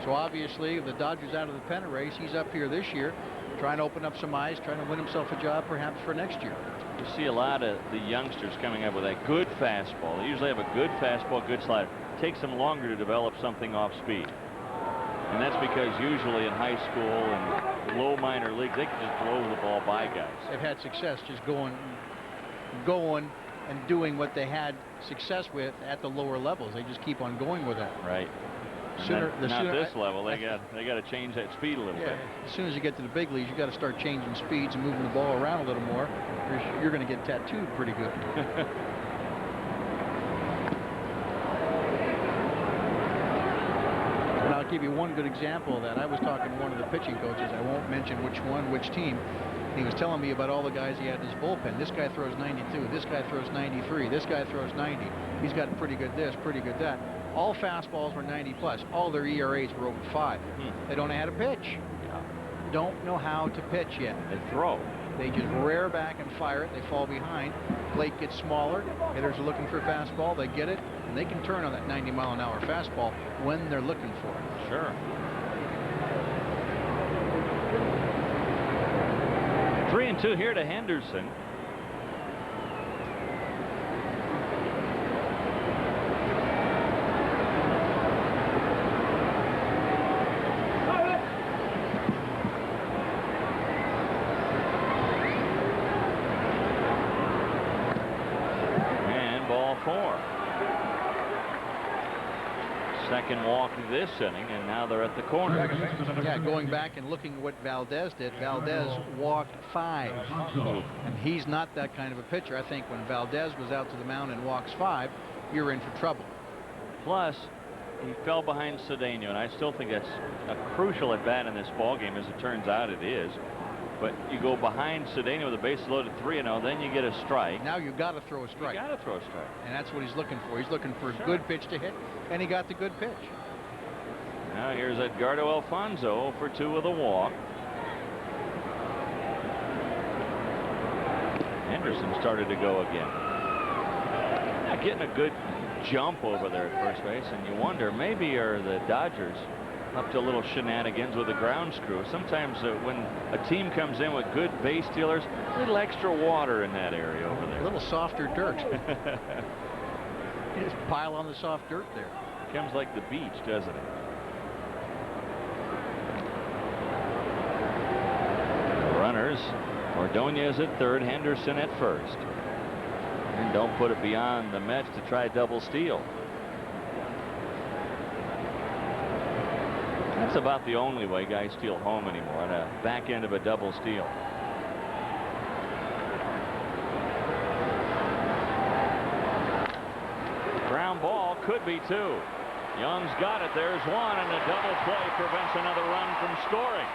B: So obviously, if the Dodgers out of the pennant race, he's up here this year trying to open up some eyes, trying to win himself a job perhaps for next year.
E: You see a lot of the youngsters coming up with a good fastball. They usually have a good fastball, good slider. It takes them longer to develop something off speed. And that's because usually in high school and low minor leagues, they can just blow the ball by guys.
B: They've had success just going and doing what they had success with at the lower levels. They just keep on going with that.
E: Right.
B: Sooner,
E: not this level. They got to change that speed a little bit.
B: As soon as you get to the big leagues, you got to start changing speeds and moving the ball around a little more. You're going to get tattooed pretty good. And I'll give you one good example of that. I was talking to one of the pitching coaches. I won't mention which one, which team. He was telling me about all the guys he had in his bullpen. This guy throws 92. This guy throws 93. This guy throws 90. He's got pretty good this, pretty good that. All fastballs were 90 plus. All their ERAs were over 5. They don't know how to pitch. Don't know how to pitch yet.
E: They throw.
B: They just rear back and fire it. They fall behind. Plate gets smaller. Hitters are looking for a fastball. They get it, and they can turn on that 90-mile-an-hour fastball when they're looking for it.
E: Sure. 3-2 here to Henderson. And ball 4. Second walk this inning, and now they're at the corner.
B: Yeah, going back and looking at what Valdez did. Valdez walked 5. And he's not that kind of a pitcher. I think when Valdez was out to the mound and walks 5, you're in for trouble.
E: Plus, he fell behind Cedeno, and I still think that's a crucial at bat in this ball game, as it turns out it is. But you go behind Cedeno with a base loaded 3-0, then you get a strike.
B: Now you got to throw a strike.
E: You got to throw a strike.
B: And that's what he's looking for. He's looking for a good pitch to hit, and he got the good pitch.
E: Now here's Edgardo Alfonso for 2 with a walk. Henderson started to go again. Not getting a good jump over there at first base, and you wonder, maybe are the Dodgers up to a little shenanigans with the ground screw. Sometimes when a team comes in with good base stealers, a little extra water in that area over there.
B: A little softer dirt. You just pile on the soft dirt there.
E: Comes like the beach, doesn't it? Runners. Ordonez at third, Henderson at first. And don't put it beyond the Mets to try double steal. That's about the only way guys steal home anymore, on a back end of a double steal. Ground ball, could be 2. Young's got it. There's 1, and a double play prevents another run from scoring.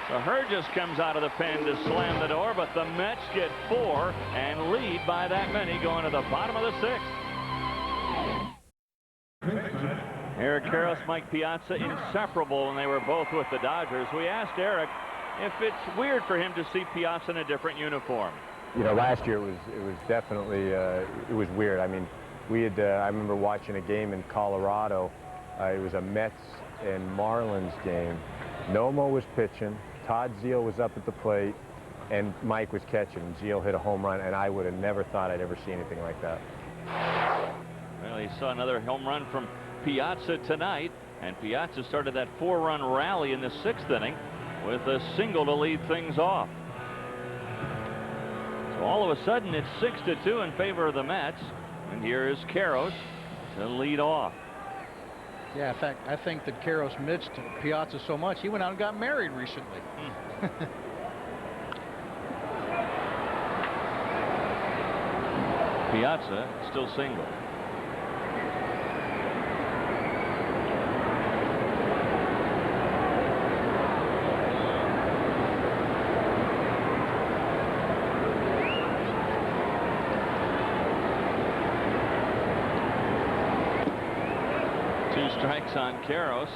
E: So Herges comes out of the pen to slam the door, but the Mets get 4 and lead by that many going to the bottom of the 6th. Eric Karros, Mike Piazza, inseparable when they were both with the Dodgers. We asked Eric if it's weird for him to see Piazza in a different uniform.
G: You know, last year it was definitely it was weird. I mean, we had I remember watching a game in Colorado. It was a Mets and Marlins game. Nomo was pitching, Todd Zeile was up at the plate, and Mike was catching. Zeile hit a home run, and I would have never thought I'd ever see anything like that.
E: Well, he saw another home run from Piazza tonight, and Piazza started that 4-run rally in the 6th inning with a single to lead things off. So all of a sudden it's 6-2 in favor of the Mets, and here is Karros to lead off.
B: Yeah, in fact, I think that Karros missed Piazza so much, he went out and got married recently.
E: Piazza still single. Strikes on Karros,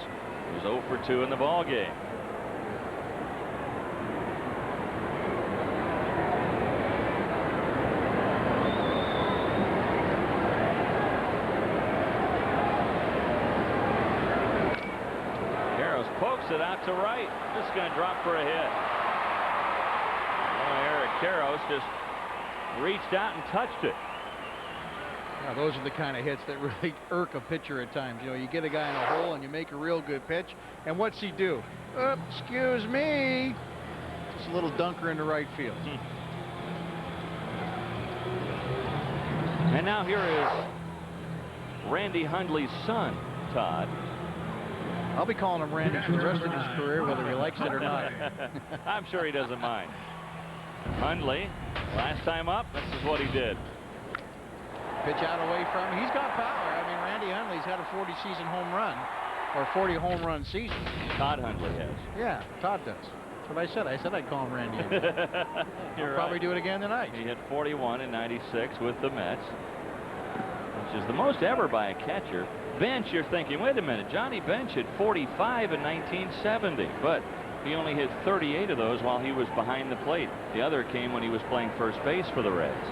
E: who's 0 for 2 in the ball game. Karros pokes it out to right. This is going to drop for a hit. Oh, Eric Karros just reached out and touched it.
B: Now, those are the kind of hits that really irk a pitcher at times. You know, you get a guy in a hole and you make a real good pitch, and what's he do? Excuse me. Just a little dunker into right field.
E: And now here is Randy Hundley's son, Todd.
B: I'll be calling him Randy for the rest of his career, whether he likes it or not.
E: I'm sure he doesn't mind. Hundley, last time up, this is what he did.
B: Pitch out away from him. He's got power. I mean, Randy Hundley's had a 40-season home run, or 40 home run season.
E: Todd Hundley has.
B: Yeah, Todd does. That's what I said. I said I'd call him Randy. He'll probably do it again tonight.
E: He hit 41 in '96 with the Mets, which is the most ever by a catcher. Bench, you're thinking, wait a minute, Johnny Bench hit 45 in 1970, but he only hit 38 of those while he was behind the plate. The other came when he was playing first base for the Reds.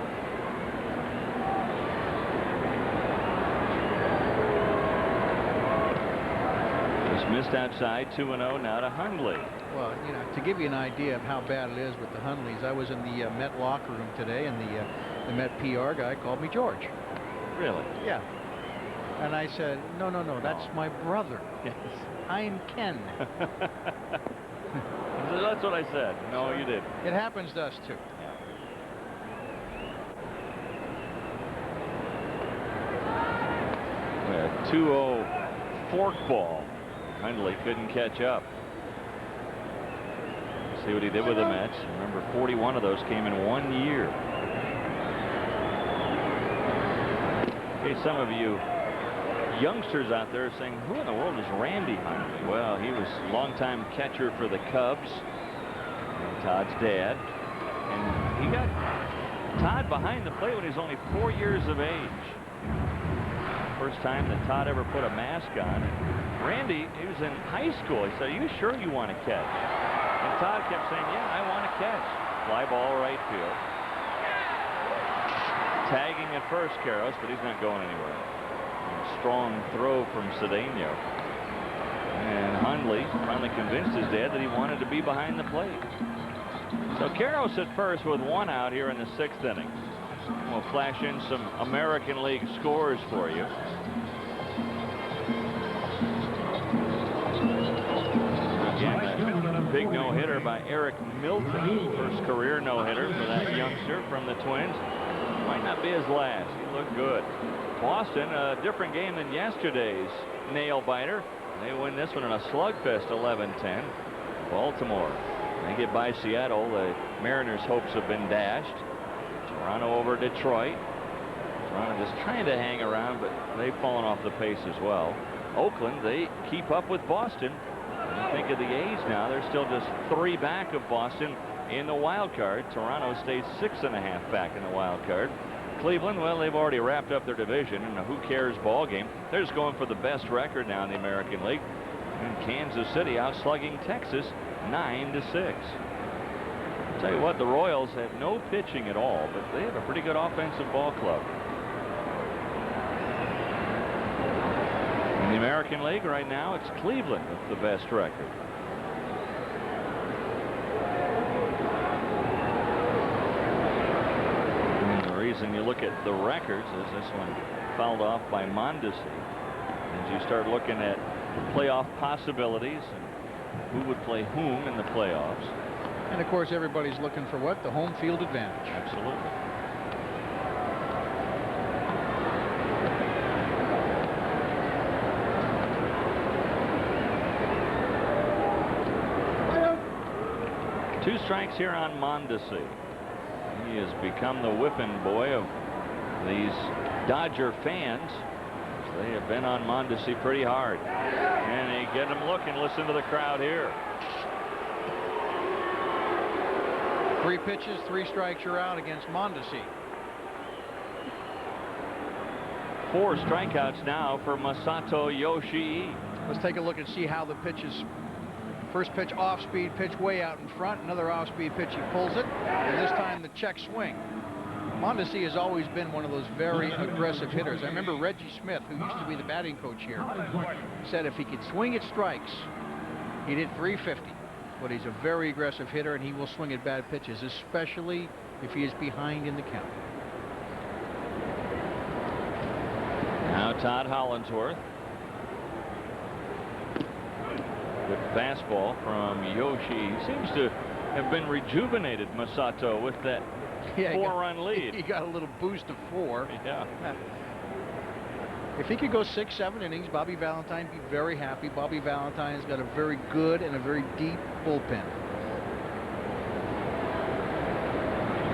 E: Missed outside, 2-0 now to Hundley.
B: Well, you know, to give you an idea of how bad it is with the Hundleys, I was in the Met locker room today, and the Met PR guy called me George.
E: Really?
B: Yeah. And I said, no, that's my brother.
E: Yes.
B: I'm Ken.
E: That's what I said. No, you did.
B: It happens to us, too.
E: Yeah. 2-0 forkball. Hundley couldn't catch up. See what he did with the Mets. Remember, 41 of those came in 1 year. Okay, some of you youngsters out there are saying, who in the world is Randy Hundley? Well, he was longtime catcher for the Cubs, Todd's dad, and he got Todd behind the plate when he was only 4 years of age. First time that Todd ever put a mask on. And Randy, he was in high school. He said, are you sure you want to catch? And Todd kept saying, yeah, I want to catch. Fly ball right field. Tagging at first, Karros, but he's not going anywhere. Strong throw from Cedeno. And Hundley finally convinced his dad that he wanted to be behind the plate. So Karros at first with 1 out here in the 6th inning. We'll flash in some American League scores for you. Again, a big no-hitter by Eric Milton. First career no-hitter for that youngster from the Twins. Might not be his last. He looked good. Boston, a different game than yesterday's nail-biter. They win this one in a slugfest, 11-10. Baltimore, they get by Seattle. The Mariners' hopes have been dashed. Toronto over Detroit. Toronto just trying to hang around, but they've fallen off the pace as well. Oakland, they keep up with Boston. When you think of the A's now, they're still just 3 back of Boston in the wild card. Toronto stays 6.5 back in the wild card. Cleveland, well, they've already wrapped up their division in a who cares ball game. They're just going for the best record now in the American League. And Kansas City out slugging Texas 9-6. I'll tell you what, the Royals have no pitching at all, but they have a pretty good offensive ball club. In the American League right now, it's Cleveland with the best record. And the reason you look at the records is this one fouled off by Mondesi. As you start looking at playoff possibilities and who would play whom in the playoffs.
B: And of course, everybody's looking for what? The home field advantage.
E: Absolutely. Two strikes here on Mondesi. He has become the whipping boy of these Dodger fans. They have been on Mondesi pretty hard. And they get him looking. Listen to the crowd here.
B: 3 pitches, 3 strikes, you're out against Mondesi.
E: 4 strikeouts now for Masato Yoshii.
B: Let's take a look and see how the pitches. First pitch off speed, pitch way out in front. Another off speed pitch, he pulls it. And this time the check swing. Mondesi has always been one of those very aggressive hitters. I remember Reggie Smith, who used to be the batting coach here, said if he could swing at strikes, he'd hit 350. But he's a very aggressive hitter, and he will swing at bad pitches, especially if he is behind in the count.
E: Now Todd Hollinsworth. Good fastball from Yoshi. He seems to have been rejuvenated, Masato, with that 4-run lead.
B: He got a little boost of 4.
E: Yeah.
B: If he could go 6-7 innings, Bobby Valentine would be very happy. Bobby Valentine's got a very good and a very deep bullpen.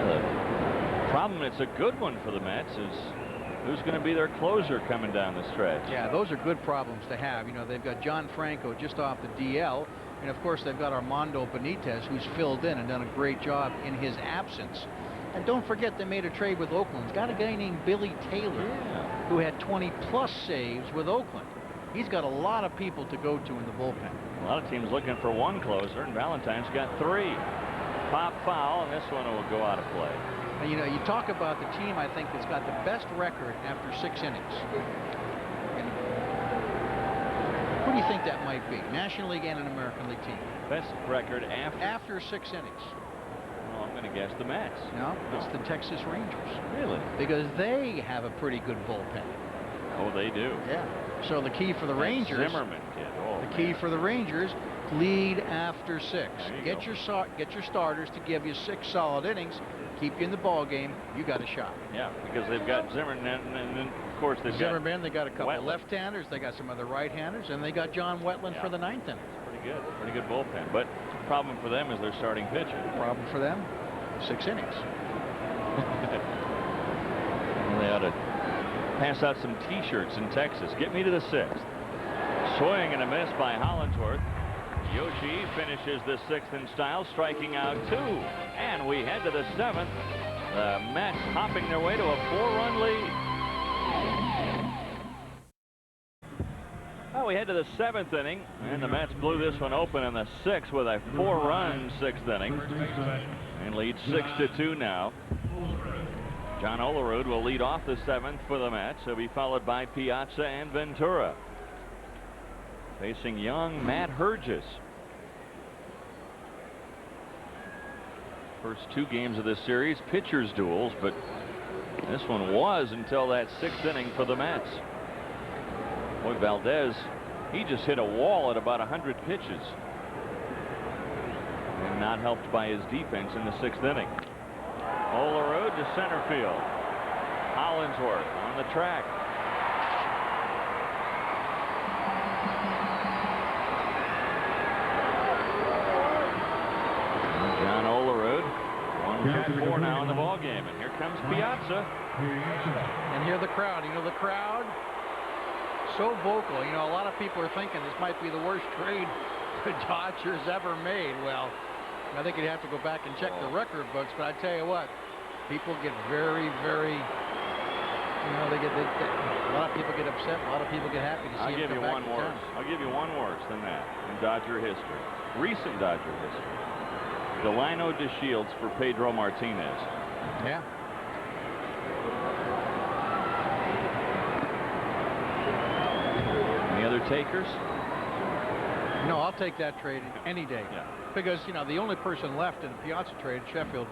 E: The problem, it's a good one for the Mets, is who's going to be their closer coming down the stretch.
B: Yeah, those are good problems to have. You know, they've got John Franco just off the DL. And of course, they've got Armando Benitez, who's filled in and done a great job in his absence. And don't forget, they made a trade with Oakland. Got a guy named Billy Taylor, who had 20-plus saves with Oakland. He's got a lot of people to go to in the bullpen.
E: A lot of teams looking for one closer, and Valentine's got 3. Pop foul, and this one will go out of play.
B: And, you know, you talk about the team, I think, that's got the best record after 6 innings. And who do you think that might be? National League and an American League team.
E: Best record after
B: 6 innings.
E: Well, I'm going to guess the Mets.
B: No, it's the Texas Rangers.
E: Really?
B: Because they have a pretty good bullpen.
E: Oh, they do.
B: Yeah. So the key for the Rangers.
E: Zimmerman kid. Oh,
B: the key for the Rangers: lead after 6.
E: Get
B: your starters to give you 6 solid innings. Keep you in the ball game. You got a shot.
E: Yeah, because they've got Zimmerman, and then of course they've
B: Zimmerman. They got a couple
E: Wetland.
B: of left-handers. They got some other right-handers, and they got John Wetland for the 9th inning.
E: Pretty good bullpen. But the problem for them is their starting pitcher.
B: Problem for them: 6 innings.
E: They ought to pass out some T-shirts in Texas. Get me to the 6th. Swing and a miss by Hollinsworth. Yoshi finishes the 6th in style, striking out 2. And we head to the 7th. The Mets hopping their way to a 4-run lead. Well, we head to the 7th inning, and the Mets blew this one open in the 6th with a 4-run 6th inning. And lead 6-2 now. John Olerud will lead off the 7th for the Mets. He'll be followed by Piazza and Ventura. Facing young Matt Hergis. First 2 games of this series, pitchers duels, but this one was until that 6th inning for the Mets. Boy, Valdez, he just hit a wall at about 100 pitches. And not helped by his defense in the 6th inning. Olerud to center field. Hollinsworth on the track. John Olerud, 1-4 now in the ball game, and here comes Piazza.
B: And here the crowd. You know, the crowd, so vocal. You know, a lot of people are thinking this might be the worst trade the Dodgers ever made. Well, I think you'd have to go back and check the record books, but I tell you what, people get very, very You know, a lot of people get upset. A lot of people get happy to see him come back to town.
E: I'll give you one worse than that in Dodger history. Recent Dodger history. Delino DeShields for Pedro Martinez.
B: Yeah.
E: Any other takers?
B: No, I'll take that trade any day.
E: Yeah.
B: Because, you know, the only person left in the Piazza trade, Sheffield.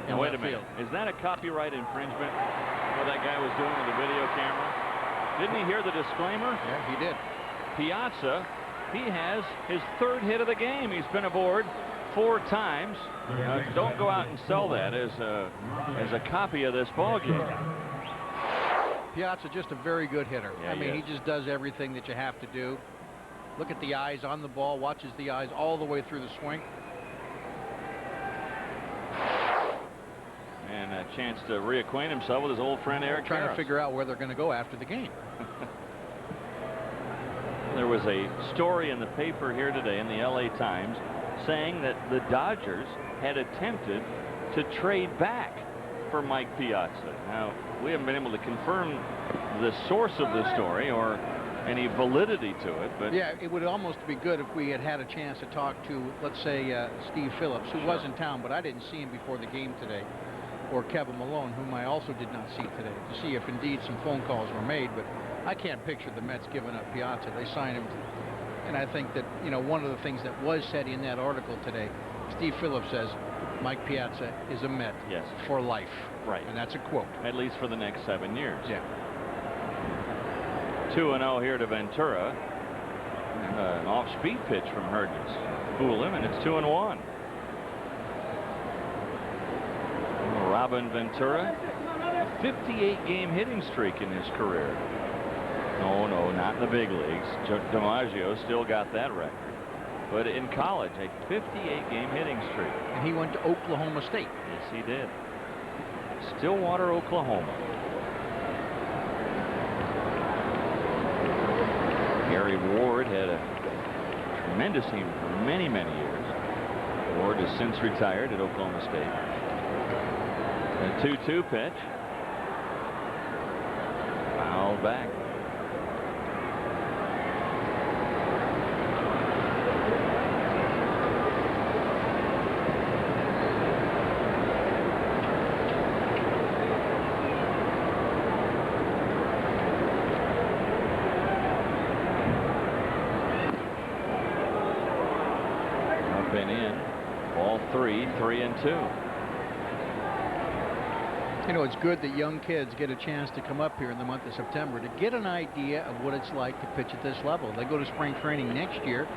E: Now, wait a minute. Is that a copyright infringement? What that guy was doing with the video camera? Didn't he hear the disclaimer?
B: Yeah, he did.
E: Piazza, he has his 3rd hit of the game. He's been aboard 4 times. Don't go out and sell that as a copy of this ball game.
B: Piazza just a very good hitter.
E: Yeah,
B: I mean, he just does everything that you have to do. Look at the eyes on the ball, watches the eyes all the way through the swing.
E: And a chance to reacquaint himself with his old friend Eric
B: Trying
E: Karros.
B: to figure out where they're going to go after the game.
E: There was a story in the paper here today in the LA Times saying that the Dodgers had attempted to trade back for Mike Piazza. Now, we haven't been able to confirm the source of the story or any validity to it, but
B: yeah, it would almost be good if we had a chance to talk to, let's say, Steve Phillips, who was in town, but I didn't see him before the game today, or Kevin Malone, whom I also did not see today, to see if indeed some phone calls were made. But I can't picture the Mets giving up Piazza. They signed him, and I think that, you know, one of the things that was said in that article today, Steve Phillips says Mike Piazza is a Met for life.
E: Right.
B: And that's a quote.
E: At least for the next 7 years.
B: Yeah.
E: 2-0 here to Ventura. And an off-speed pitch from Hurgis. Fool him, and it's 2-1. Robin Ventura, a 58-game hitting streak in his career. No, not in the big leagues. DiMaggio still got that record. But in college, a 58-game hitting streak.
B: And he went to Oklahoma State.
E: Yes, he did. Stillwater, Oklahoma. Gary Ward had a tremendous team for many, many years. Ward has since retired at Oklahoma State. A 2-2 pitch. Fouled back. Up and in. Ball 3, 3-2.
B: You know, it's good that young kids get a chance to come up here in the month of September to get an idea of what it's like to pitch at this level. They go to spring training next year.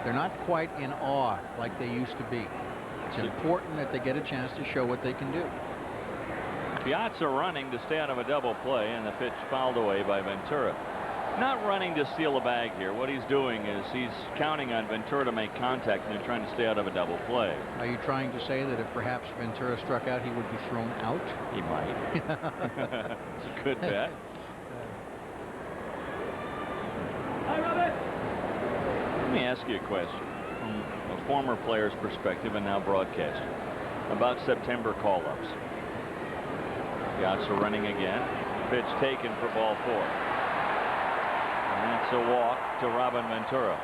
B: They're not quite in awe like they used to be. It's important that they get a chance to show what they can do.
E: Piazza running to stay out of a double play, and the pitch fouled away by Ventura. Not running to steal a bag here. What he's doing is he's counting on Ventura to make contact, and they're trying to stay out of a double play.
B: Are you trying to say that if perhaps Ventura struck out, he would be thrown out?
E: He might. It's a good bet. Let me ask you a question from a former player's perspective and now broadcaster about September call-ups. Piazza running again. Pitch taken for ball 4. And that's a walk to Robin Ventura.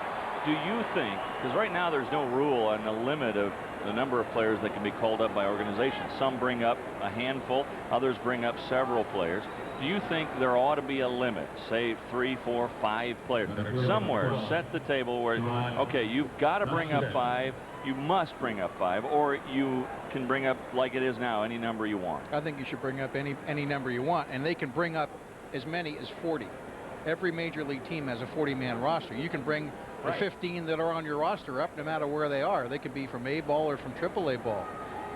E: Do you think, because right now there's no rule on the limit of the number of players that can be called up by organizations. Some bring up a handful, others bring up several players. Do you think there ought to be a limit, say 3, 4, 5 players? Somewhere set the table where, okay, you've got to bring up 5, you must bring up 5, or you can bring up, like it is now, any number you want.
B: I think you should bring up any number you want, and they can bring up as many as 40. Every major league team has a 40-man roster. You can bring the 15 that are on your roster up no matter where they are. They could be from A ball or from AAA ball.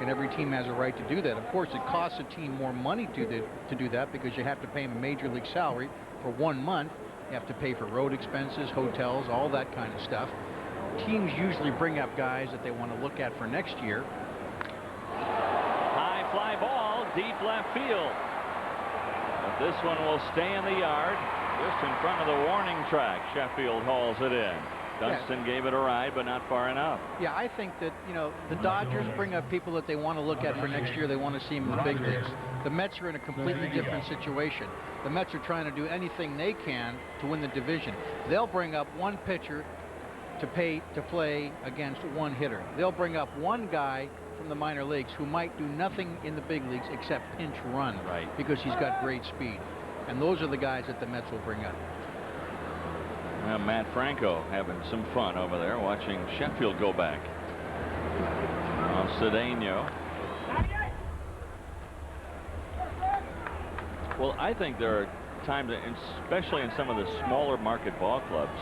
B: And every team has a right to do that. Of course, it costs a team more money to do that because you have to pay them a major league salary for 1 month. You have to pay for road expenses, hotels, all that kind of stuff. Teams usually bring up guys that they want to look at for next year.
E: High fly ball, deep left field. But this one will stay in the yard. Just in front of the warning track. Sheffield hauls it in. Dunston gave it a ride, but not far enough.
B: Yeah, I think that, you know, the Dodgers bring up people that they want to look at for next year. They want to see them in the big leagues. The Mets are in a completely different situation. The Mets are trying to do anything they can to win the division. They'll bring up one pitcher to play against one hitter. They'll bring up one guy from the minor leagues who might do nothing in the big leagues except pinch run,
E: right,
B: because he's got great speed. And those are the guys that the Mets will bring up.
E: Matt Franco having some fun over there watching Sheffield go back on Cedeno. Well, I think there are times, especially in some of the smaller market ball clubs,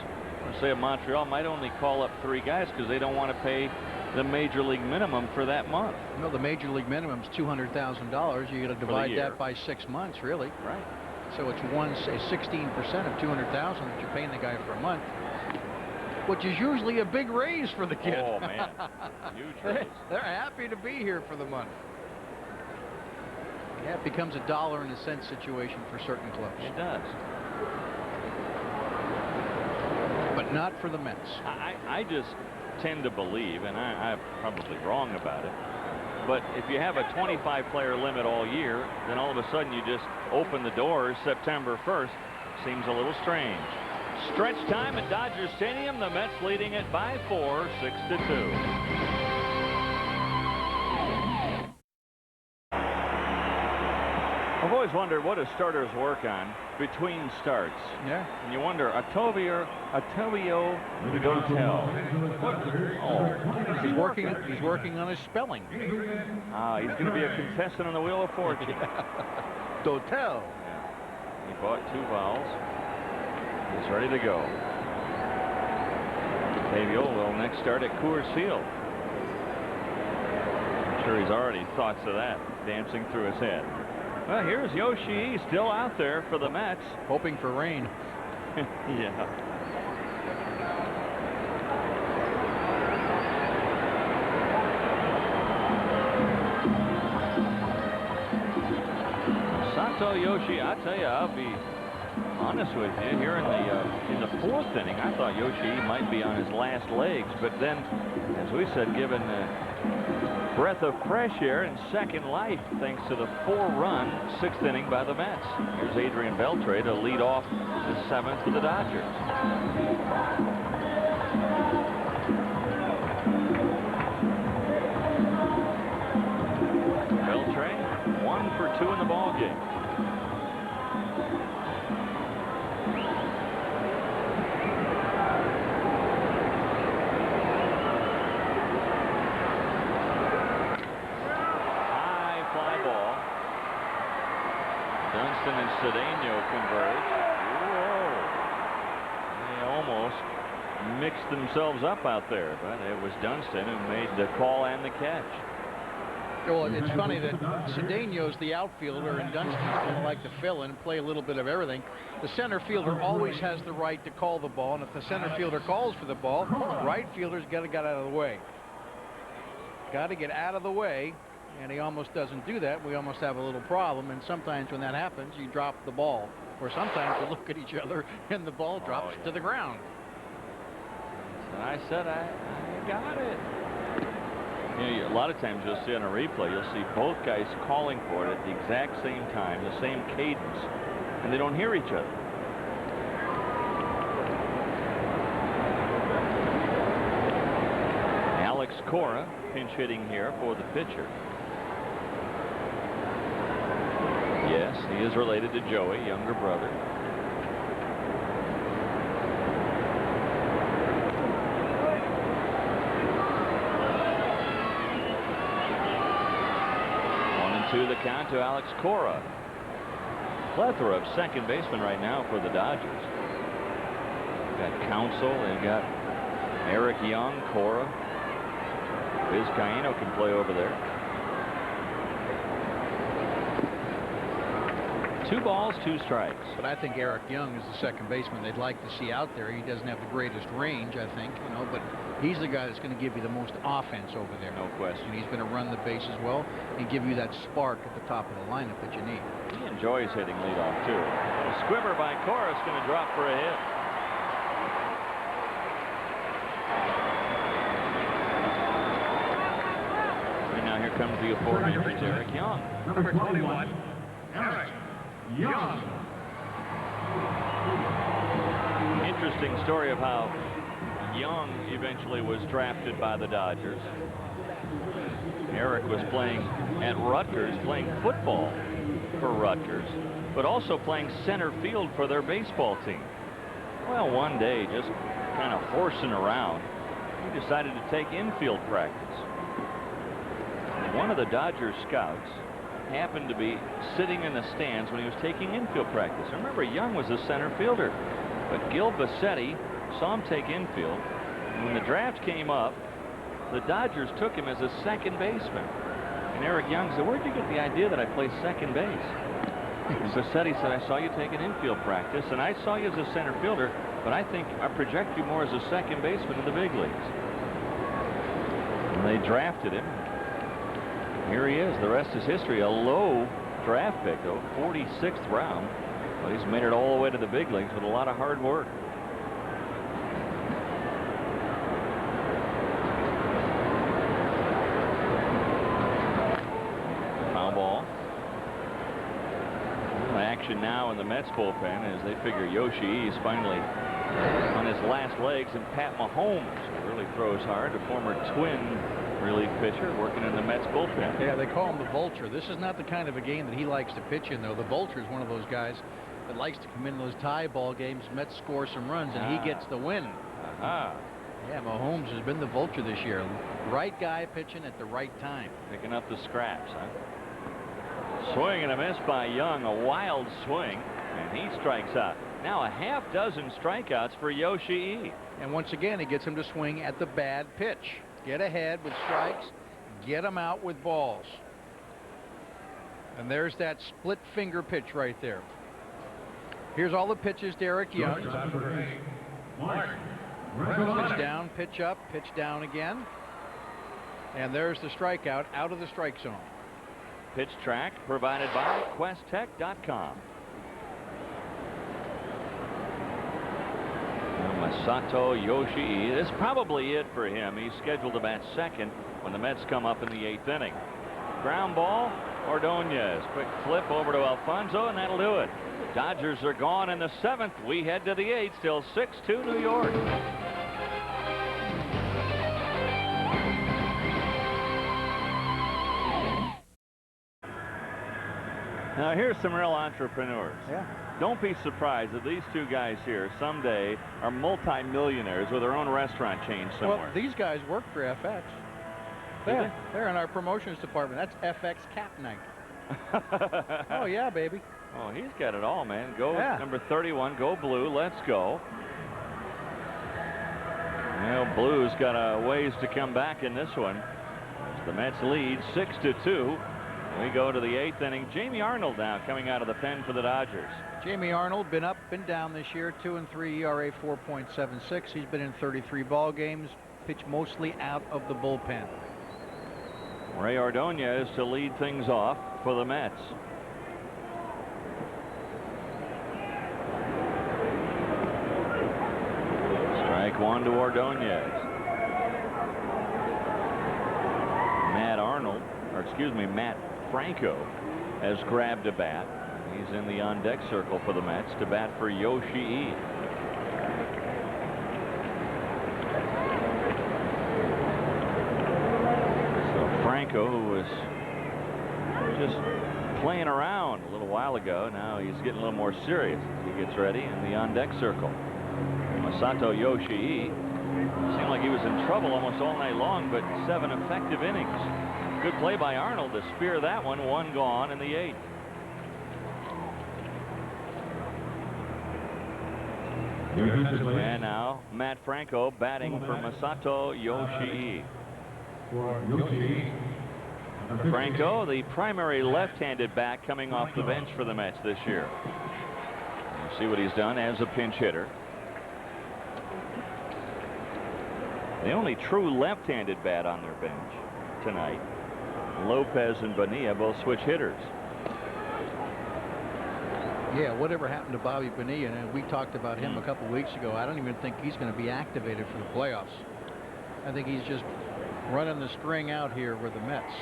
E: say Montreal might only call up 3 guys because they don't want to pay the major league minimum for that month.
B: No, the major league minimum is $200,000. You got to divide that by 6 months, really.
E: Right.
B: So it's 16% of $200,000 that you're paying the guy for a month, which is usually a big raise for the kid.
E: Oh man, huge raise.
B: They're happy to be here for the month. Yeah, it becomes a dollar and a cent situation for certain clubs.
E: It does.
B: But not for the Mets.
E: I just tend to believe, and I'm probably wrong about it, but if you have a 25-player limit all year, then all of a sudden you just open the doors September 1st. Seems a little strange. Stretch time at Dodger Stadium. The Mets leading it by 4, 6-2. I've always wondered what do starters work on between starts.
B: Yeah.
E: And you wonder, Ottavio Dotel.
B: Oh, he's working on his spelling.
E: He's going to be a contestant on the Wheel of Fortune.
B: Dotel.
E: Yeah. He bought 2 vowels. He's ready to go. Ottavio will next start at Coors Field. I'm sure he's already thoughts of that dancing through his head. Well, here's Yoshi still out there for the Mets.
B: Hoping for rain.
E: Yeah. Sato Yoshi, I tell you, I'll be honest with you. Here in the 4th inning, I thought Yoshi might be on his last legs, but then, as we said, given breath of fresh air and second life thanks to the 4-run 6th inning by the Mets. Here's Adrian Beltre to lead off the 7th for the Dodgers. Beltre 1 for 2 in the ball game. Dunston and Cedeno converge. Whoa. They almost mixed themselves up out there, but it was Dunston who made the call and the catch.
B: Well, it's funny that Cedeno's the outfielder and Dunston's going to like to fill in and play a little bit of everything. The center fielder always has the right to call the ball, and if the center fielder calls for the ball, right fielder's got to get out of the way. Got to get out of the way. And he almost doesn't do that. We almost have a little problem. And sometimes when that happens, you drop the ball. Or sometimes you look at each other and the ball drops to the ground.
E: And I said, I got it. You know, a lot of times you'll see on a replay, you'll see both guys calling for it at the exact same time, the same cadence, and they don't hear each other. Alex Cora pinch hitting here for the pitcher. Yes, he is related to Joey, younger brother. To the count to Alex Cora. Plethora of second basemen right now for the Dodgers. They've got Counsell, they've got Eric Young, Cora. Vizcaíno can play over there. 2 balls, 2 strikes.
B: But I think Eric Young is the second baseman they'd like to see out there. He doesn't have the greatest range, I think, you know, but he's the guy that's going to give you the most offense over there.
E: No question.
B: He's going to run the bases well and give you that spark at the top of the lineup that you need.
E: He enjoys hitting leadoff, too. A squibber by Cora is going to drop for a hit. comes the authority, Derek Young.
D: Number 21, Eric Young.
E: Interesting story of how Young eventually was drafted by the Dodgers. Eric was playing at Rutgers, playing football for Rutgers, but also playing center field for their baseball team. Well, one day, just kind of horsing around, he decided to take infield practice. One of the Dodgers scouts happened to be sitting in the stands when he was taking infield practice. Remember, Young was a center fielder, but Gil Bassetti saw him take infield. And when the draft came up, the Dodgers took him as a second baseman. And Eric Young said, "Where'd you get the idea that I play second base?" And Bassetti said, "I saw you taking infield practice, and I saw you as a center fielder, but I think I project you more as a second baseman in the big leagues." And they drafted him. Here he is. The rest is history. A low draft pick, though, 46th round. But he's made it all the way to the big leagues with a lot of hard work. Foul ball. Action now in the Mets bullpen as they figure Yoshi is finally on his last legs, and Pat Mahomes, who really throws hard, a former Twin relief pitcher working in the Mets bullpen.
B: Yeah, they call him the Vulture. This is not the kind of a game that he likes to pitch in, though. The Vulture is one of those guys that likes to come in those tie ball games. Mets score some runs, and he gets the win. Yeah, Mahomes has been the Vulture this year. Right guy pitching at the right time.
E: Picking up the scraps, huh? Swing and a miss by Young, a wild swing, and he strikes out. Now a half dozen strikeouts for Yoshi.
B: And once again, he gets him to swing at the bad pitch. Get ahead with strikes, get him out with balls. And there's that split finger pitch right there. Here's all the pitches to Eric Young. Pitch down, pitch up, pitch down again. And there's the strikeout out of the strike zone.
E: Pitch track provided by QuestTech.com. Masato Yoshii. This is probably it for him. He's scheduled to bat second when the Mets come up in the 8th inning. Ground ball, Ordonez. Quick flip over to Alfonso, and that'll do it. Dodgers are gone in the 7th. We head to the 8th. Still 6-2 New York. Now here's some real entrepreneurs.
B: Yeah.
E: Don't be surprised that these two guys here someday are multi-millionaires with their own restaurant chain somewhere.
B: Well, these guys work for FX. They're in our promotions department. That's FX Cap Night. Oh, yeah, baby.
E: Oh, he's got it all, man. Go number 31, go blue. Let's go. Well, Blue's got a ways to come back in this one. As the Mets lead 6-2. We go to the 8th inning. Jamie Arnold now coming out of the pen for the Dodgers.
B: Jamie Arnold been up, been down this year. 2-3 ERA, 4.76. He's been in 33 ball games. Pitched mostly out of the bullpen.
E: Ray Ordonez to lead things off for the Mets. Strike one to Ordonez. Matt Franco has grabbed a bat. He's in the on-deck circle for the Mets to bat for Yoshi. So Franco, who was just playing around a little while ago, now he's getting a little more serious as he gets ready in the on-deck circle. Masato Yoshi seemed like he was in trouble almost all night long, but 7 effective innings. Good play by Arnold to spear that one. 1 gone in the 8th. And now Matt Franco batting for Masato Yoshi. Franco, the primary left-handed back coming off the bench for the Mets this year. You see what he's done as a pinch hitter. The only true left-handed bat on their bench tonight. Lopez and Bonilla both switch hitters.
B: Yeah, whatever happened to Bobby Bonilla, and we talked about him a couple weeks ago. I don't even think he's going to be activated for the playoffs. I think he's just running the string out here with the Mets.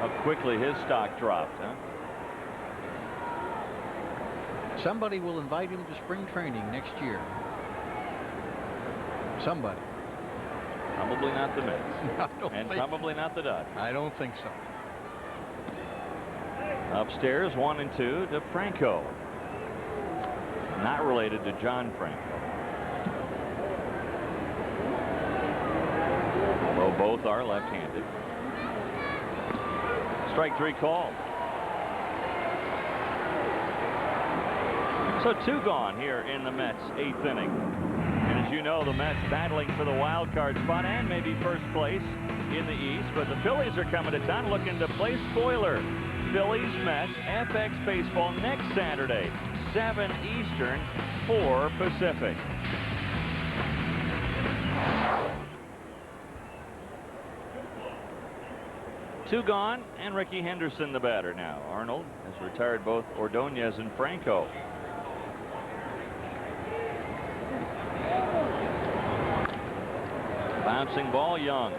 E: How quickly his stock dropped, huh?
B: Somebody will invite him to spring training next year. Somebody.
E: Probably not the Mets.
B: And
E: probably not the Dodgers.
B: I don't think so.
E: Upstairs, 1 and 2 to Franco. Not related to John Franco. Although both are left-handed. Strike 3 call. So 2 gone here in the Mets' 8th inning. And as you know, the Mets battling for the wild card spot and maybe first place in the East. But the Phillies are coming to town looking to play spoiler. Phillies Mets FX Baseball next Saturday, 7 Eastern, 4 Pacific. Two gone, and Ricky Henderson the batter now. Arnold has retired both Ordonez and Franco. Bouncing ball, Young.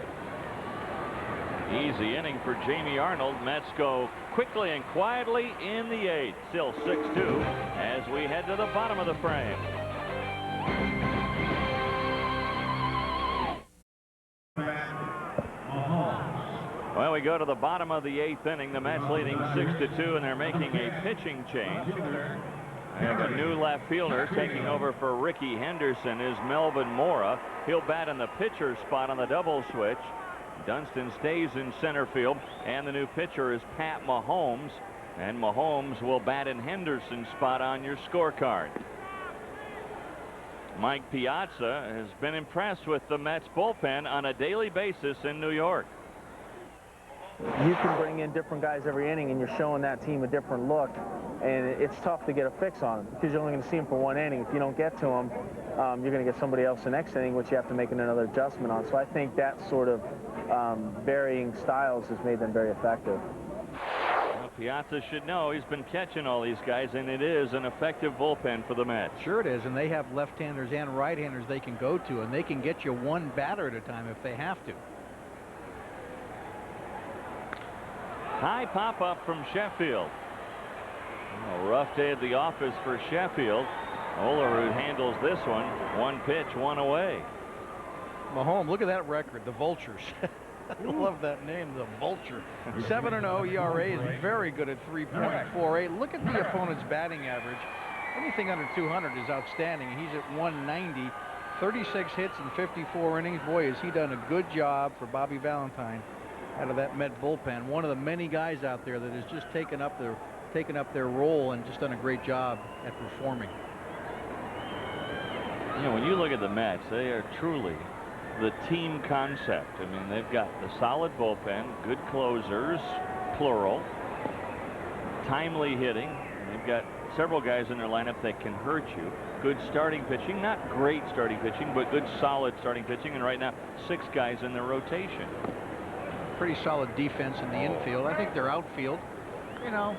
E: Easy inning for Jamie Arnold. Mets go quickly and quietly in the 8th. Still 6-2 as we head to the bottom of the frame. Well, we go to the bottom of the 8th inning. The Mets leading 6-2, and they're making a pitching change. And a new left fielder taking over for Ricky Henderson is Melvin Mora. He'll bat in the pitcher spot on the double switch. Dunston stays in center field, and the new pitcher is Pat Mahomes, and Mahomes will bat in Henderson's spot on your scorecard. Mike Piazza has been impressed with the Mets bullpen on a daily basis in New York.
F: You can bring in different guys every inning, and you're showing that team a different look, and it's tough to get a fix on them because you're only going to see them for 1 inning. If you don't get to them, you're going to get somebody else the next inning, which you have to make another adjustment on. So I think that sort of varying styles has made them very effective.
E: Well, Piazza should know he's been catching all these guys, and it is an effective bullpen for the Mets.
B: Sure it is, and they have left-handers and right-handers they can go to, and they can get you 1 batter at a time if they have to.
E: High pop-up from Sheffield. A rough day at the office for Sheffield. Olerud handles this one. 1 pitch, 1 away.
B: Mahomes, look at that record, the Vultures. I love that name, the Vulture. 7-0 ERA is very good at 3.48. Look at the opponent's batting average. Anything under 200 is outstanding. He's at 190, 36 hits in 54 innings. Boy, has he done a good job for Bobby Valentine out of that Met bullpen. One of the many guys out there that has just taken up their role and just done a great job at performing.
E: You know, when you look at the Mets, they are truly the team concept. I mean, they've got the solid bullpen, good closers, plural, timely hitting. They've got several guys in their lineup that can hurt you. Good starting pitching, not great starting pitching, but good solid starting pitching. And right now, 6 guys in their rotation.
B: Pretty solid defense in the infield. I think their outfield, you know,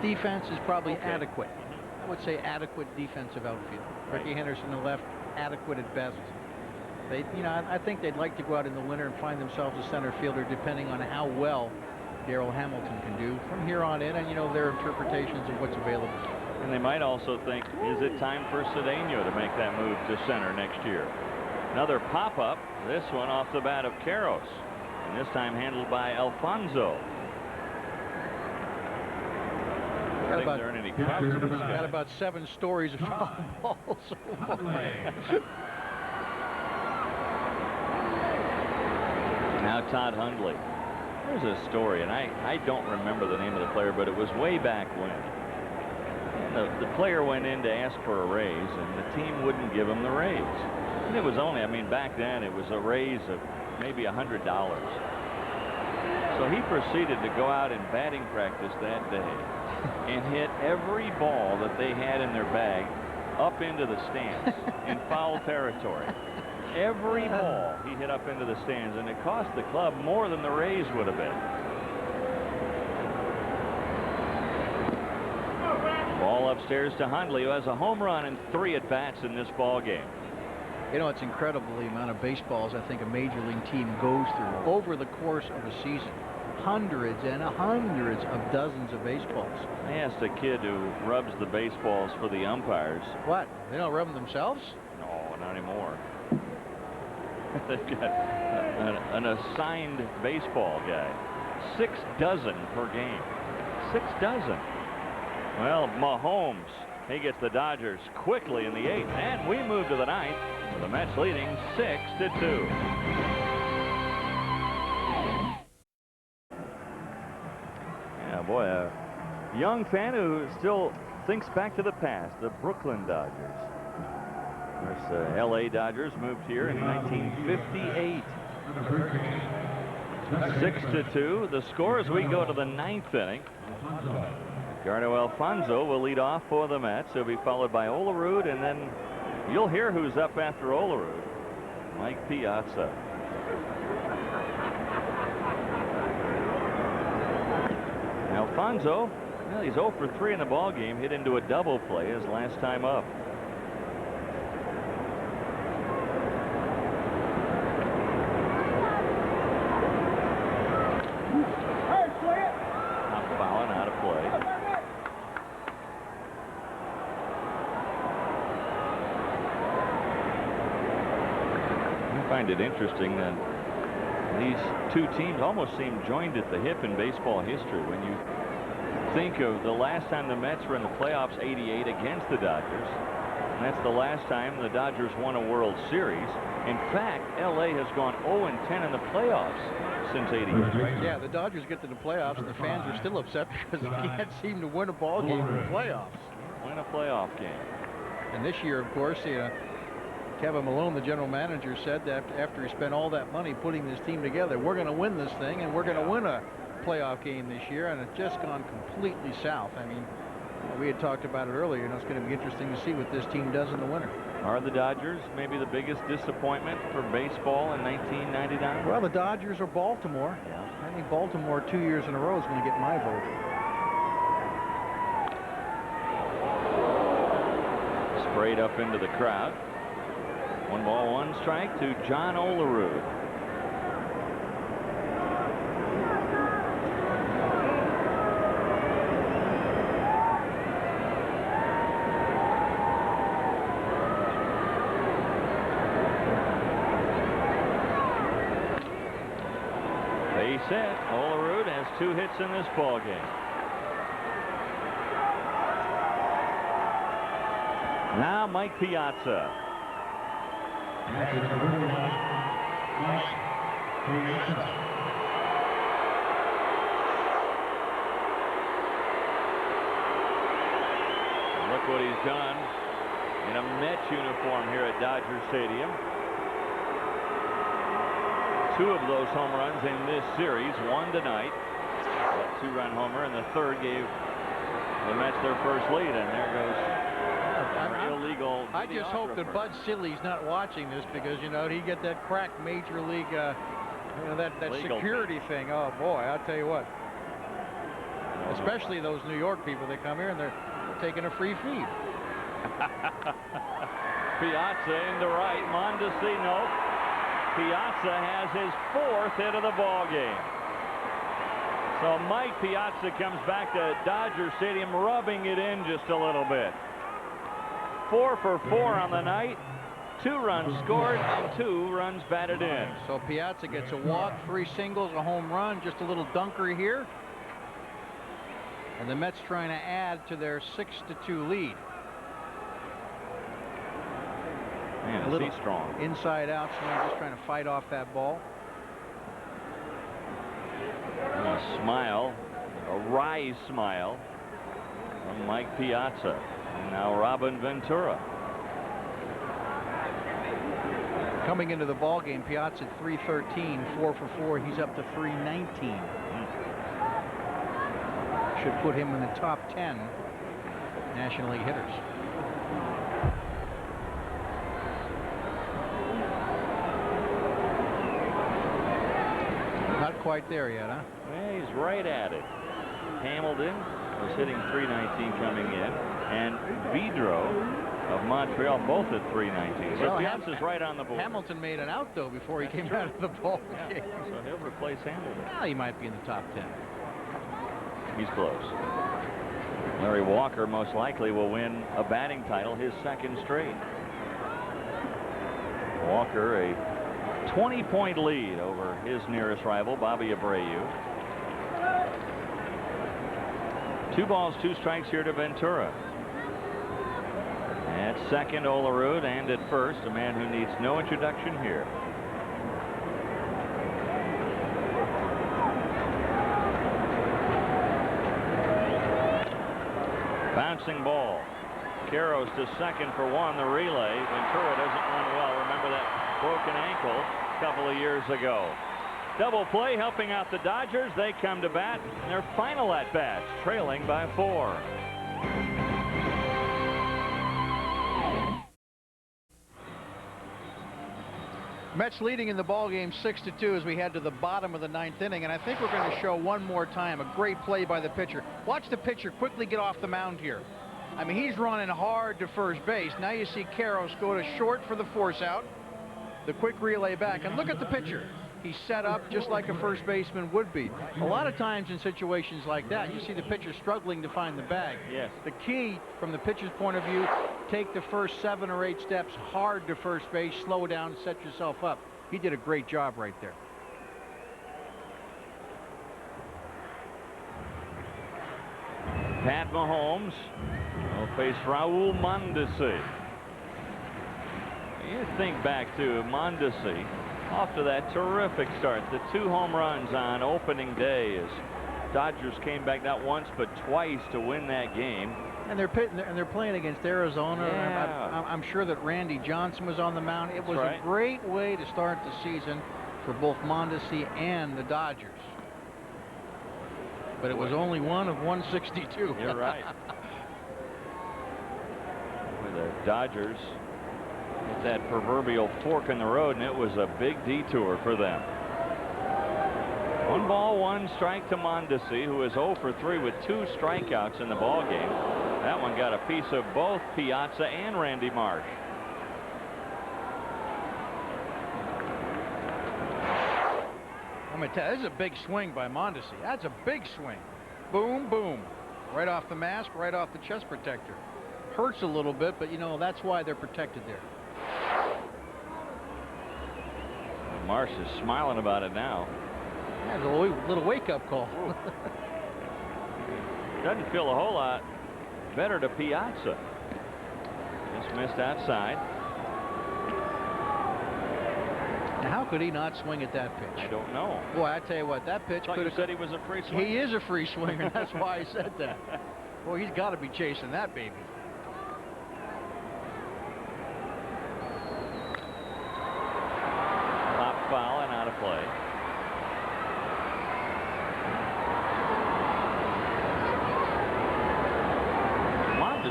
B: defense is probably adequate. I would say adequate defensive outfield.
E: Right.
B: Ricky Henderson on the left, adequate at best. They, you know, I think they'd like to go out in the winter and find themselves a center fielder, depending on how well Darrell Hamilton can do from here on in, and you know, their interpretations of what's available.
E: And they might also think, is it time for Cedeno to make that move to center next year? Another pop-up. This one off the bat of Karros. And this time handled by Alfonso.
B: Got about 7 stories of foul balls.
E: Now Todd Hundley. There's a story, and I don't remember the name of the player, but it was way back when. The player went in to ask for a raise, and the team wouldn't give him the raise. And it was only, I mean, back then it was a raise of maybe $100. So he proceeded to go out in batting practice that day and hit every ball that they had in their bag up into the stands in foul territory. Every ball he hit up into the stands, and it cost the club more than the raise would have been. Ball upstairs to Hundley, who has a home run and 3 at-bats in this ball game.
B: You know, it's incredible the amount of baseballs I think a major league team goes through over the course of a season. hundreds and hundreds of dozens of baseballs.
E: I asked a kid who rubs the baseballs for the umpires.
B: What? They don't rub them themselves?
E: No, not anymore. They've got an assigned baseball guy. 6 dozen per game. 6 dozen. Well, Mahomes, he gets the Dodgers quickly in the 8th, and we move to the 9th with the Mets leading 6-2. Yeah, boy, a young fan who still thinks back to the past, the Brooklyn Dodgers. Of course, L.A. Dodgers moved here in 1958. 6-2. The score as we go to the 9th inning. Ricardo Alfonso will lead off for the Mets. He'll be followed by Olerud, and then you'll hear who's up after Olerud. Mike Piazza. Alfonso, well, he's 0 for 3 in the ball game. Hit into a double play his last time up. It interesting that these two teams almost seem joined at the hip in baseball history. When you think of the last time the Mets were in the playoffs, 88 against the Dodgers, and that's the last time the Dodgers won a World Series. In fact, LA has gone 0-10 in the playoffs since 88.
B: Yeah, the Dodgers get to the playoffs and the fans are still upset because they can't seem to win a ball game in the playoffs.
E: Win a playoff game.
B: And this year, of course, Kevin Malone, the general manager, said that after he spent all that money putting this team together, we're going to win this thing and we're going to win a playoff game this year, and it's just gone completely south. I mean, we had talked about it earlier. It's going to be interesting to see what this team does in the winter.
E: Are the Dodgers maybe the biggest disappointment for baseball in 1999?
B: Well, the Dodgers are Baltimore.
E: Yeah.
B: I think Baltimore 2 years in a row is going to get my vote.
E: Sprayed up into the crowd. 1 ball, 1 strike to John Olerud. Base hit. Olerud has 2 hits in this ball game. Now Mike Piazza. Look what he's done in a Mets uniform here at Dodger Stadium. 2 of those home runs in this series, 1 tonight. That 2-run homer, and the 3rd gave the Mets their first lead, and there goes illegal.
B: I just hope that Bud Silly's not watching this, because he'd get that crack major league, that security thing. Oh boy, I'll tell you what. Especially those New York people that come here and they're taking a free feed.
E: Piazza into right. Mondesino. Piazza has his 4th hit of the ball game. So Mike Piazza comes back to Dodger Stadium, rubbing it in just a little bit. 4 for 4 on the night. 2 runs scored and 2 runs batted in.
B: So Piazza gets a walk, 3 singles, a home run, just a little dunker here. And the Mets trying to add to their 6-2 lead.
E: Man,
B: a little
E: is he strong.
B: Inside out swing, just trying to fight off that ball.
E: And a smile, a wry smile from Mike Piazza. And now Robin Ventura.
B: Coming into the ball game, Piazza at 313, 4 for 4. He's up to 319. Should put him in the top 10 National League hitters. Not quite there yet, huh?
E: Well, he's right at it. Hamilton was hitting 319 coming in, and Vidro of Montreal, both at 319. So Piazza's right on the board.
B: Hamilton made an out, though, before he came out of the ball game.
E: So he'll replace Hamilton.
B: Well, he might be in the top 10.
E: He's close. Larry Walker most likely will win a batting title, his second straight. Walker a 20-point lead over his nearest rival, Bobby Abreu. 2 balls, 2 strikes here to Ventura. At second, Olerud, and at first, a man who needs no introduction here. Bouncing ball. Queiroz to second for 1. The relay. Ventura doesn't run well. Remember that broken ankle a couple of years ago. Double play helping out the Dodgers. They come to bat in their final at bats, trailing by 4.
B: Mets leading in the ball game 6-2 as we head to the bottom of the 9th inning, and I think we're going to show one more time a great play by the pitcher. Watch the pitcher quickly get off the mound here. I mean, he's running hard to first base. Now you see Queiroz go to short for the force out. The quick relay back, and look at the pitcher. He's set up just like a first baseman would be. A lot of times in situations like that, you see the pitcher struggling to find the bag.
E: Yes.
B: The key from the pitcher's point of view, take the first 7 or 8 steps hard to first base, slow down, set yourself up. He did a great job right there.
E: Pat Mahomes will face Raul Mondesi. You think back to Mondesi. Off to that terrific start, the 2 home runs on opening day as Dodgers came back not once but twice to win that game.
B: And they're playing against Arizona.
E: Yeah.
B: I'm sure that Randy Johnson was on the mound. It was a great way to start the season for both Mondesi and the Dodgers. But it was only one of 162.
E: You're right. With the Dodgers with that proverbial fork in the road, and it was a big detour for them. 1 ball, 1 strike to Mondesi, who is 0 for 3 with 2 strikeouts in the ball game. That one got a piece of both Piazza and Randy Marsh.
B: I'm going to tell you, this is a big swing by Mondesi. That's a big swing. Boom, boom. Right off the mask, right off the chest protector. Hurts a little bit, but, you know, that's why they're protected there.
E: Marsh is smiling about it now.
B: That's a little wake-up call.
E: Doesn't feel a whole lot better to Piazza. Just missed outside.
B: Now, how could he not swing at that pitch?
E: I don't know.
B: Boy, I tell you what, that pitch could have
E: said he was a free swinger.
B: He is a free swinger. That's why I said that. Boy, he's got to be chasing that baby.
E: Top foul and out of play.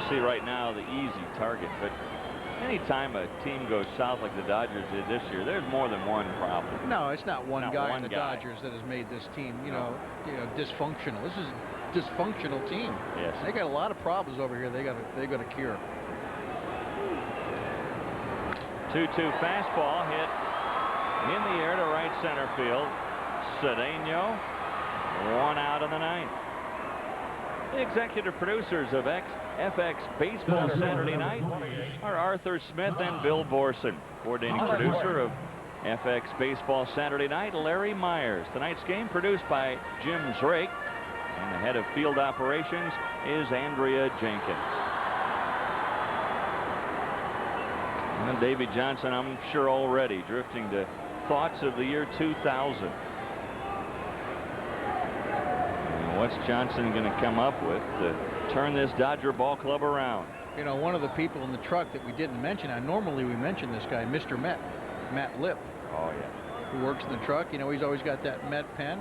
E: See right now the easy target, but anytime a team goes south like the Dodgers did this year, there's more than one problem.
B: No, it's not one guy in the Dodgers that has made this team, you know, dysfunctional. This is a dysfunctional team.
E: Yes.
B: They got a lot of problems over here. They got to cure.
E: 2-2 fastball hit in the air to right center field. Cedeno, 1 out in the 9th. The executive producers of FX Baseball Saturday Night are Arthur Smith and Bill Borson. Coordinating producer of FX Baseball Saturday Night, Larry Myers. Tonight's game produced by Jim Drake, and the head of field operations is Andrea Jenkins. And Davey Johnson, I'm sure already drifting to thoughts of the year 2000. What's Johnson going to come up with to turn this Dodger ball club around?
B: You know, one of the people in the truck that we didn't mention, and normally we mention this guy, Mr. Met, Matt Lip.
E: Oh, yeah.
B: Who works in the truck. You know, he's always got that Met pen.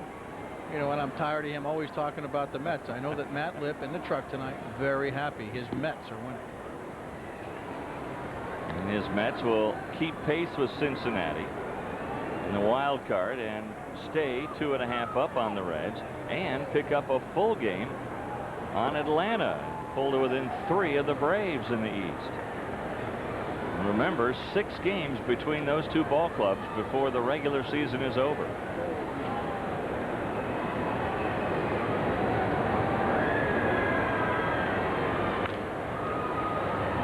B: You know, and I'm tired of him always talking about the Mets. I know that Matt Lip in the truck tonight, very happy. His Mets are winning.
E: And his Mets will keep pace with Cincinnati in the wild card and stay 2.5 up on the Reds and pick up a full game on Atlanta, pull to within 3 of the Braves in the East. Remember, 6 games between those two ball clubs before the regular season is over.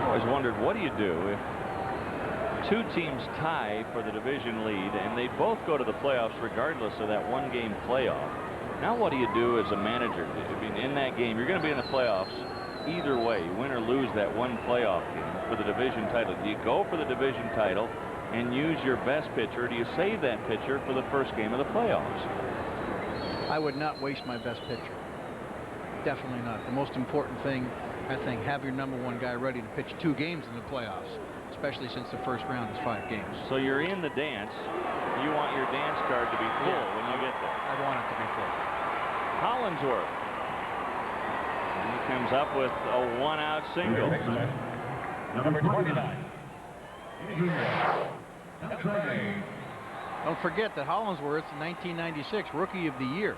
E: I always wondered, what do you do if 2 teams tie for the division lead and they both go to the playoffs regardless of that 1-game playoff? Now what do you do as a manager? I mean, in that game, you're going to be in the playoffs either way, win or lose that 1 playoff game for the division title. Do you go for the division title and use your best pitcher? Or do you save that pitcher for the first game of the playoffs?
B: I would not waste my best pitcher. Definitely not. The most important thing, I think, have your #1 guy ready to pitch 2 games in the playoffs, especially since the first round is 5 games.
E: So you're in the dance. You want your dance card to be full when you get there.
B: I want it to be full.
E: Hollingsworth. And he comes up with a 1-out single.
D: Number 29.
B: Don't forget that Hollingsworth, in 1996, Rookie of the Year,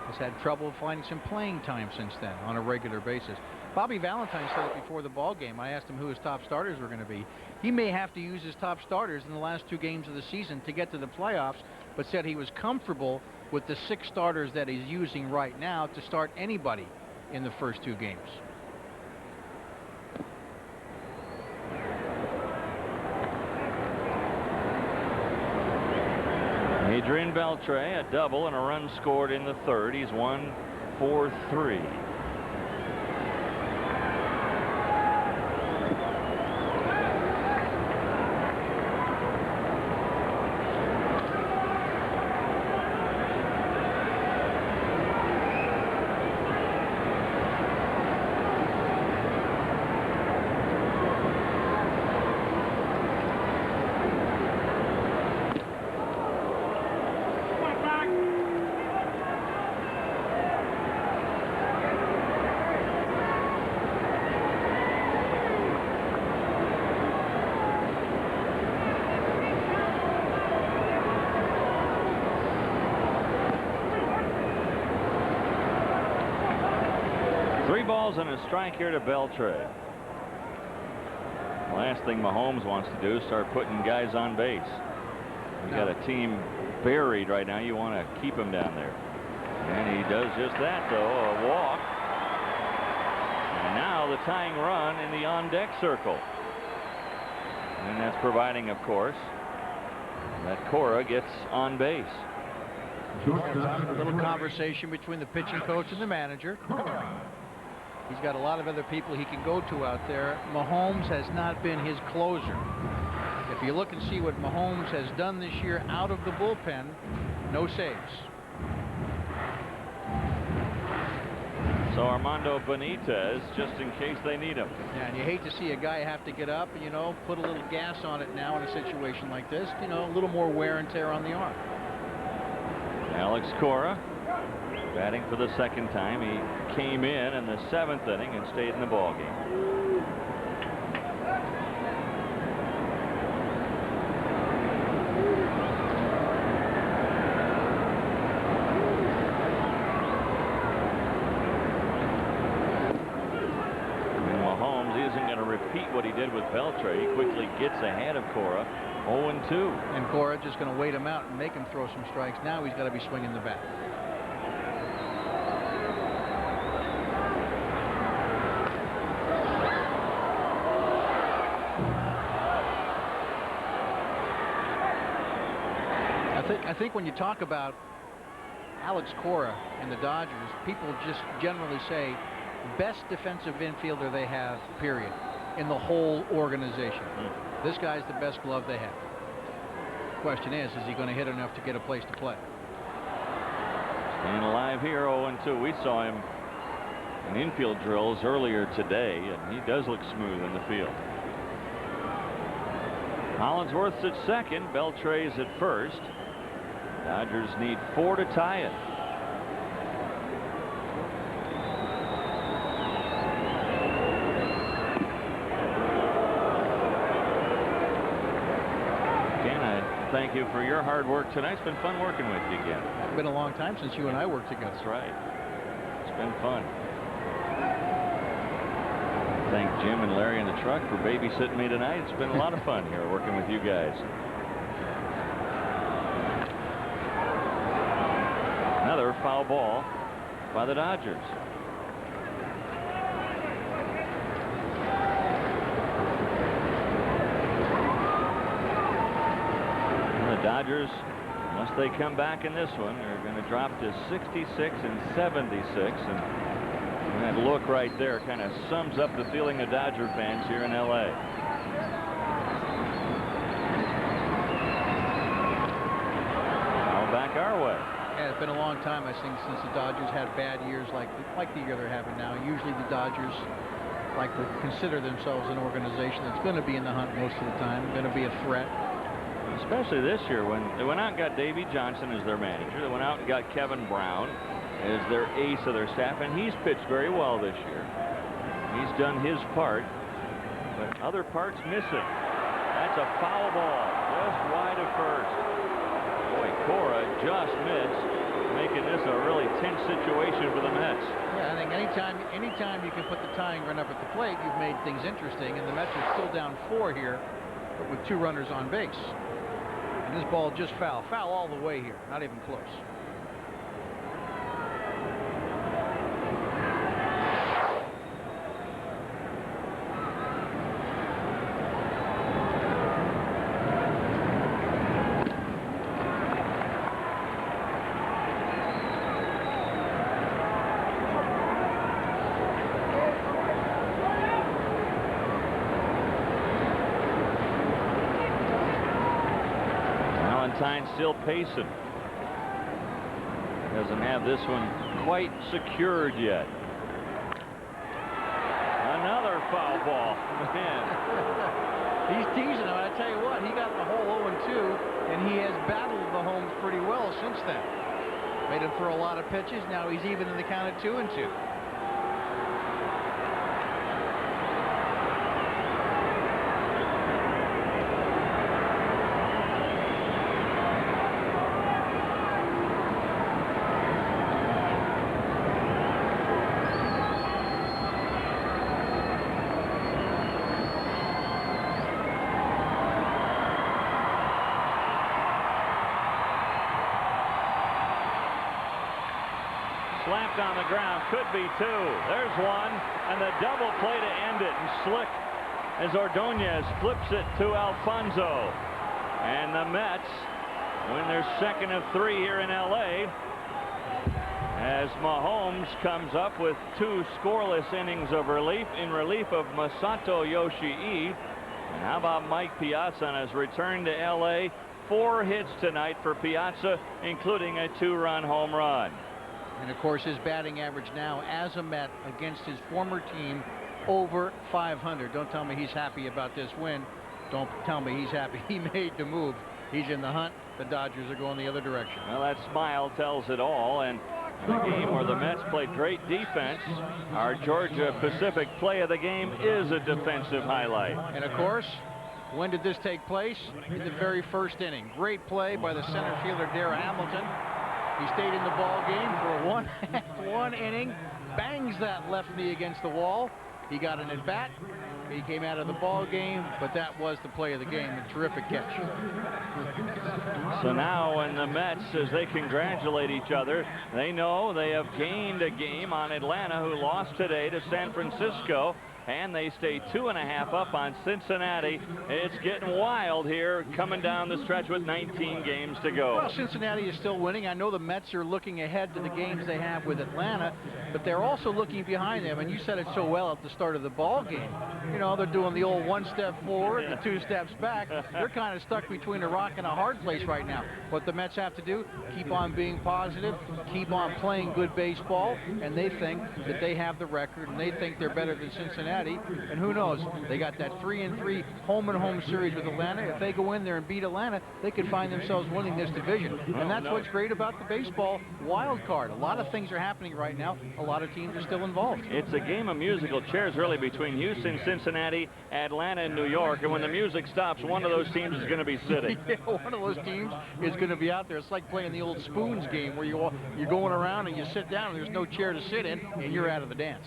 B: has had trouble finding some playing time since then on a regular basis. Bobby Valentine said it before the ball game. I asked him who his top starters were going to be. He may have to use his top starters in the last 2 games of the season to get to the playoffs, but said he was comfortable with the 6 starters that he's using right now to start anybody in the first 2 games.
E: Adrian Beltre, a double and a run scored in the 3rd. He's 1 for 3. And a strike here to Beltre. Last thing Mahomes wants to do is start putting guys on base. You got a team buried right now. You want to keep him down there. And he does just that, though. A walk. And now the tying run in the on-deck circle. And that's providing, of course, that Cora gets on base.
B: A little conversation between the pitching coach and the manager. He's got a lot of other people he can go to out there. Mahomes has not been his closer. If you look and see what Mahomes has done this year out of the bullpen, no saves.
E: So Armando Benitez, just in case they need him.
B: Yeah, and you hate to see a guy have to get up, you know, put a little gas on it now in a situation like this. You know, a little more wear and tear on the arm.
E: Alex Cora batting for the 2nd time. He came in the 7th inning and stayed in the ball game. And Mahomes isn't going to repeat what he did with Beltre. He quickly gets ahead of Cora, 0-2.
B: And Cora just going to wait him out and make him throw some strikes. Now he's got to be swinging the bat. I think when you talk about Alex Cora and the Dodgers, people just generally say best defensive infielder they have, period, in the whole organization. This guy's the best glove they have. Question is he going to hit enough to get a place to play?
E: Staying alive here, 0-2. We saw him in infield drills earlier today, and he does look smooth in the field. Hollingsworth's at 2nd. Beltre's at 1st. Dodgers need 4 to tie it. Ken, I thank you for your hard work tonight. It's been fun working with you again.
B: It's been a long time since you and I worked together.
E: That's right. It's been fun. Thank Jim and Larry in the truck for babysitting me tonight. It's been a lot of fun here working with you guys. Another foul ball by the Dodgers. And the Dodgers, unless they come back in this one, are going to drop to 66 and 76. And that look right there kind of sums up the feeling of Dodger fans here in L.A. Now back our way.
B: Yeah, it's been a long time, I think, since the Dodgers had bad years like the year they're having now. Usually the Dodgers like to consider themselves an organization that's going to be in the hunt most of the time, going to be a threat.
E: Especially this year when they went out and got Davey Johnson as their manager. They went out and got Kevin Brown as their ace of their staff, and he's pitched very well this year. He's done his part, but other parts missing. That's a foul ball, just wide of first. Boy, Cora just missed, making this a really tense situation for the Mets.
B: Yeah, I think anytime you can put the tying run up at the plate, you've made things interesting, and the Mets are still down 4 here, but with 2 runners on base. And this ball just foul all the way here, not even close.
E: Still pacing. Doesn't have this one quite secured yet. Another foul ball. Man.
B: He's teasing him. I tell you what, he got the whole 0-2, and he has battled the homes pretty well since then. Made him throw a lot of pitches. Now he's even in the count at 2-2.
E: Slapped on the ground, could be 2. There's one, and the double play to end it. And Slick as Ordonez flips it to Alfonso. And the Mets win their second of 3 here in L.A. as Mahomes comes up with 2 scoreless innings of relief in relief of Masato Yoshii. And how about Mike Piazza on his return to L.A.? 4 hits tonight for Piazza, including a 2-run home run.
B: And of course his batting average now as a Met against his former team over 500. Don't tell me he's happy about this win. Don't tell me he's happy he made the move. He's in the hunt. The Dodgers are going the other direction.
E: Well, that smile tells it all. And in a game where the Mets played great defense, our Georgia Pacific play of the game is a defensive highlight.
B: And of course, when did this take place? In the very first inning. Great play by the center fielder Dara Hamilton. He stayed in the ball game for one inning, bangs that left knee against the wall. He got an at-bat. He came out of the ball game, but that was the play of the game. A terrific catch.
E: So now when the Mets, as they congratulate each other, they know they have gained a game on Atlanta, who lost today to San Francisco. And they stay 2.5 up on Cincinnati. It's getting wild here, coming down the stretch with 19 games to go.
B: Well, Cincinnati is still winning. I know the Mets are looking ahead to the games they have with Atlanta, but they're also looking behind them. And you said it so well at the start of the ball game. You know, they're doing the old 1 step forward, the 2 steps back. They're kind of stuck between a rock and a hard place right now. What the Mets have to do, keep on being positive, keep on playing good baseball, and they think that they have the record, and they think they're better than Cincinnati. And who knows? They got that 3-3 home-and-home series with Atlanta. If they go in there and beat Atlanta, they could find themselves winning this division. And that's what's great about the baseball wild card. A lot of things are happening right now. A lot of teams are still involved.
E: It's a game of musical chairs, really, between Houston, Cincinnati, Atlanta, and New York. And when the music stops, one of those teams is going to be sitting.
B: Yeah, one of those teams is going to be out there. It's like playing the old spoons game where you're going around and you sit down and there's no chair to sit in and you're out of the dance.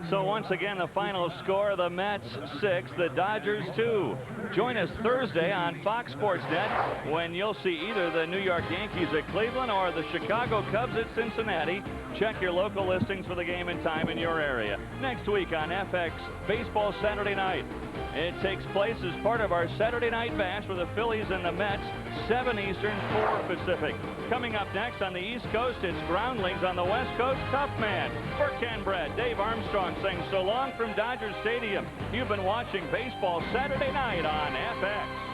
A: So once again, the final score, the Mets 6, the Dodgers 2. Join us Thursday on Fox Sports Net when you'll see either the New York Yankees at Cleveland or the Chicago Cubs at Cincinnati. Check your local listings for the game and time in your area. Next week on FX Baseball Saturday Night. It takes place as part of our Saturday Night Bash with the Phillies and the Mets, 7 Eastern, 4 Pacific. Coming up next on the East Coast, it's Groundlings. On the West Coast, Tough Man. For Ken Brett, Dave Armstrong saying so long from Dodger Stadium. You've been watching Baseball Saturday Night on FX.